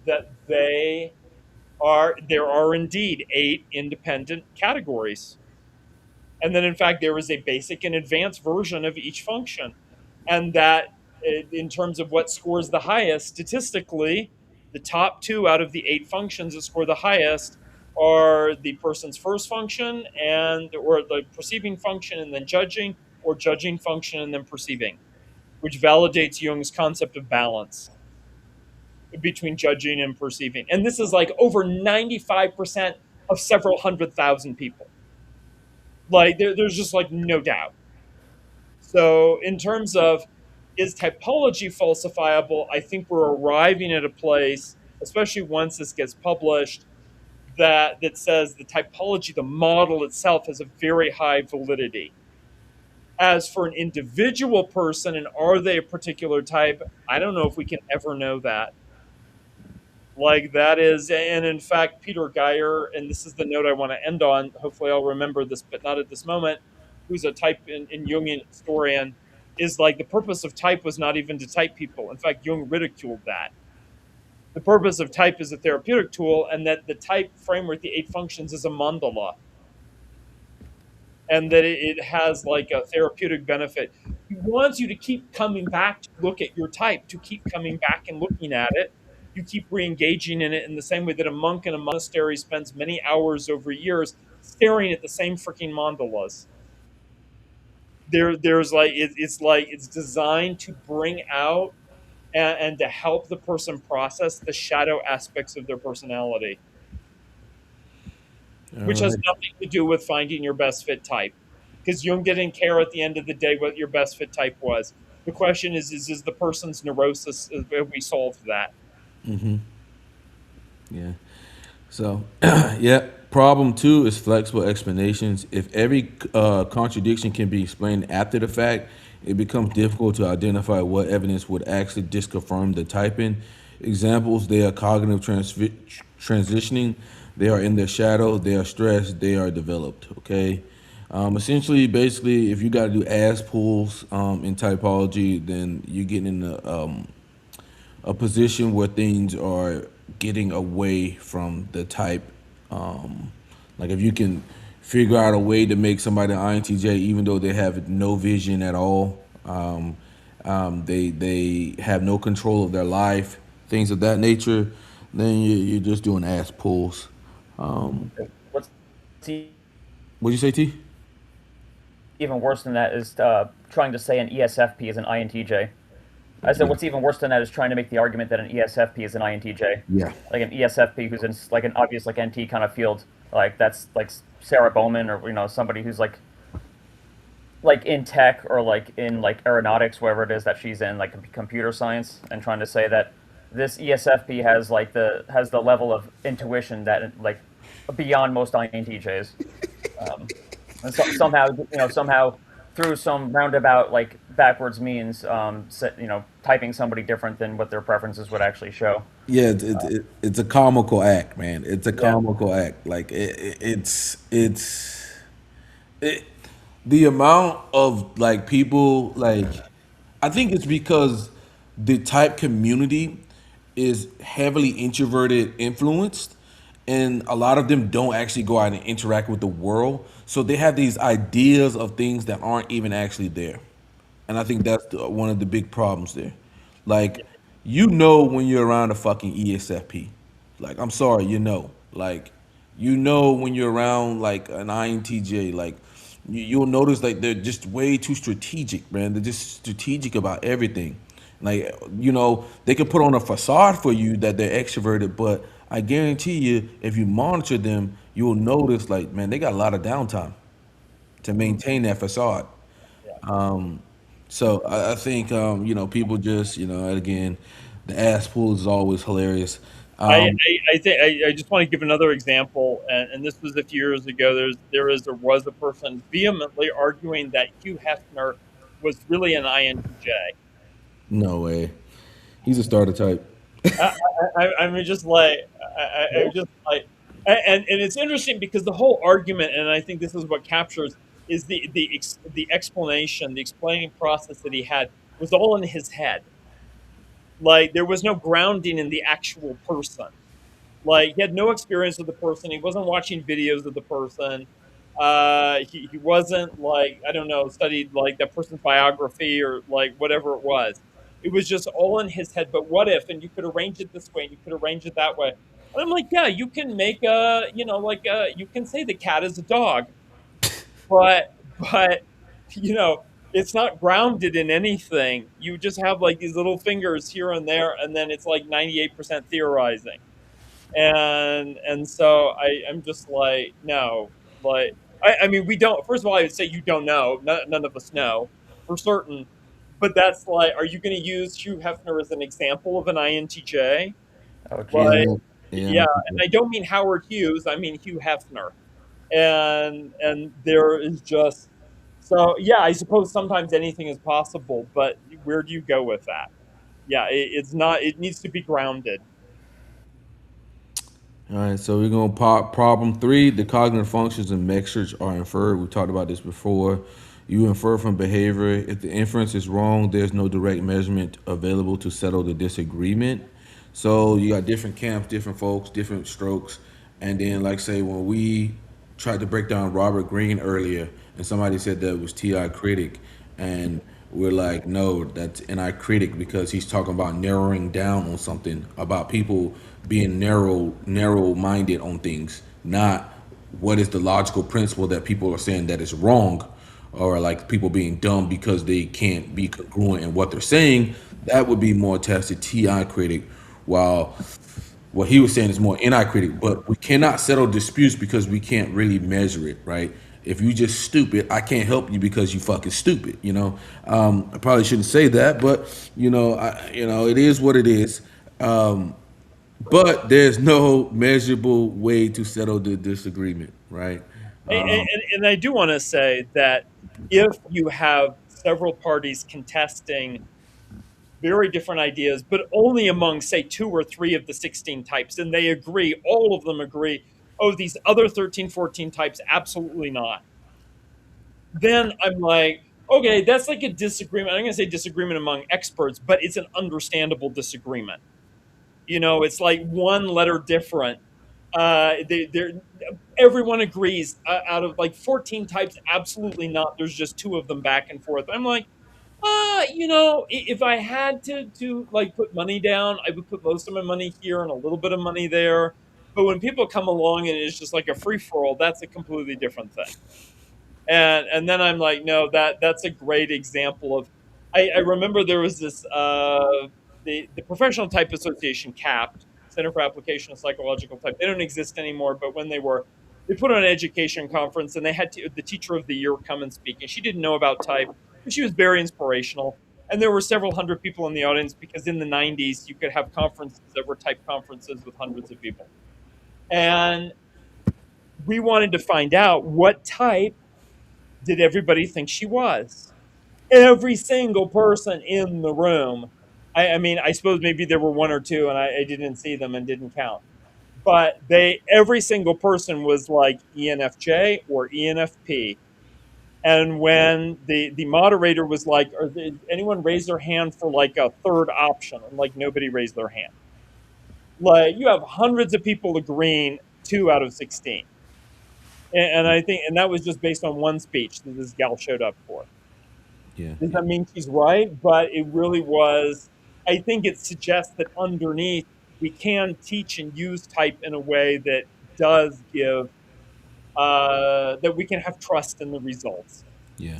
that there are indeed 8 independent categories. And then, in fact, there is a basic and advanced version of each function. And that, in terms of what scores the highest statistically, the top 2 out of the 8 functions that score the highest are the person's first function and or the perceiving function and then judging, or judging function and then perceiving, which validates Jung's concept of balance between judging and perceiving. And this is like over 95% of several 100,000 people. Like there's just like no doubt. So in terms of, is typology falsifiable, I think we're arriving at a place, especially once this gets published, that says the typology, the model itself, has a very high validity. As for an individual person and are they a particular type, I don't know if we can ever know that. Like that is, and in fact, Peter Geyer, and this is the note I want to end on. Hopefully, I'll remember this, but not at this moment. Who's a type in Jungian historian, is like the purpose of type was not even to type people. In fact, Jung ridiculed that. The purpose of type is a therapeutic tool, and that the type framework, the 8 functions, is a mandala, and that it has like a therapeutic benefit. He wants you to keep coming back to look at your type, to keep coming back and looking at it. You keep re-engaging in it in the same way that a monk in a monastery spends many hours over years staring at the same freaking mandalas. There's like it's like it's designed to bring out and to help the person process the shadow aspects of their personality, All which has right. nothing to do with finding your best fit type. Because Jung didn't care at the end of the day what your best fit type was. The question is the person's neurosis, have we solved that? Yeah. So, yeah. Problem two is flexible explanations. If every contradiction can be explained after the fact, it becomes difficult to identify what evidence would actually disconfirm the typing. Examples: they are cognitive transitioning, they are in their shadow, they are stressed, they are developed. Okay. Essentially, basically, if you got to do ass pulls in typology, then you're getting in a position where things are getting away from the type. Like if you can figure out a way to make somebody an INTJ, even though they have no vision at all, they have no control of their life, things of that nature, then you're just doing ass pulls. Um, What's what'd you say, T? even worse than that is trying to say an ESFP is an INTJ. I said Yeah. what's even worse than that is trying to make the argument that an ESFP is an INTJ. Yeah. Like an ESFP who's in like an obvious like NT kind of field, like that's like Sarah Bowman or somebody who's like in tech or like in like aeronautics, wherever it is that she's in, like computer science, and trying to say that this ESFP has the level of intuition that like beyond most INTJs. Um, and somehow somehow through some roundabout like backwards means typing somebody different than what their preferences would actually show. Yeah, it's a comical act, man. It's a Yeah. comical act. Like it, the amount of like people like I think it's because the type community is heavily introverted influenced, and a lot of them don't actually go out and interact with the world, so they have these ideas of things that aren't even actually there. And I think that's one of the big problems there. Like, you know when you're around a fucking ESFP. Like, I'm sorry, you know. Like, you know when you're around like an INTJ. Like, you'll notice like they're just way too strategic, man. They're just strategic about everything. Like, they can put on a facade for you that they're extroverted, but I guarantee you, if you monitor them, you'll notice like, man, they got a lot of downtime to maintain that facade. Yeah. So I think people just and again, the ass pull is always hilarious. I think I just want to give another example, and this was a few years ago. There was a person vehemently arguing that Hugh Hefner was really an INTJ. No way, he's a starter type. I mean, just like I just like, and it's interesting because the whole argument, and I think this is what captures is the explanation, the explaining process that he had was all in his head. Like there was no grounding in the actual person. Like he had no experience with the person. He wasn't watching videos of the person. He wasn't like I don't know studied like that person's biography or like whatever it was. It was just all in his head. But what if? And you could arrange it this way, and you could arrange it that way. And I'm like, yeah, you can make a like you can say the cat is a dog, but but you know it's not grounded in anything. You just have like these little fingers here and there, and then it's like 98% theorizing. And so I'm just like, no, like I mean, we don't. First of all, I would say you don't know. None of us know for certain. But that's like, are you going to use Hugh Hefner as an example of an INTJ? Oh, Like, Jesus. Yeah, yeah. yeah, and I don't mean Howard Hughes. I mean Hugh Hefner. And there is just so yeah. I suppose sometimes anything is possible, but where do you go with that? Yeah, it's not. It needs to be grounded. All right, so we're gonna pop problem three. The cognitive functions and metrics are inferred. We talked about this before. You infer from behavior. If the inference is wrong, there's no direct measurement available to settle the disagreement. So you got different camps, different folks, different strokes, and then like say when we tried to break down Robert Greene earlier, and somebody said that was Ti critic, and we're like, no, that's NI critic because he's talking about narrowing down on something about people being narrow minded on things, not what is the logical principle that people are saying that is wrong, or like people being dumb because they can't be congruent in what they're saying. That would be more attached to Ti critic, while what he was saying is more NI critic. But we cannot settle disputes because we can't really measure it, right? If you just stupid, I can't help you because you fucking stupid. I probably shouldn't say that, but it is what it is. But there's no measurable way to settle the disagreement, right? And I do want to say that if you have several parties contesting very different ideas, but only among, say, two or three of the 16 types, and they agree, all of them agree, oh, these other 13, 14 types, absolutely not. Then I'm like, okay, that's like a disagreement. I'm going to say disagreement among experts, but it's an understandable disagreement. It's like one letter different. They're everyone agrees out of like 14 types, absolutely not. There's just two of them back and forth. I'm like, if I had to like put money down, I would put most of my money here and a little bit of money there. But when people come along and it's just like a free for all, that's a completely different thing. And then I'm like, no, that's a great example of. I remember there was this the Professional Type Association CAPT Center for Application of Psychological Type. They don't exist anymore, but when they were, they put on an education conference and they had the teacher of the year come and speak, and she didn't know about type, but she was very inspirational. And there were several hundred people in the audience because in the 90s you could have conferences that were type conferences with hundreds of people. And we wanted to find out what type did everybody think she was? Every single person in the room. I mean, I suppose maybe there were one or two, and I didn't see them and didn't count. But every single person was like ENFJ or ENFP. And when the moderator was like, did anyone raise their hand for like a third option? And like nobody raised their hand. Like you have hundreds of people agreeing 2 out of 16. And I think, and that was just based on one speech that this gal showed up for. Yeah, Does yeah, that mean she's right? But it really was. I think it suggests that underneath we can teach and use type in a way that does give that we can have trust in the results. yeah.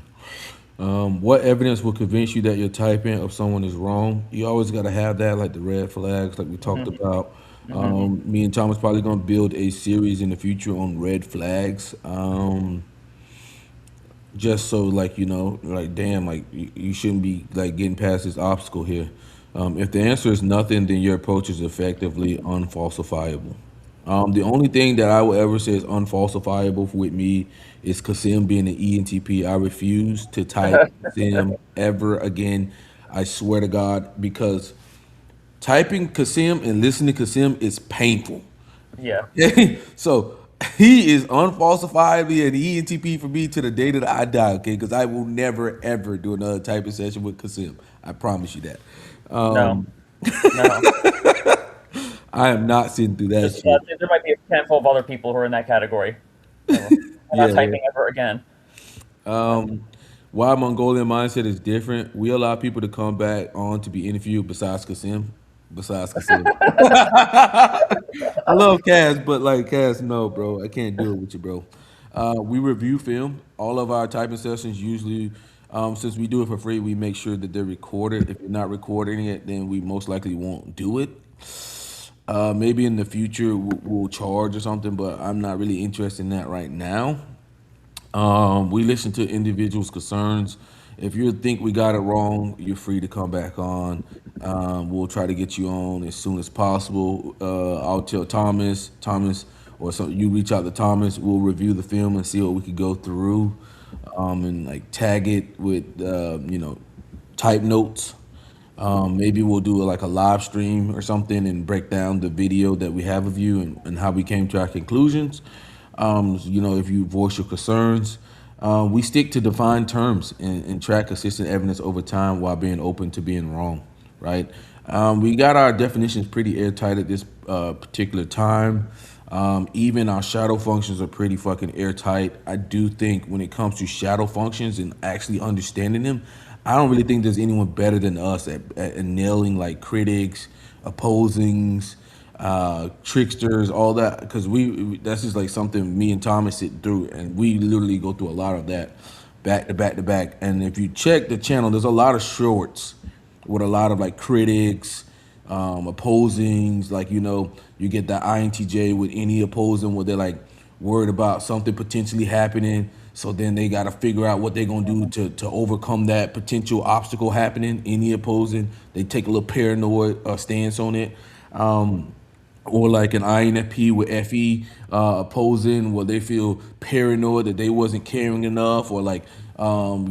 What evidence will convince you that your typing of someone is wrong? You always got to have that, like the red flags, like we talked Hmm. about. Hmm. Me and Thomas probably gonna build a series in the future on red flags. Just so like like damn, like you shouldn't be like getting past this obstacle here. If the answer is nothing, then your approach is effectively unfalsifiable. The only thing that I will ever say is unfalsifiable with me is Kasim being an ENTP. I refuse to type Kasim ever again. I swear to God, because typing Kasim and listening to Kasim is painful. Yeah. So he is unfalsifiably an ENTP for me to the day that I die, okay? Because I will never ever do another typing session with Kasim. I promise you that. No. No. I am not sitting through that Just shit. there might be a handful of other people who are in that category. We're not Yeah, yeah. typing ever again. Why Mongolian mindset is different. We allow people to come back on to be interviewed besides Kasim. Besides Kasim. I love Cass, but like Cass, no, bro, I can't do it with you, bro. We review film. All of our typing sessions usually, since we do it for free, we make sure that they're recorded. If you're not recording it, then we most likely won't do it. Maybe in the future we'll charge or something, but I'm not really interested in that right now. We listen to individuals' concerns. If you think we got it wrong, you're free to come back on. We'll try to get you on as soon as possible. I'll tell Thomas, or so you reach out to Thomas. We'll review the film and see what we could go through, and like tag it with type notes. Maybe we'll do like a live stream or something and break down the video that we have of you and how we came to our conclusions. If you voice your concerns, we stick to defined terms and track consistent evidence over time while being open to being wrong, right? We got our definitions pretty airtight at this particular time. Even our shadow functions are pretty fucking airtight. I do think when it comes to shadow functions and actually understanding them, I don't really think there's anyone better than us at nailing like critics, opposings, tricksters, all that. Because that's just like something me and Thomas sit through, and we literally go through a lot of that back to back to back. And if you check the channel, there's a lot of shorts with a lot of like critics, opposings. Like you get the INTJ with any opposing where they're like worried about something potentially happening. So then they got to figure out what they're gonna do to overcome that potential obstacle happening. Any opposing, they take a little paranoid stance on it. Or like an INFP with FE opposing, where they feel paranoid that they wasn't caring enough, or like they weren't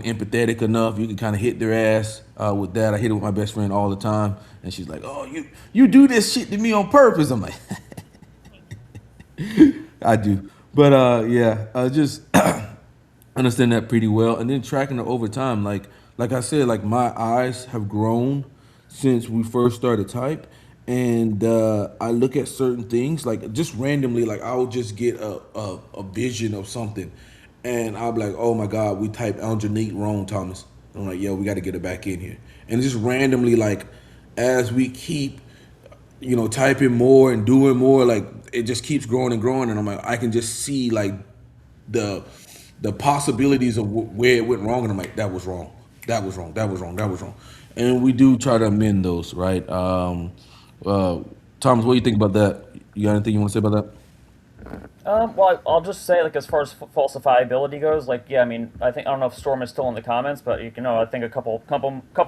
empathetic enough. You can kind of hit their ass with that. I hit it with my best friend all the time, and she's like, "Oh, you do this shit to me on purpose." I'm like, "I do," but yeah, just understand that pretty well, and then tracking it over time. Like I said, like my eyes have grown since we first started type, and I look at certain things like just randomly. Like I'll just get a vision of something, and I'll be like, oh my god, we typed Alginate wrong, Thomas. And I'm like, yo, we got to get it back in here, and just randomly like as we keep typing more and doing more, like it just keeps growing and growing, and I'm like, I can just see like the the possibilities of where it went wrong, and I'm like, that was wrong, that was wrong, that was wrong, that was wrong, and we do try to amend those, right? Uh, Thomas, what do you think about that? You got anything you want to say about that? Well, I'll just say, like, as far as falsifiability goes, like, yeah, I mean, I don't know if Storm is still in the comments, but you know, I think a couple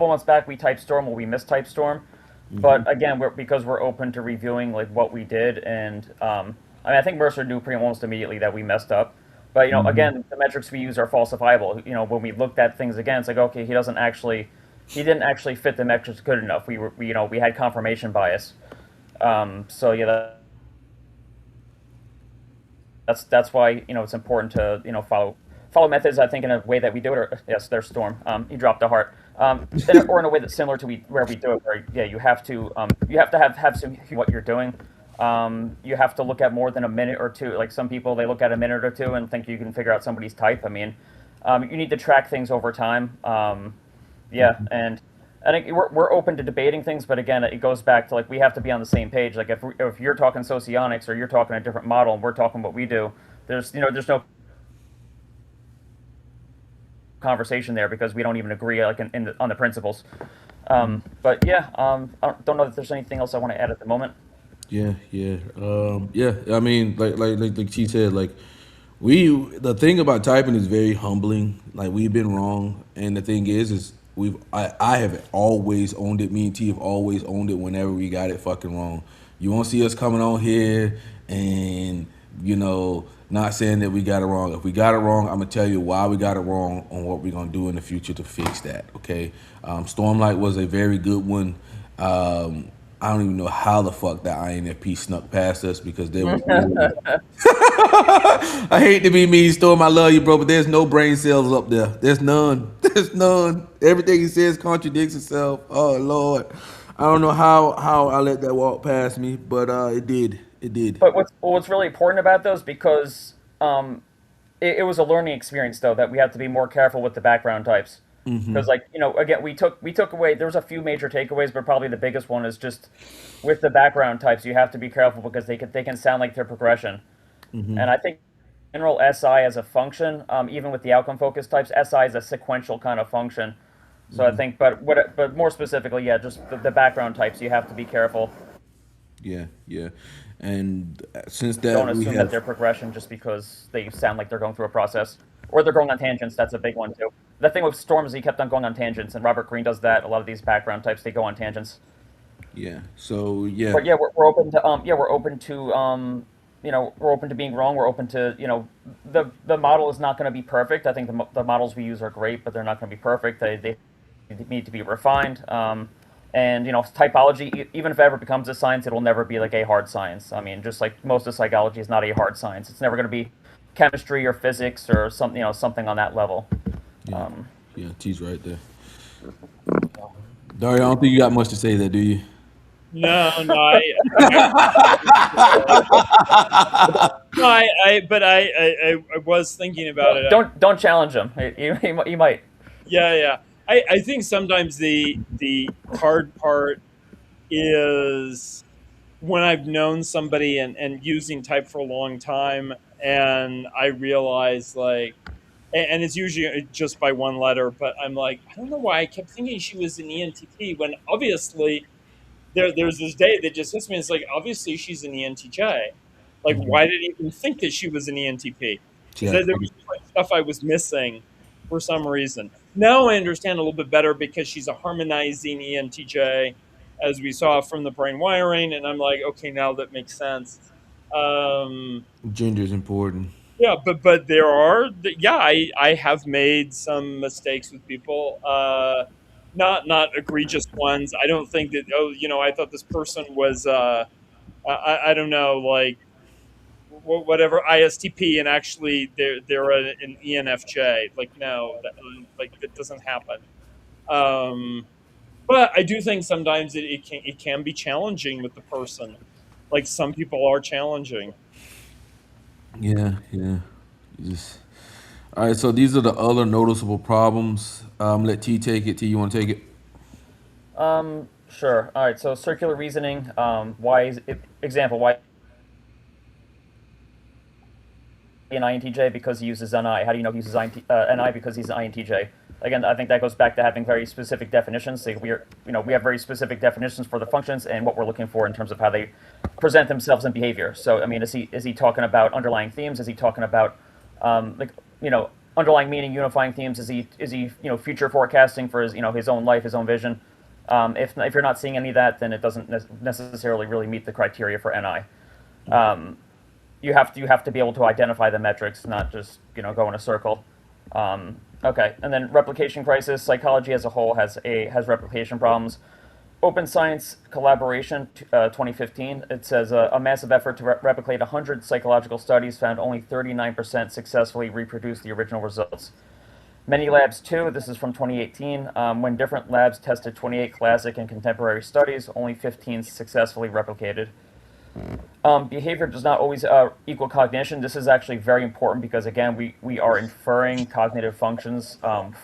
months back we typed Storm, well, we mistyped Storm, but again, because we're open to reviewing like what we did, and I mean, I think Mercer knew pretty almost immediately that we messed up, but again, the metrics we use are falsifiable. When we looked at things again, it's like, okay, he didn't actually fit the metrics good enough. We had confirmation bias. So yeah, that's why it's important to follow methods. I think in a way that we do it. Or, yes, there's Storm. He dropped a heart. Or in a way that's similar to where we do it. Where yeah, you have to have some what you're doing. You have to look at more than a minute or two. Like some people, they look at a minute or two and think you can figure out somebody's type. I mean, you need to track things over time. Yeah, and I think we're open to debating things, but again, it goes back to like we have to be on the same page. Like if you're talking socionics or you're talking a different model and we're talking what we do, there's no conversation there because we don't even agree like on the principles. But yeah, I don't know if there's anything else I want to add at the moment. Yeah, yeah, yeah. I mean, like she said, like the thing about typing is very humbling. Like we've been wrong, and the thing is I have always owned it. Me and T have always owned it. Whenever we got it fucking wrong, you won't see us coming on here and not saying that we got it wrong. If we got it wrong, I'm gonna tell you why we got it wrong and what we're gonna do in the future to fix that. Okay, Stormlight was a very good one. I don't even know how the fuck that INFP snuck past us because they were. I hate to be mean, Storm. I love you, bro, but there's no brain cells up there. There's none. There's none. Everything he says contradicts itself. Oh Lord, I don't know how I let that walk past me, but it did. It did. But what's really important about those because it was a learning experience though that we have to be more careful with the background types because like again we took away there's a few major takeaways but probably the biggest one is just with the background types you have to be careful because they can sound like their progression and I think in general SI as a function even with the outcome focused types SI is a sequential kind of function so I think but more specifically yeah just the background types you have to be careful. Yeah, yeah. And since Don't that we assume that they're have progression just because they sound like they're going through a process. Or they're going on tangents. That's a big one, too. The thing with Storm is he kept on going on tangents, and Robert Greene does that. A lot of these background types, they go on tangents. yeah. So yeah, But yeah, we're open to, we're open to, we're open to being wrong. We're open to, the model is not going to be perfect. I think the models we use are great, but they're not going to be perfect. They need to be refined. And typology, even if it ever becomes a science, it'll never be like a hard science. I mean, just like most of psychology is not a hard science. It's never going to be chemistry or physics or something, something on that level. yeah, yeah. T's right there. Dario, I don't think you got much to say there, do you? No, no, no, I was thinking about it. Don't challenge him. He might. Yeah, yeah. I think sometimes the hard part is when I've known somebody and using type for a long time, and I realize like, and it's usually just by one letter, but I'm like, I don't know why I kept thinking she was an ENTP when obviously there's this day that just hits me. It's like obviously she's an ENTJ. Like why did I even think that she was an ENTP? Yeah. There was just, like, stuff I was missing for some reason. Now I understand a little bit better because she's a harmonizing ENTJ, as we saw from the brain wiring, and I'm like, okay, now that makes sense. Gender is important. Yeah, but there are yeah, I have made some mistakes with people. Not egregious ones. I don't think that I thought this person was I don't know like whatever ISTP and actually they're an ENFJ. Like no, like that doesn't happen. But I do think sometimes it can be challenging with the person. Like some people are challenging. Yeah, yeah. Just all right. So these are the other noticeable problems. Let T take it. T, you want to take it? Sure. All right. So circular reasoning. Why is example? Why an INTJ because he uses NI? How do you know he uses NI because he's an INTJ? Again, I think that goes back to having very specific definitions. So we have very specific definitions for the functions and what we're looking for in terms of how they present themselves in behavior. So, I mean, is he talking about underlying themes? Is he talking about underlying meaning, unifying themes? Is he future forecasting for his own life, his own vision? If you're not seeing any of that, then it doesn't necessarily really meet the criteria for NI. You have to be able to identify the metrics, not just go in a circle. Okay, and then replication crisis. Psychology as a whole has replication problems. Open Science Collaboration, 2015. It says a massive effort to replicate 100 psychological studies found only 39% successfully reproduce the original results. Many labs, too, this is from 2018, when different labs tested 28 classic and contemporary studies, only 15 successfully replicated. Behavior does not always equal cognition. This is actually very important because, again, we are inferring cognitive functions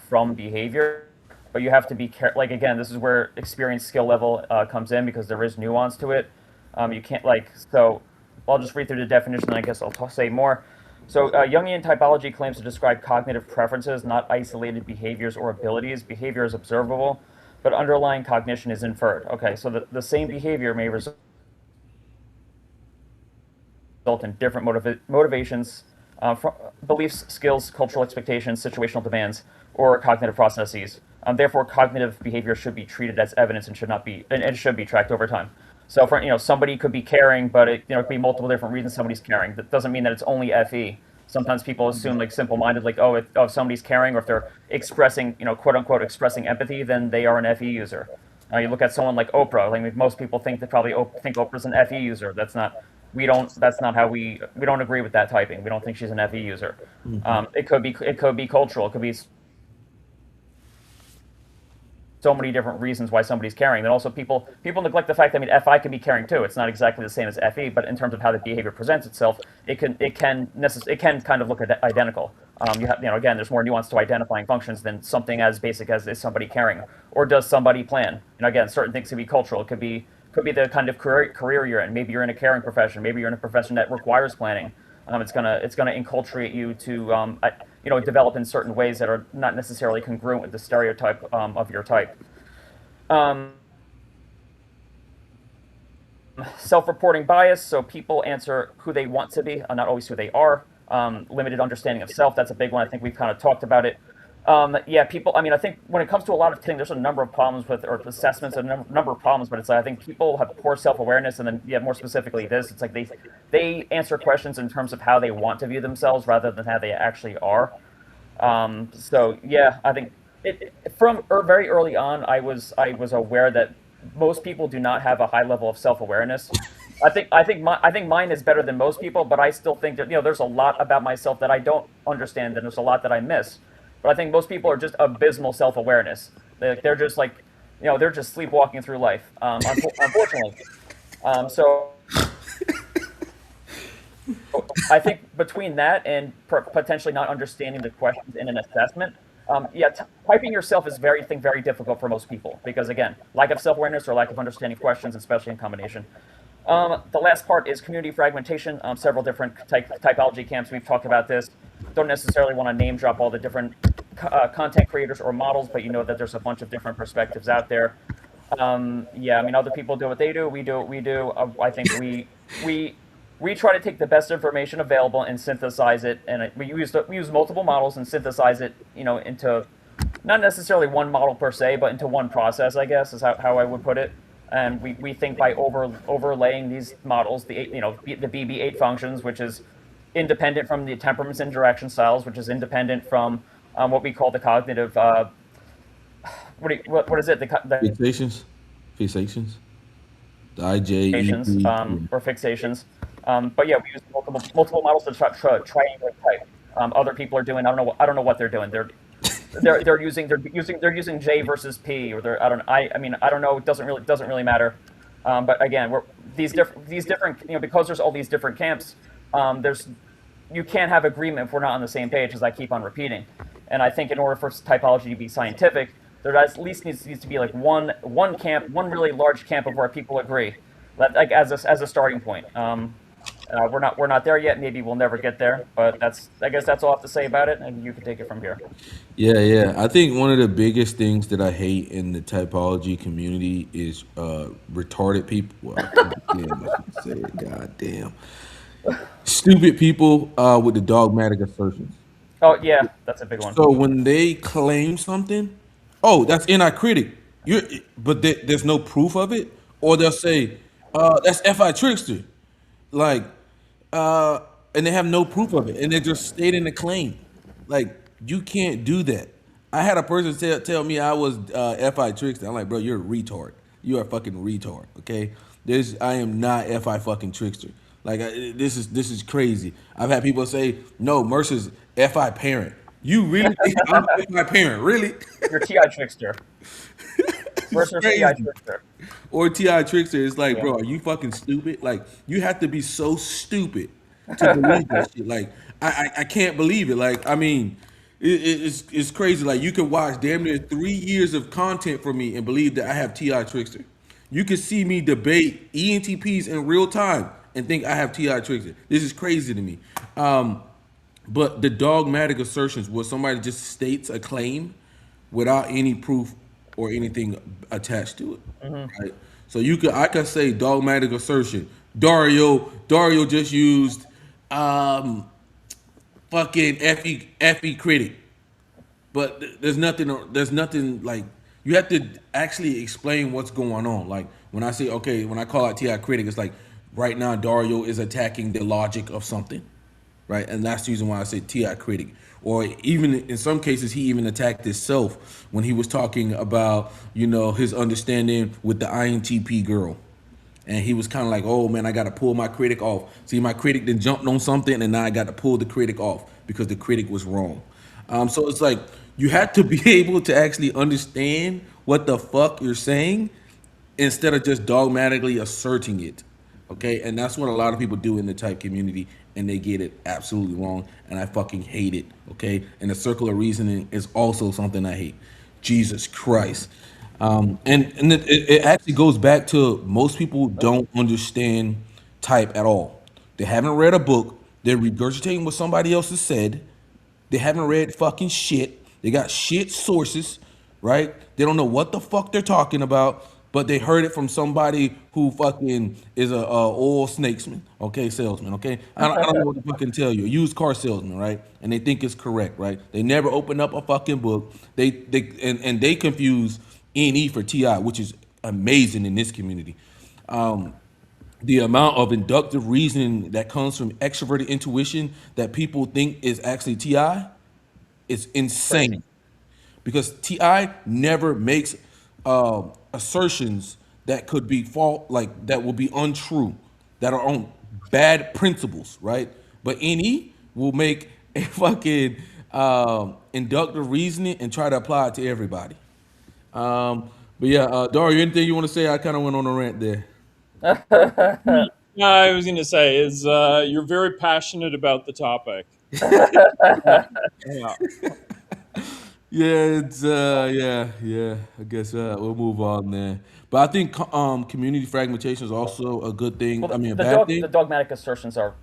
from behavior. But you have to be like, again, this is where experience skill level comes in because there is nuance to it. You can't like so. I'll just read through the definition, and I guess I'll say more. So, Jungian typology claims to describe cognitive preferences, not isolated behaviors or abilities. Behavior is observable, but underlying cognition is inferred. Okay, so the same behavior may result in different motivations, beliefs, skills, cultural expectations, situational demands, or cognitive processes. Therefore, cognitive behavior should be treated as evidence and should not be, and it should be tracked over time. So, for somebody could be caring, but it could be multiple different reasons somebody's caring. That doesn't mean that it's only FE. Sometimes people assume like simple-minded, like if somebody's caring or if they're expressing, quote unquote, expressing empathy, then they are an FE user. You look at someone like Oprah. Like most people think that probably think Oprah's an FE user. That's not. We don't. That's not how we don't agree with that typing. We don't think she's an FE user. It could be cultural. It could be so many different reasons why somebody's caring. Then also people neglect the fact that FI can be caring too. It's not exactly the same as FE, but in terms of how the behavior presents itself, it can kind of look identical. You have again, there's more nuance to identifying functions than something as basic as is somebody caring or does somebody plan. Again, certain things could be cultural. It could be the kind of career you're in. Maybe you're in a caring profession. Maybe you're in a profession that requires planning. It's gonna inculturate you to develop in certain ways that are not necessarily congruent with the stereotype of your type. Um, Self-reporting bias, so people answer who they want to be, not always who they are. Limited understanding of self, that's a big one. I think we've kind of talked about it. Yeah, people. I mean, I think when it comes to a lot of things, there's a number of problems with or assessments, a number of problems. But it's like I think people have poor self-awareness, and then yeah, more specifically, it's like they answer questions in terms of how they want to view themselves rather than how they actually are. So yeah, I think from very early on, I was aware that most people do not have a high level of self-awareness. I think mine is better than most people, but I still think that there's a lot about myself that I don't understand, and there's a lot that I miss. But I think most people are just abysmal self-awareness. They're just like, they're just sleepwalking through life. Unfortunately, so I think between that and potentially not understanding the questions in an assessment, yeah, typing yourself is very difficult for most people because again, lack of self-awareness or lack of understanding questions, especially in combination. The last part is community fragmentation. Several different typology camps. We've talked about this. Don't necessarily want to name drop all the different content creators or models, but you know that there's a bunch of different perspectives out there. Yeah, I mean, other people do what they do. We do what we do. I think we we try to take the best information available and synthesize it, and we use multiple models and synthesize it, into not necessarily one model per se, but into one process, I guess, is how I would put it. And we think by overlaying these models, the BB8 functions, which is independent from the temperaments and direction styles, which is independent from what we call the cognitive. What is it? The Fixations, fixations, the IJEP. or fixations. But yeah, we use multiple models to triangulate type. Other people are doing. I don't know what they're doing. They're using J versus P, or I mean I don't know. It doesn't really matter. But again, these different because there's all these different camps. There's You can't have agreement if we're not on the same page, as I keep on repeating. And I think in order for typology to be scientific, there at least needs to be like one camp, one really large camp of where people agree, like as a starting point. We're not there yet. Maybe we'll never get there, but I guess that's all I have to say about it, and you can take it from here. Yeah, yeah. I think one of the biggest things that I hate in the typology community is retarded people. Well, damn, I should say it. God damn. Stupid people with the dogmatic assertions. Oh yeah, that's a big one. So when they claim something, oh, that's anti-critic. But there's no proof of it, or they'll say, that's FI trickster, like, and they have no proof of it, and they're just stating a claim. Like you can't do that. I had a person tell me I was FI trickster. I'm like, bro, you're a retard. you are a fucking retard. Okay, I am not fi fucking trickster. Like this is crazy. I've had people say, no, Mercer's fi parent. You really think I'm fi parent? Really? You're TI trickster It's versus TI crazy. trickster. Or Ti Trickster, it's like, Yeah. bro, are you fucking stupid? Like, you have to be so stupid to believe that shit. Like, I can't believe it. Like, I mean, it's crazy. Like, you can watch damn near 3 years of content from me and believe that I have Ti Trickster. You can see me debate ENTPs in real time and think I have Ti Trickster. This is crazy to me. But the dogmatic assertions where somebody just states a claim without any proof or anything attached to it, right? So I could say dogmatic assertion. Dario just used um, fucking fe critic, but there's nothing like you have to actually explain what's going on. Like when I say okay, when I call out Ti critic, it's like right now Dario is attacking the logic of something, right? And that's the reason why I say Ti critic. Or even in some cases, he even attacked himself when he was talking about his understanding with the INTP girl, and he was kind of like, "Oh man, I got to pull my critic off." See, my critic then jumped on something, and now I got to pull the critic off because the critic was wrong. So it's like you have to be able to actually understand what the fuck you're saying instead of just dogmatically asserting it. Okay, and that's what a lot of people do in the type community, and they get it absolutely wrong, and I fucking hate it. Okay, and the circular reasoning is also something I hate. Jesus Christ. And it actually goes back to most people don't understand type at all. They haven't read a book. They're regurgitating what somebody else has said. They haven't read fucking shit. They got shit sources, right? They don't know what the fuck they're talking about, but they heard it from somebody who fucking is a oil snakesman, okay, salesman, okay. I don't know what to fucking tell you. A used car salesman, right? And they think it's correct, right? They never open up a fucking book. And they confuse NE for TI, which is amazing in this community. The amount of inductive reasoning that comes from extroverted intuition that people think is actually TI is Crazy. insane because TI never makes assertions that could be like that will be untrue, that are on bad principles, right? But NE will make a fucking inductive reasoning and try to apply it to everybody. But yeah, Dario, anything you want to say? I kind of went on a rant there. Yeah, I was going to say is you're very passionate about the topic. Yeah. Yeah, it's yeah. I guess we'll move on there. But I think community fragmentation is also a good thing. Well, I mean, a bad the thing. dogmatic assertions are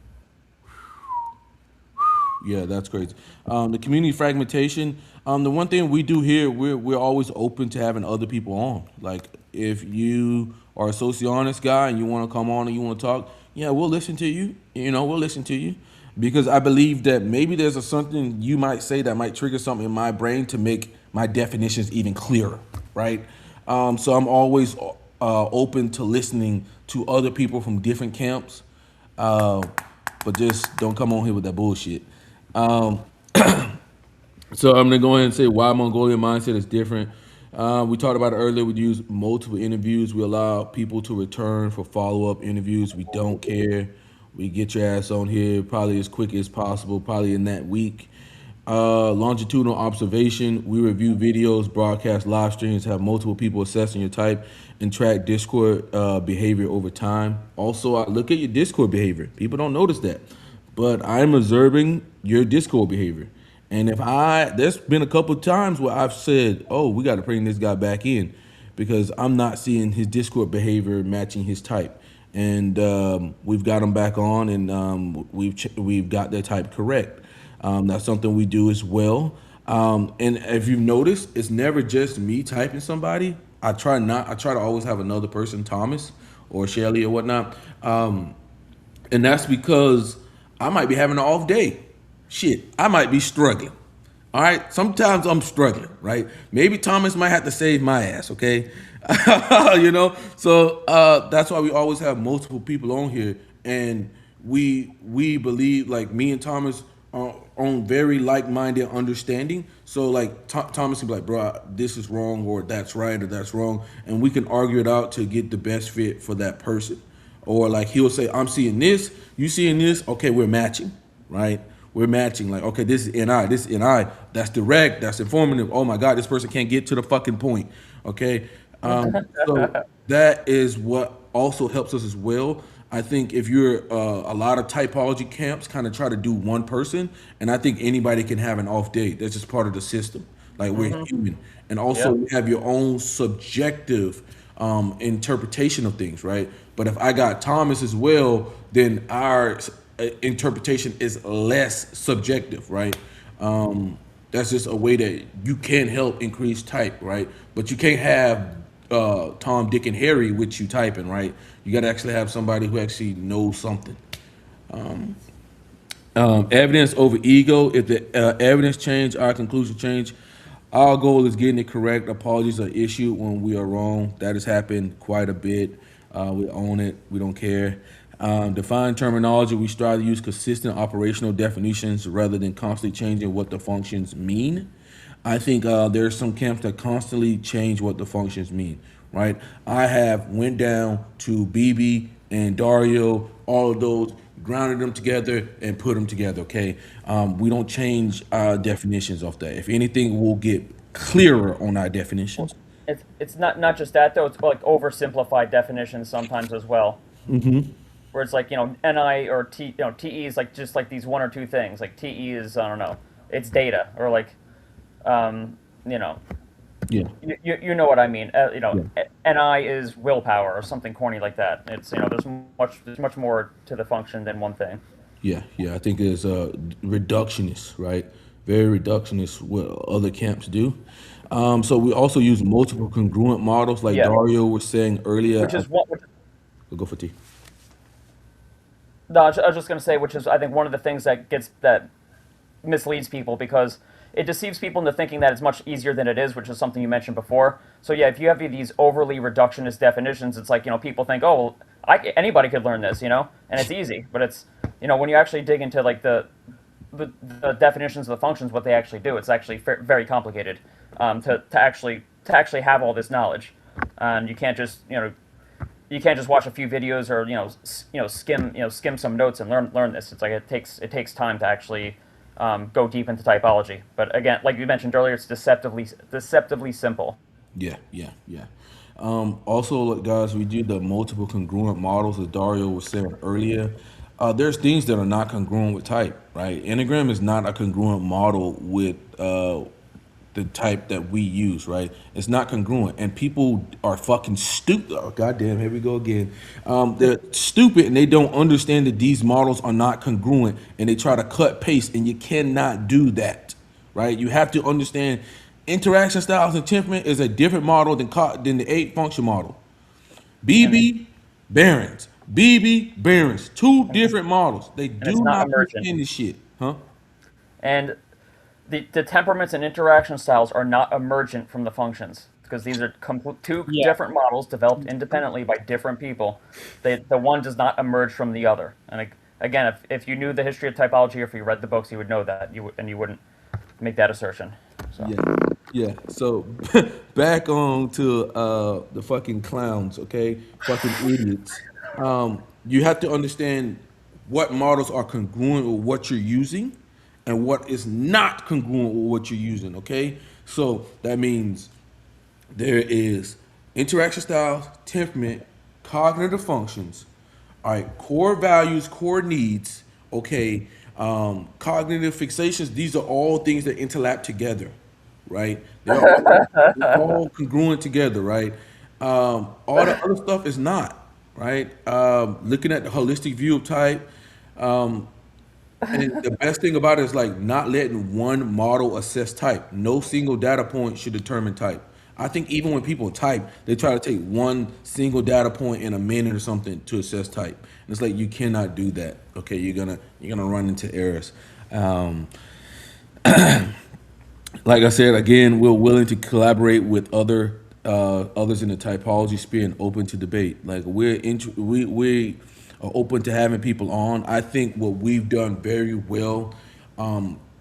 Yeah, that's crazy. The community fragmentation. The one thing we do here, we're always open to having other people on. Like if you are a sociologist guy and you want to come on and you want to talk, yeah, we'll listen to you. We'll listen to you because I believe that maybe there's something you might say that might trigger something in my brain to make my definitions even clearer, right? So I'm always open to listening to other people from different camps, uh, but just don't come on here with that bullshit. Um, so I'm gonna go ahead and say why Mongolian mindset is different. We talked about it earlier. We use multiple interviews. We allow people to return for follow-up interviews. We don't care. We get your ass on here probably as quick as possible, probably in that week. Longitudinal observation. We review videos, broadcast live streams, have multiple people assessing your type, and track Discord behavior over time. Also, I look at your Discord behavior. People don't notice that, but I'm observing your Discord behavior. And there's been a couple of times where I've said, "Oh, we got to bring this guy back in," because I'm not seeing his Discord behavior matching his type. And we've got him back on, and we've got their type correct. That's something we do as well. And if you've noticed, it's never just me typing somebody. I try to always have another person, Thomas or Shelly or whatnot. And that's because I might be having an off day. Shit, I might be struggling. All right, sometimes I'm struggling, right? Maybe Thomas might have to save my ass, okay? So that's why we always have multiple people on here, and we believe like me and Thomas are on very like-minded understanding. So like Thomas can be like, bro, this is wrong, or that's right, or that's wrong, and we can argue it out to get the best fit for that person. Or like he'll say, I'm seeing this, you seeing this, okay, we're matching, right? We're matching. Like, okay, this is NI, this is NI, that's direct, that's informative. Oh my God, this person can't get to the fucking point. Okay. So that is what also helps us as well. I think if you're a lot of typology camps kind of try to do one person, and I think anybody can have an off day. That's just part of the system. Like we're Hmm. human, and also Yeah. you have your own subjective interpretation of things, right? But if I got Thomas as well, then our interpretation is less subjective, right? That's just a way that you can help increase type, right? But you can't have Tom, Dick, and Harry with you typing, right? You got to actually have somebody who actually knows something. Evidence over ego. If the evidence change, our conclusion change. Our goal is getting it correct. Apologies are issued when we are wrong. That has happened quite a bit. We own it. We don't care. Define terminology. We strive to use consistent operational definitions rather than constantly changing what the functions mean. I think there are some camps that constantly change what the functions mean. Right? I have went down to BB and Dario, all of those, grounded them together and put them together. Okay, we don't change our definitions of that. If anything, we'll get clearer on our definitions. Well, it's not just that though. It's like oversimplified definitions sometimes as well, where it's like NI or TE is like just like these one or two things. Like TE is, I don't know, it's data, or like you know Yeah, you know what I mean. yeah, NI is willpower or something corny like that. It's there's much more to the function than one thing. yeah, yeah. I think it's reductionist, right? Very reductionist. What other camps do. So we also use multiple congruent models, like Yeah, Dario was saying earlier. which is what. We'll go for T. No, I was just going to say, which is I think one of the things that misleads people because it deceives people into thinking that it's much easier than it is, which is something you mentioned before. So yeah, if you have these overly reductionist definitions, it's like people think, oh, well, anybody could learn this, and it's easy. But it's when you actually dig into like the definitions of the functions, what they actually do, it's actually very complicated to actually have all this knowledge, and you can't just watch a few videos or skim some notes and learn this. It's like it takes time to actually go deep into typology. But again, like you mentioned earlier, it's deceptively simple. Yeah, yeah, yeah. Also, like, guys, we do the multiple congruent models, as Dario was saying earlier. There's things that are not congruent with type, right? Enneagram is not a congruent model with the type that we use, right? It's not congruent, and people are fucking stupid. Oh, goddamn, here we go again. They're stupid, and they don't understand that these models are not congruent, and they try to cut paste, and you cannot do that, right? You have to understand interaction styles and temperament is a different model than the eight function model. and BB Barons, BB Barons, two different models. They and it's do not not emergent. understand this shit, huh? And the temperaments and interaction styles are not emergent from the functions because these are two Yeah. different models developed independently by different people. The one does not emerge from the other. And again, if you knew the history of typology or if you read the books, you would know that and you wouldn't make that assertion. So Yeah, yeah. So back on to the fucking clowns, okay? Fucking idiots. You have to understand what models are congruent with what you're using and what is not congruent with what you're using, okay? So that means there is interaction styles, temperament, cognitive functions, all right, core values, core needs, okay, cognitive fixations. These are all things that interlap together, right? They're all congruent together, right? All the other stuff is not, right? Looking at the holistic view of type, and the best thing about it is like not letting one model assess type. No single data point should determine type. I think even when people type, they try to take one single data point in a minute or something to assess type. And it's like you cannot do that. Okay, you're gonna run into errors. Um, like I said, again, we're willing to collaborate with others in the typology sphere and open to debate. Like we are open to having people on. I think what we've done very well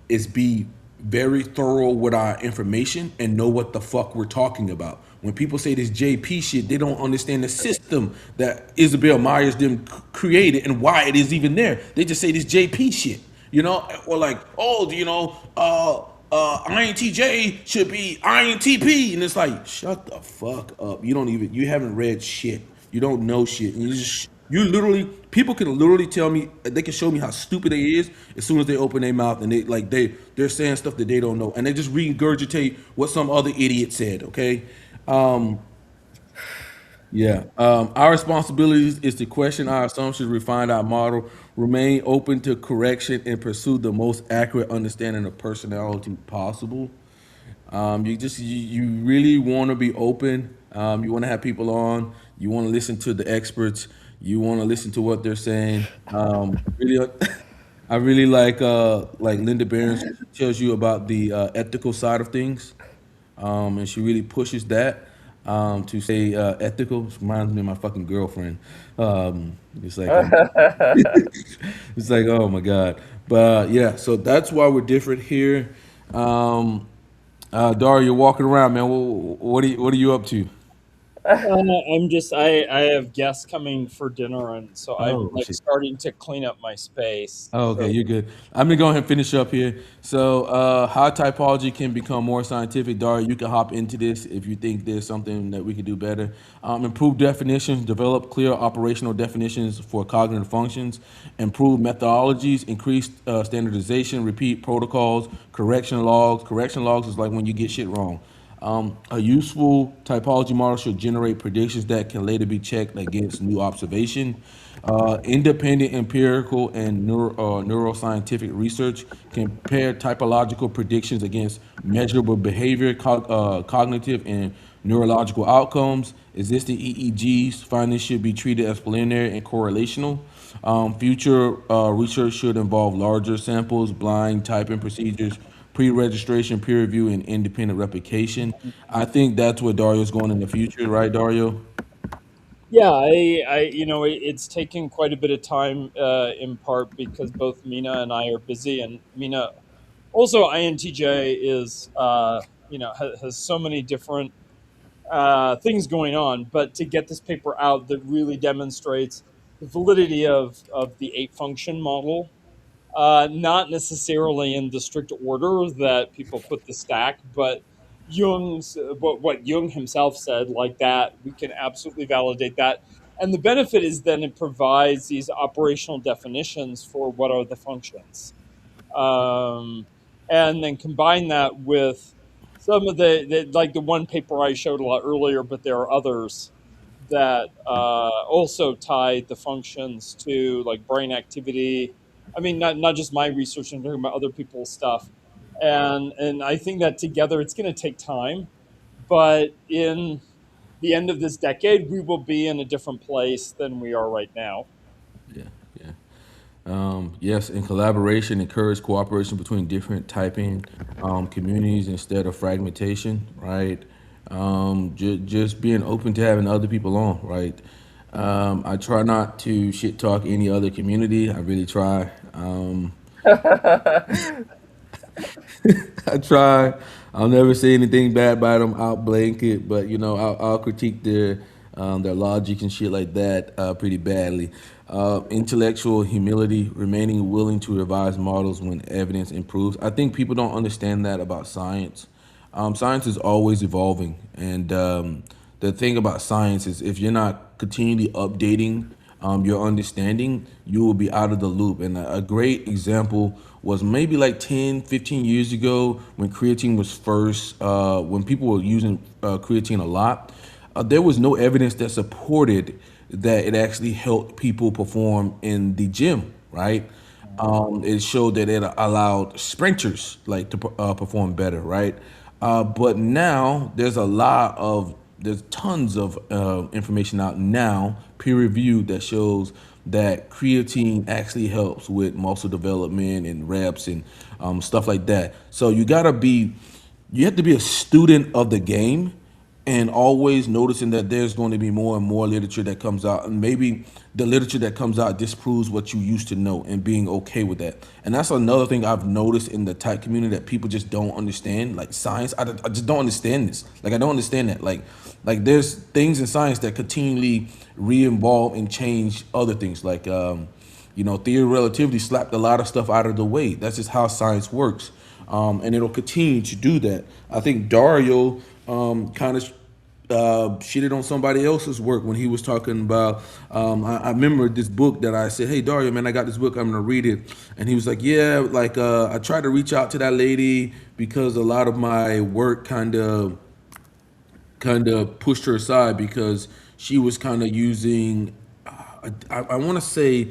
is be very thorough with our information and know what the fuck we're talking about. When people say this JP shit, they don't understand the system that Isabel Myers them created and why it is even there. They just say this JP shit, you know, or like, oh, you know, INTJ should be INTP, and it's like, shut the fuck up. You don't even, you haven't read shit. You don't know shit, and you literally, people can literally tell me, they can show me how stupid they is as soon as they open their mouth, and they're saying stuff that they don't know, and they just regurgitate what some other idiot said. Okay, yeah. Our responsibility is to question our assumptions, refine our model, remain open to correction, and pursue the most accurate understanding of personality possible. You really want to be open. You want to have people on. You want to listen to the experts. You want to listen to what they're saying. Really, I really like Linda Barron's tells you about the ethical side of things, and she really pushes that to say ethical. It reminds me of my fucking girlfriend. It's like it's like, oh my god. But yeah, so that's why we're different here. Um, Dario, you're walking around, man. What are you up to? I have guests coming for dinner, and so I'm Oh like shit. starting to clean up my space. Oh, okay, So you're good. I'm gonna go ahead and finish up here. So, how typology can become more scientific, Dario? You can hop into this if you think there's something that we could do better. Improve definitions, develop clear operational definitions for cognitive functions, improve methodologies, increase standardization, repeat protocols, correction logs. Correction logs is like when you get shit wrong. A useful typology model should generate predictions that can later be checked against new observation. Independent empirical and neuroscientific research compare typological predictions against measurable behavior, cognitive, and neurological outcomes. Existing EEGs findings should be treated as preliminary and correlational. Future research should involve larger samples, blind typing procedures, pre-registration, peer review, and independent replication. I think that's where Dario's going in the future, right, Dario? yeah, it's taken quite a bit of time, in part because both Mina and I are busy, and Mina also INTJ is has so many different things going on. But to get this paper out that really demonstrates the validity of the eight function model, not necessarily in the strict order that people put the stack, but Jung's what Jung himself said, like that, we can absolutely validate that. And the benefit is then it provides these operational definitions for what are the functions, um, and then combine that with some of like the one paper I showed a lot earlier, but there are others that also tie the functions to like brain activity. I mean, not just my research, I'm talking about other people's stuff, and I think that together it's going to take time, but in the end of this decade, we will be in a different place than we are right now. Yeah, yeah. Yes, in collaboration, encourage cooperation between different typing communities instead of fragmentation, right? Just being open to having other people on, right? I try not to shit talk any other community. I really try. I try. I'll never say anything bad about them. I'll blanket, but you know, I'll critique their logic and shit like that pretty badly. Intellectual humility, remaining willing to revise models when evidence improves. I think people don't understand that about science. Science is always evolving, and the thing about science is if you're not continually updating your understanding, you will be out of the loop. And a great example was maybe like 10, 15 years ago when creatine was first, when people were using creatine a lot, there was no evidence that supported that it actually helped people perform in the gym, right? It showed that it allowed sprinters like to perform better, right? But now there's tons of information out now, peer reviewed, that shows that creatine actually helps with muscle development and reps and stuff like that. So you have to be a student of the game and always noticing that there's going to be more and more literature that comes out, and maybe the literature that comes out disproves what you used to know, and being okay with that. And that's another thing I've noticed in the tech community that people just don't understand, like science. I just don't understand this. Like I don't understand that. Like there's things in science that continually re-involve and change other things. Like theory of relativity slapped a lot of stuff out of the way. That's just how science works, and it'll continue to do that. I think Dario kind of shitted on somebody else's work when he was talking about. I remember this book that I said, "Hey Dario, man, I got this book. I'm gonna read it." And he was like, "Yeah, like I tried to reach out to that lady because a lot of my work kind of pushed her aside because she was kind of using, I want to say,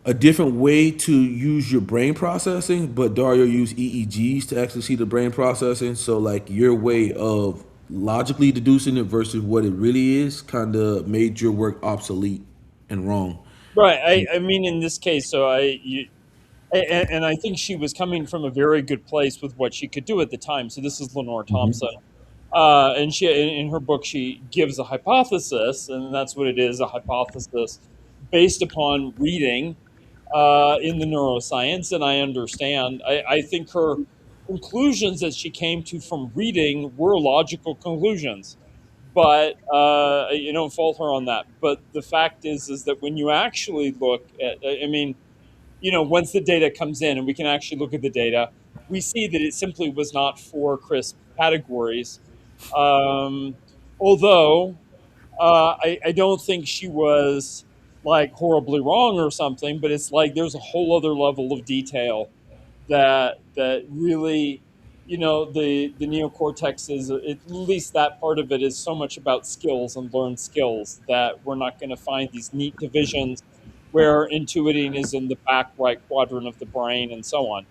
a different way to use your brain processing, but Dario used EEGs to actually see the brain processing. So like your way of logically deducing it versus what it really is kind of made your work obsolete and wrong." Right. I mean, in this case, and I think she was coming from a very good place with what she could do at the time. So this is Lenore Thompson, and she in her book she gives a hypothesis, and that's what it is, a hypothesis based upon reading in the neuroscience. And I understand. I think her conclusions that she came to from reading were logical conclusions, but you don't fault her on that. But the fact is that when you actually look at, I mean, once the data comes in and we can actually look at the data, we see that it simply was not four crisp categories. Um, although I don't think she was like horribly wrong or something, but it's like there's a whole other level of detail that really, the neocortex is, at least that part of it is so much about skills and learned skills that we're not going to find these neat divisions where intuiting is in the back right quadrant of the brain and so on.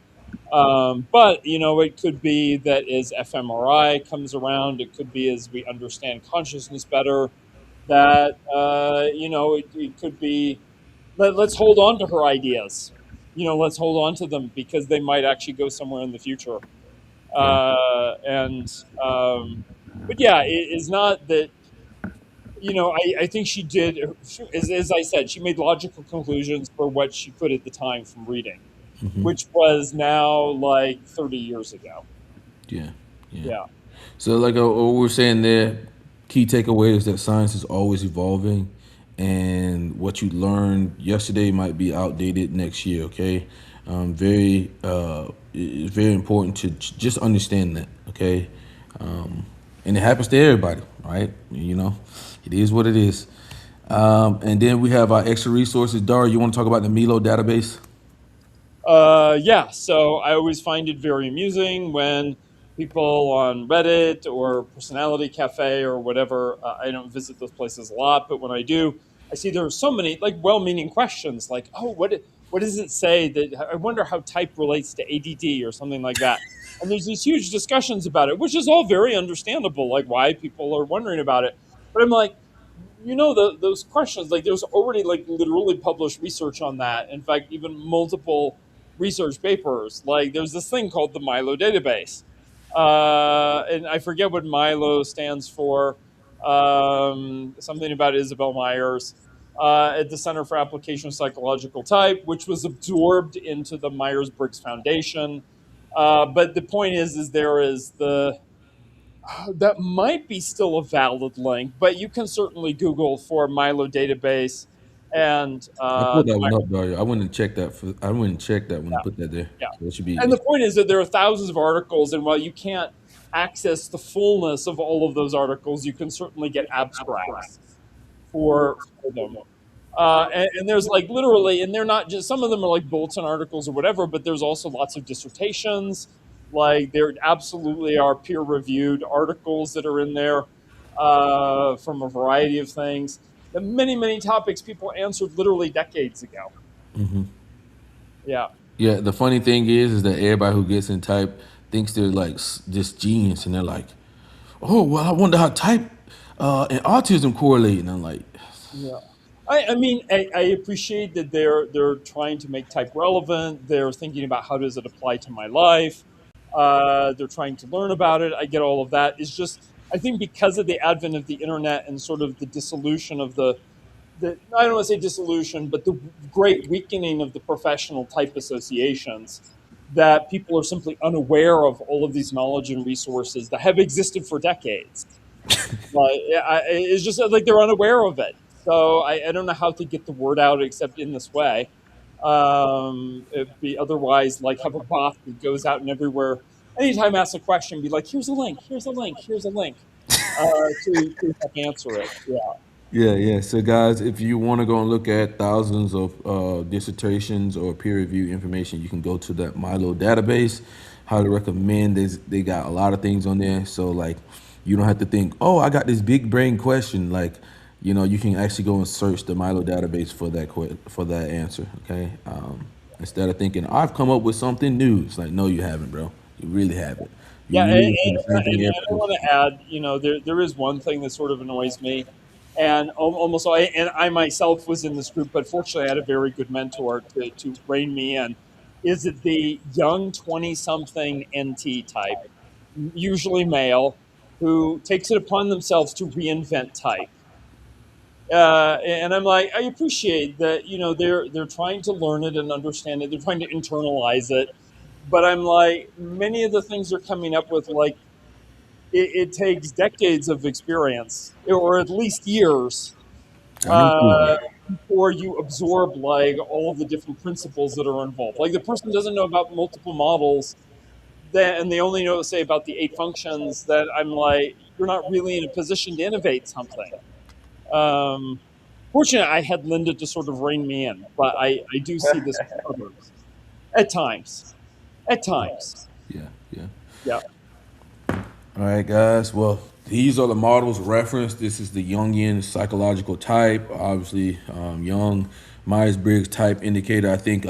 But it could be that as fMRI comes around, it could be as we understand consciousness better, that it could be, let's hold on to her ideas. Let's hold on to them because they might actually go somewhere in the future. Yeah. And but yeah, it is not that. I think she did, as I said, she made logical conclusions for what she could at the time from reading, which was now like 30 years ago. Yeah. Yeah. Yeah. So, like what we're saying there, key takeaway is that science is always evolving, and what you learned yesterday might be outdated next year. Okay, it's very important to just understand that. Okay, and it happens to everybody, right? It is what it is. And then we have our extra resources. Dar, you want to talk about the Milo database? Yeah, so I always find it very amusing when people on Reddit or Personality Cafe or whatever, I don't visit those places a lot, but when I do, I see there are so many like well-meaning questions like, oh, what does it say that I wonder how type relates to ADD or something like that. And there's these huge discussions about it, which is all very understandable, like why people are wondering about it. But I'm like, those questions, like there's already like literally published research on that. In fact, even multiple research papers. Like there's this thing called the Milo database, and I forget what Milo stands for. Something about Isabel Myers at the Center for Application of Psychological Type, which was absorbed into the Myers-Briggs Foundation. But the point is there is that might be still a valid link, but you can certainly Google for Milo database and I pulled the that one up, Dario. I wouldn't check that I wouldn't check that when I yeah, put that there. yeah. So it should And be. the point is that there are thousands of articles, and while you can't access the fullness of all of those articles, you can certainly get abstracts for them. And there's like literally, and they're not just, some of them are like bulletin articles or whatever, but there's also lots of dissertations. Like there absolutely are peer reviewed articles that are in there from a variety of things. The many, many topics people answered literally decades ago. Yeah. Yeah, the funny thing is that everybody who gets in type thinks they're like just genius, and they're like, "Oh, well, I wonder how type and autism correlate." And I'm like, Yeah. I mean, I appreciate that they're trying to make type relevant. They're thinking about how does it apply to my life. They're trying to learn about it. I get all of that. It's just I think because of the advent of the internet and sort of the dissolution of the I don't want to say dissolution, but the great weakening of the professional type associations, that people are simply unaware of all of these knowledge and resources that have existed for decades. Like, it's just like they're unaware of it. So I don't know how to get the word out except in this way. It'd be otherwise like have a bot that goes out and everywhere. Anytime I ask a question, be like, here's a link, here's a link, here's a link to help answer it. Yeah. Yeah, yeah. So, guys, if you want to go and look at thousands of dissertations or peer review information, you can go to that Milo database. Highly recommend. They got a lot of things on there. So, like, you don't have to think, oh, I got this big brain question. Like, you can actually go and search the Milo database for for that answer. Okay. Instead of thinking I've come up with something new, it's like, no, you haven't, bro. You really haven't. You Yeah, really do the same thing and every I want to add, there is one thing that sort of annoys me, and almost and I myself was in this group, but fortunately, I had a very good mentor to rein me in. Is it the young 20-something NT type, usually male, who takes it upon themselves to reinvent type? And I'm like, I appreciate that, they're trying to learn it and understand it. They're trying to internalize it, but I'm like, many of the things they're coming up with, like it takes decades of experience, or at least years, uh, unemployed. before you absorb like all of the different principles that are involved. Like the person doesn't know about multiple models, and they only know, say, about the 8 functions. That I'm like, you're not really in a position to innovate something. Um, Fortunately, I had Linda to sort of rein me in, but I do see this with others at times. At times, Yeah, yeah. yeah. All right, guys. Well, these are the models referenced. This is the Jungian psychological type. Obviously, Jung, Myers-Briggs type indicator. I think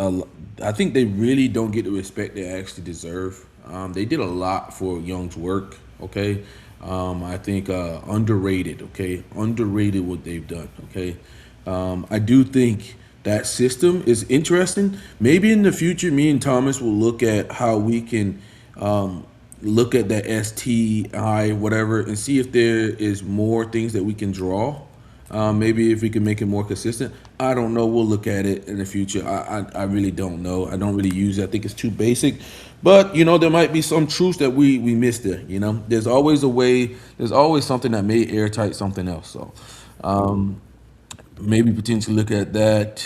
they really don't get the respect they actually deserve. They did a lot for Jung's work. Okay, I think underrated. Okay, underrated what they've done. Okay, I do think that system is interesting. Maybe in the future, me and Thomas will look at how we can look at that STI whatever and see if there is more things that we can draw. Maybe if we can make it more consistent. I don't know. We'll look at it in the future. I really don't know. I don't really use it. I think it's too basic. But there might be some truths that we missed there. There's always a way. There's always something that may airtight something else. So maybe potentially look at that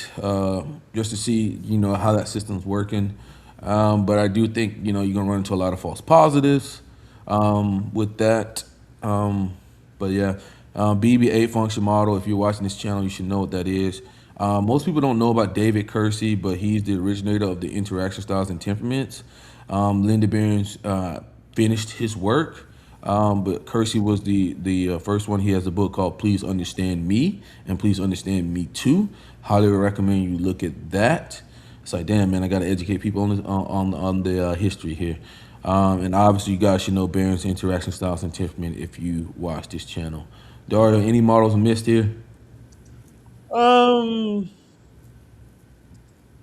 just to see how that system's working. But I do think you're gonna run into a lot of false positives with that. But yeah, BB8 function model. If you're watching this channel, you should know what that is. Most people don't know about David Kersey, but he's the originator of the interaction styles and temperaments. Linda Behrens finished his work. But Kersey was the first one. He has a book called Please Understand Me and Please Understand Me Too. Highly recommend you look at that. It's like, damn, man, I got to educate people on the history here. And obviously, you guys should know Barron's interaction styles and temperament if you watch this channel. Dario, any models missed here? Um,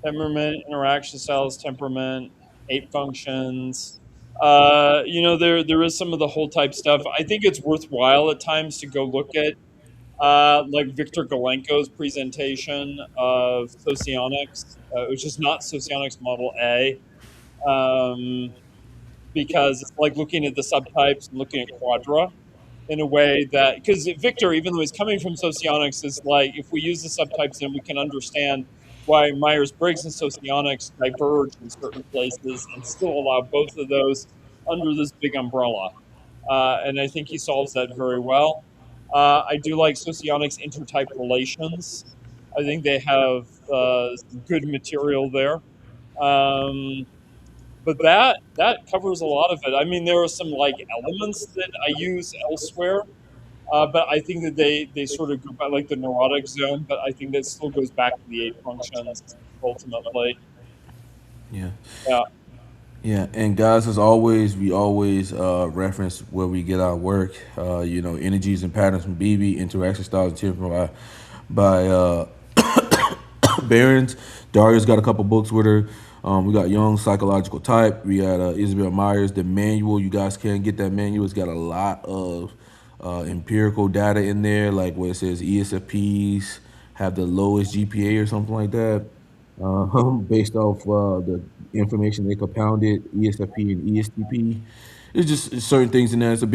Temperament, interaction styles, temperament, 8 functions. There is some of the whole type stuff. I think it's worthwhile at times to go look at like Victor Galenko's presentation of socionics, which is not socionics model A, um, because it's like looking at the subtypes and looking at quadra in a way that, because Victor, even though he's coming from socionics, is like, if we use the subtypes, then we can understand why Myers-Briggs and socionics diverge in certain places and still allow both of those under this big umbrella. And I think he solves that very well. I do like socionics intertype relations. I think they have some good material there. Um, but that covers a lot of it. I mean, there are some like elements that I use elsewhere, but I think that they sort of go by like the neurotic zone. But I think that still goes back to the 8 functions ultimately. Yeah. Yeah. Yeah, and guys, as always, we always reference where we get our work. Energies and patterns from BB, interaction styles and temperament by Barron's. Daria's got a couple books with her. We got Young Psychological Type. We got Isabel Myers, the manual. You guys can get that manual. It's got a lot of empirical data in there, like where it says ESFPs have the lowest GPA or something like that, based off the information they compounded, ESFP and ESTP. It's just certain things in there. It's a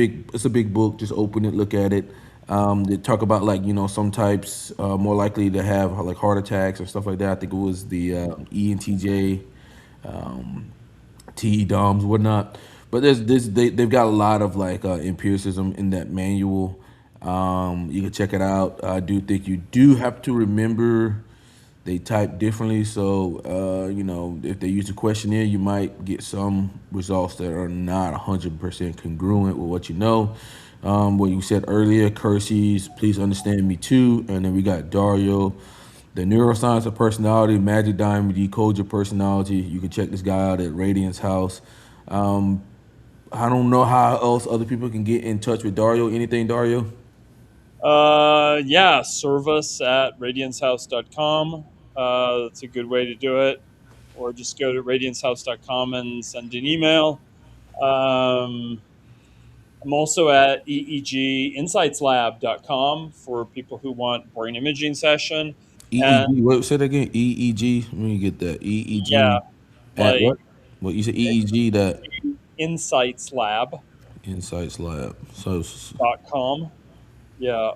big book. Just open it, look at it. They talk about like some types more likely to have like heart attacks or stuff like that. I think it was the ENTJ, TE DOMs, whatnot. But they've got a lot of like empiricism in that manual. You can check it out. I do think you do have to remember they type differently. So if they use a questionnaire, you might get some results that are not 100% congruent with what you know. What you said earlier, Kersey's "Please Understand Me Too," and then we got Dario, the neuroscience of personality, Magic Diamond, decode your personality. You can check this guy out at Radiance House. Um, I don't know how else other people can get in touch with Dario. Anything, Dario? Yeah, service at radiancehouse.com. That's a good way to do it. Or just go to radiancehouse.com and send an email. Um, I'm also at eeginsightslab.com for people who want brain imaging session. And EEG. What say that again? EEG. Let me get that. yeah, EEG at like what? What you said? EEG that insightslab.com. Insights Lab. So Yeah.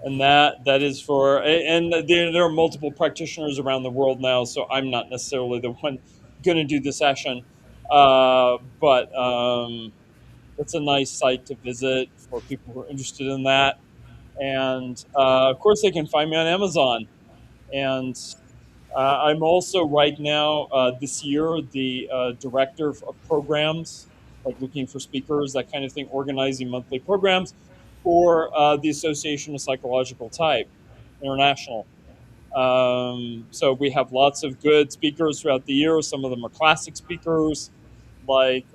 And that is for, and there are multiple practitioners around the world now, so I'm not necessarily the one going to do the session. But it's a nice site to visit for people who are interested in that. And of course, they can find me on Amazon. And I'm also right now, this year, the director of programs, like looking for speakers, that kind of thing, organizing monthly programs for the Association of Psychological Type International. So we have lots of good speakers throughout the year. Some of them are classic speakers, like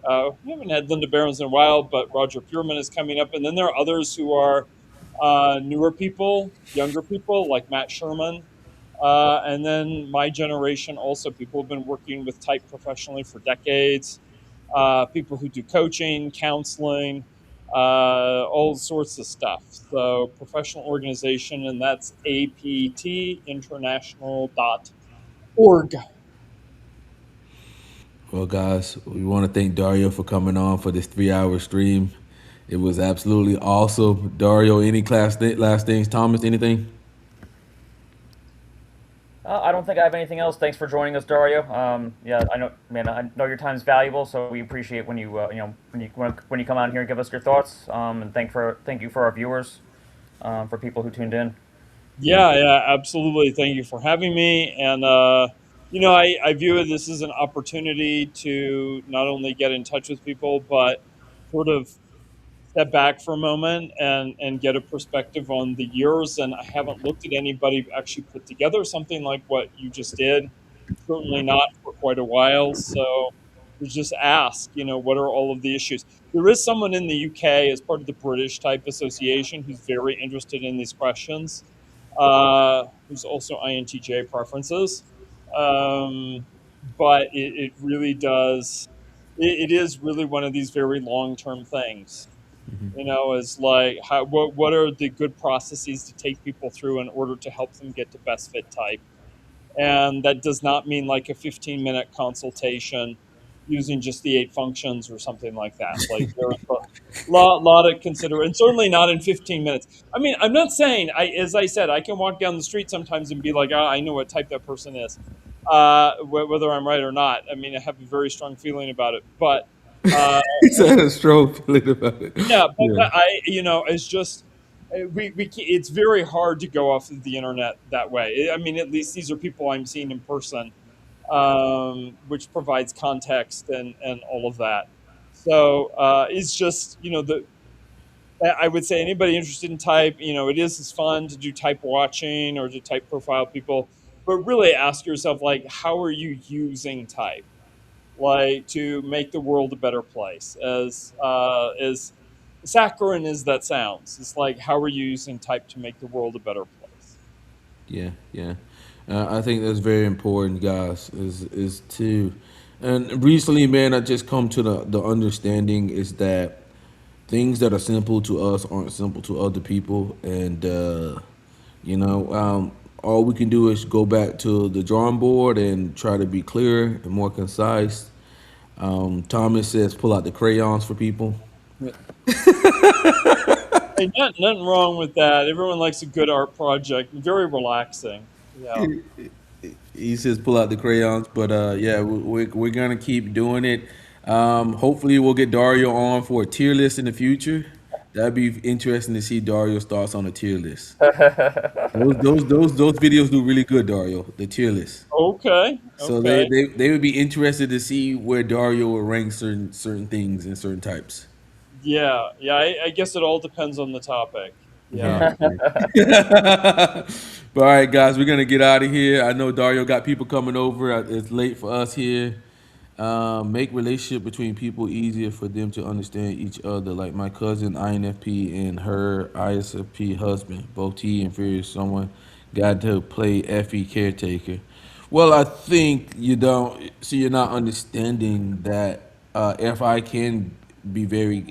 we haven't had Linda Barons in a while, but Roger Pureman is coming up. And then there are others who are newer people, younger people, like Matt Sherman. And then my generation, also people have been working with type professionally for decades. People who do coaching, counseling, all sorts of stuff. So professional organization, and that's aptinternational.org. well, guys, we want to thank Dario for coming on for this 3 hour stream. It was absolutely awesome. Dario, any last things? Thomas, anything? I don't think I have anything else. Thanks for joining us, Dario. Yeah, I know, man. I know your time is valuable, so we appreciate when you, when you come out here and give us your thoughts. And thank you for our viewers, for people who tuned in. Yeah. Yeah, yeah, absolutely. Thank you for having me. And, I view it this as an opportunity to not only get in touch with people, but sort of step back for a moment and get a perspective on the years. And I haven't looked at anybody actually put together something like what you just did. Certainly not for quite a while. So we just ask, what are all of the issues? There is someone in the UK as part of the British Type Association who's very interested in these questions, who's also INTJ preferences. Um, but it really does, it is really one of these very long term things, is like what are the good processes to take people through in order to help them get to best fit type. And that does not mean like a 15-minute consultation using just the 8 functions or something like that. Like there's a lot of consider, and certainly not in 15 minutes. I mean, I'm not saying, as I said, I can walk down the street sometimes and be like, I know what type that person is, whether I'm right or not. I mean, I have a very strong feeling about it, but uh, He's had a strong feeling about it. yeah, Yeah. but it's just it's very hard to go off of the internet that way. I mean, at least these are people I'm seeing in person, which provides context and all of that. So it's just the I would say anybody interested in type, it is fun to do type watching or to type profile people, but really ask yourself, like, how are you using type, like, to make the world a better place? As saccharine as that sounds, it's like, how are you using type to make the world a better place? Yeah, yeah. I think that's very important, guys. Is to, and recently, man, I just come to the understanding is that things that are simple to us aren't simple to other people, and you know, all we can do is go back to the drawing board and try to be clearer and more concise. Thomas says, pull out the crayons for people. Hey, nothing wrong with that. Everyone likes a good art project. Very relaxing. Yeah. He says pull out the crayons, but yeah, we're gonna keep doing it. Hopefully, we'll get Dario on for a tier list in the future. That'd be interesting to see Dario's thoughts on a tier list. Those videos do really good, Dario. The tier list. Okay. So Okay. they would be interested to see where Dario will rank certain things and certain types. Yeah. Yeah. I guess it all depends on the topic. Yeah. Yeah. But all right, guys, we're gonna get out of here. I know Dario got people coming over. It's late for us here. Make relationship between people easier for them to understand each other. Like my cousin INFP and her ISFP husband, both T inferior someone, got to play FE caretaker. Well, I think you don't. So you're not understanding that FI can be very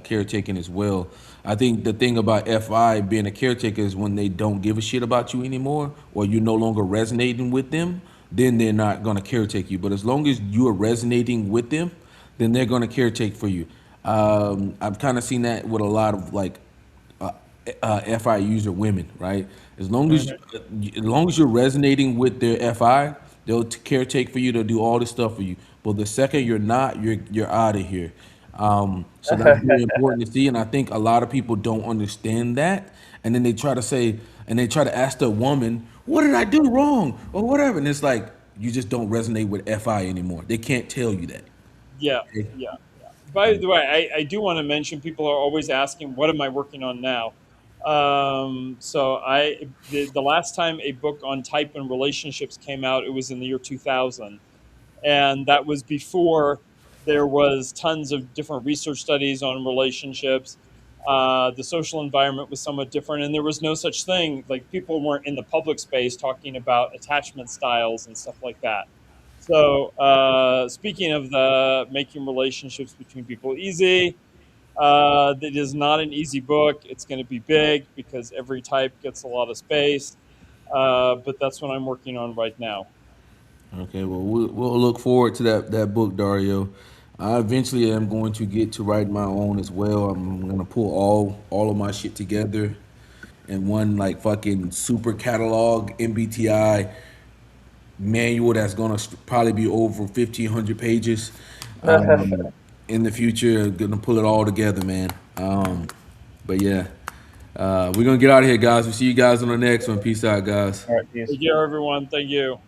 caretaking as well. I think the thing about FI being a caretaker is when they don't give a shit about you anymore, or you're no longer resonating with them, then they're not gonna caretake you. But as long as you are resonating with them, then they're gonna caretake for you. I've kind of seen that with a lot of like FI user women, right? As long as you're resonating with their FI, they'll caretake for you. They'll do all this stuff for you. But the second you're not, you're out of here. So that's very important to see, and I think a lot of people don't understand that, and then they try to say, and they try to ask the woman, "What did I do wrong?" or whatever, and it's like you just don't resonate with FI anymore. They can't tell you that. Yeah. Okay? Yeah. By the way, I do want to mention people are always asking, what am I working on now? So the last time a book on type and relationships came out, it was in the year 2000. And that was before there was tons of different research studies on relationships. The social environment was somewhat different, and there was no such thing. Like people weren't in the public space talking about attachment styles and stuff like that. So, speaking of the making relationships between people easy, it is not an easy book. It's going to be big because every type gets a lot of space. But that's what I'm working on right now. Okay, well, we'll look forward to that book, Dario. I eventually am going to get to write my own as well. I'm gonna pull all of my shit together in one like fucking super catalog MBTI manual that's gonna probably be over 1,500 pages. Um, in the future, gonna pull it all together, man. But yeah, we're gonna get out of here, guys. We'll see you guys on the next one. Peace out, guys. All right, peace. Take care, everyone. Thank you.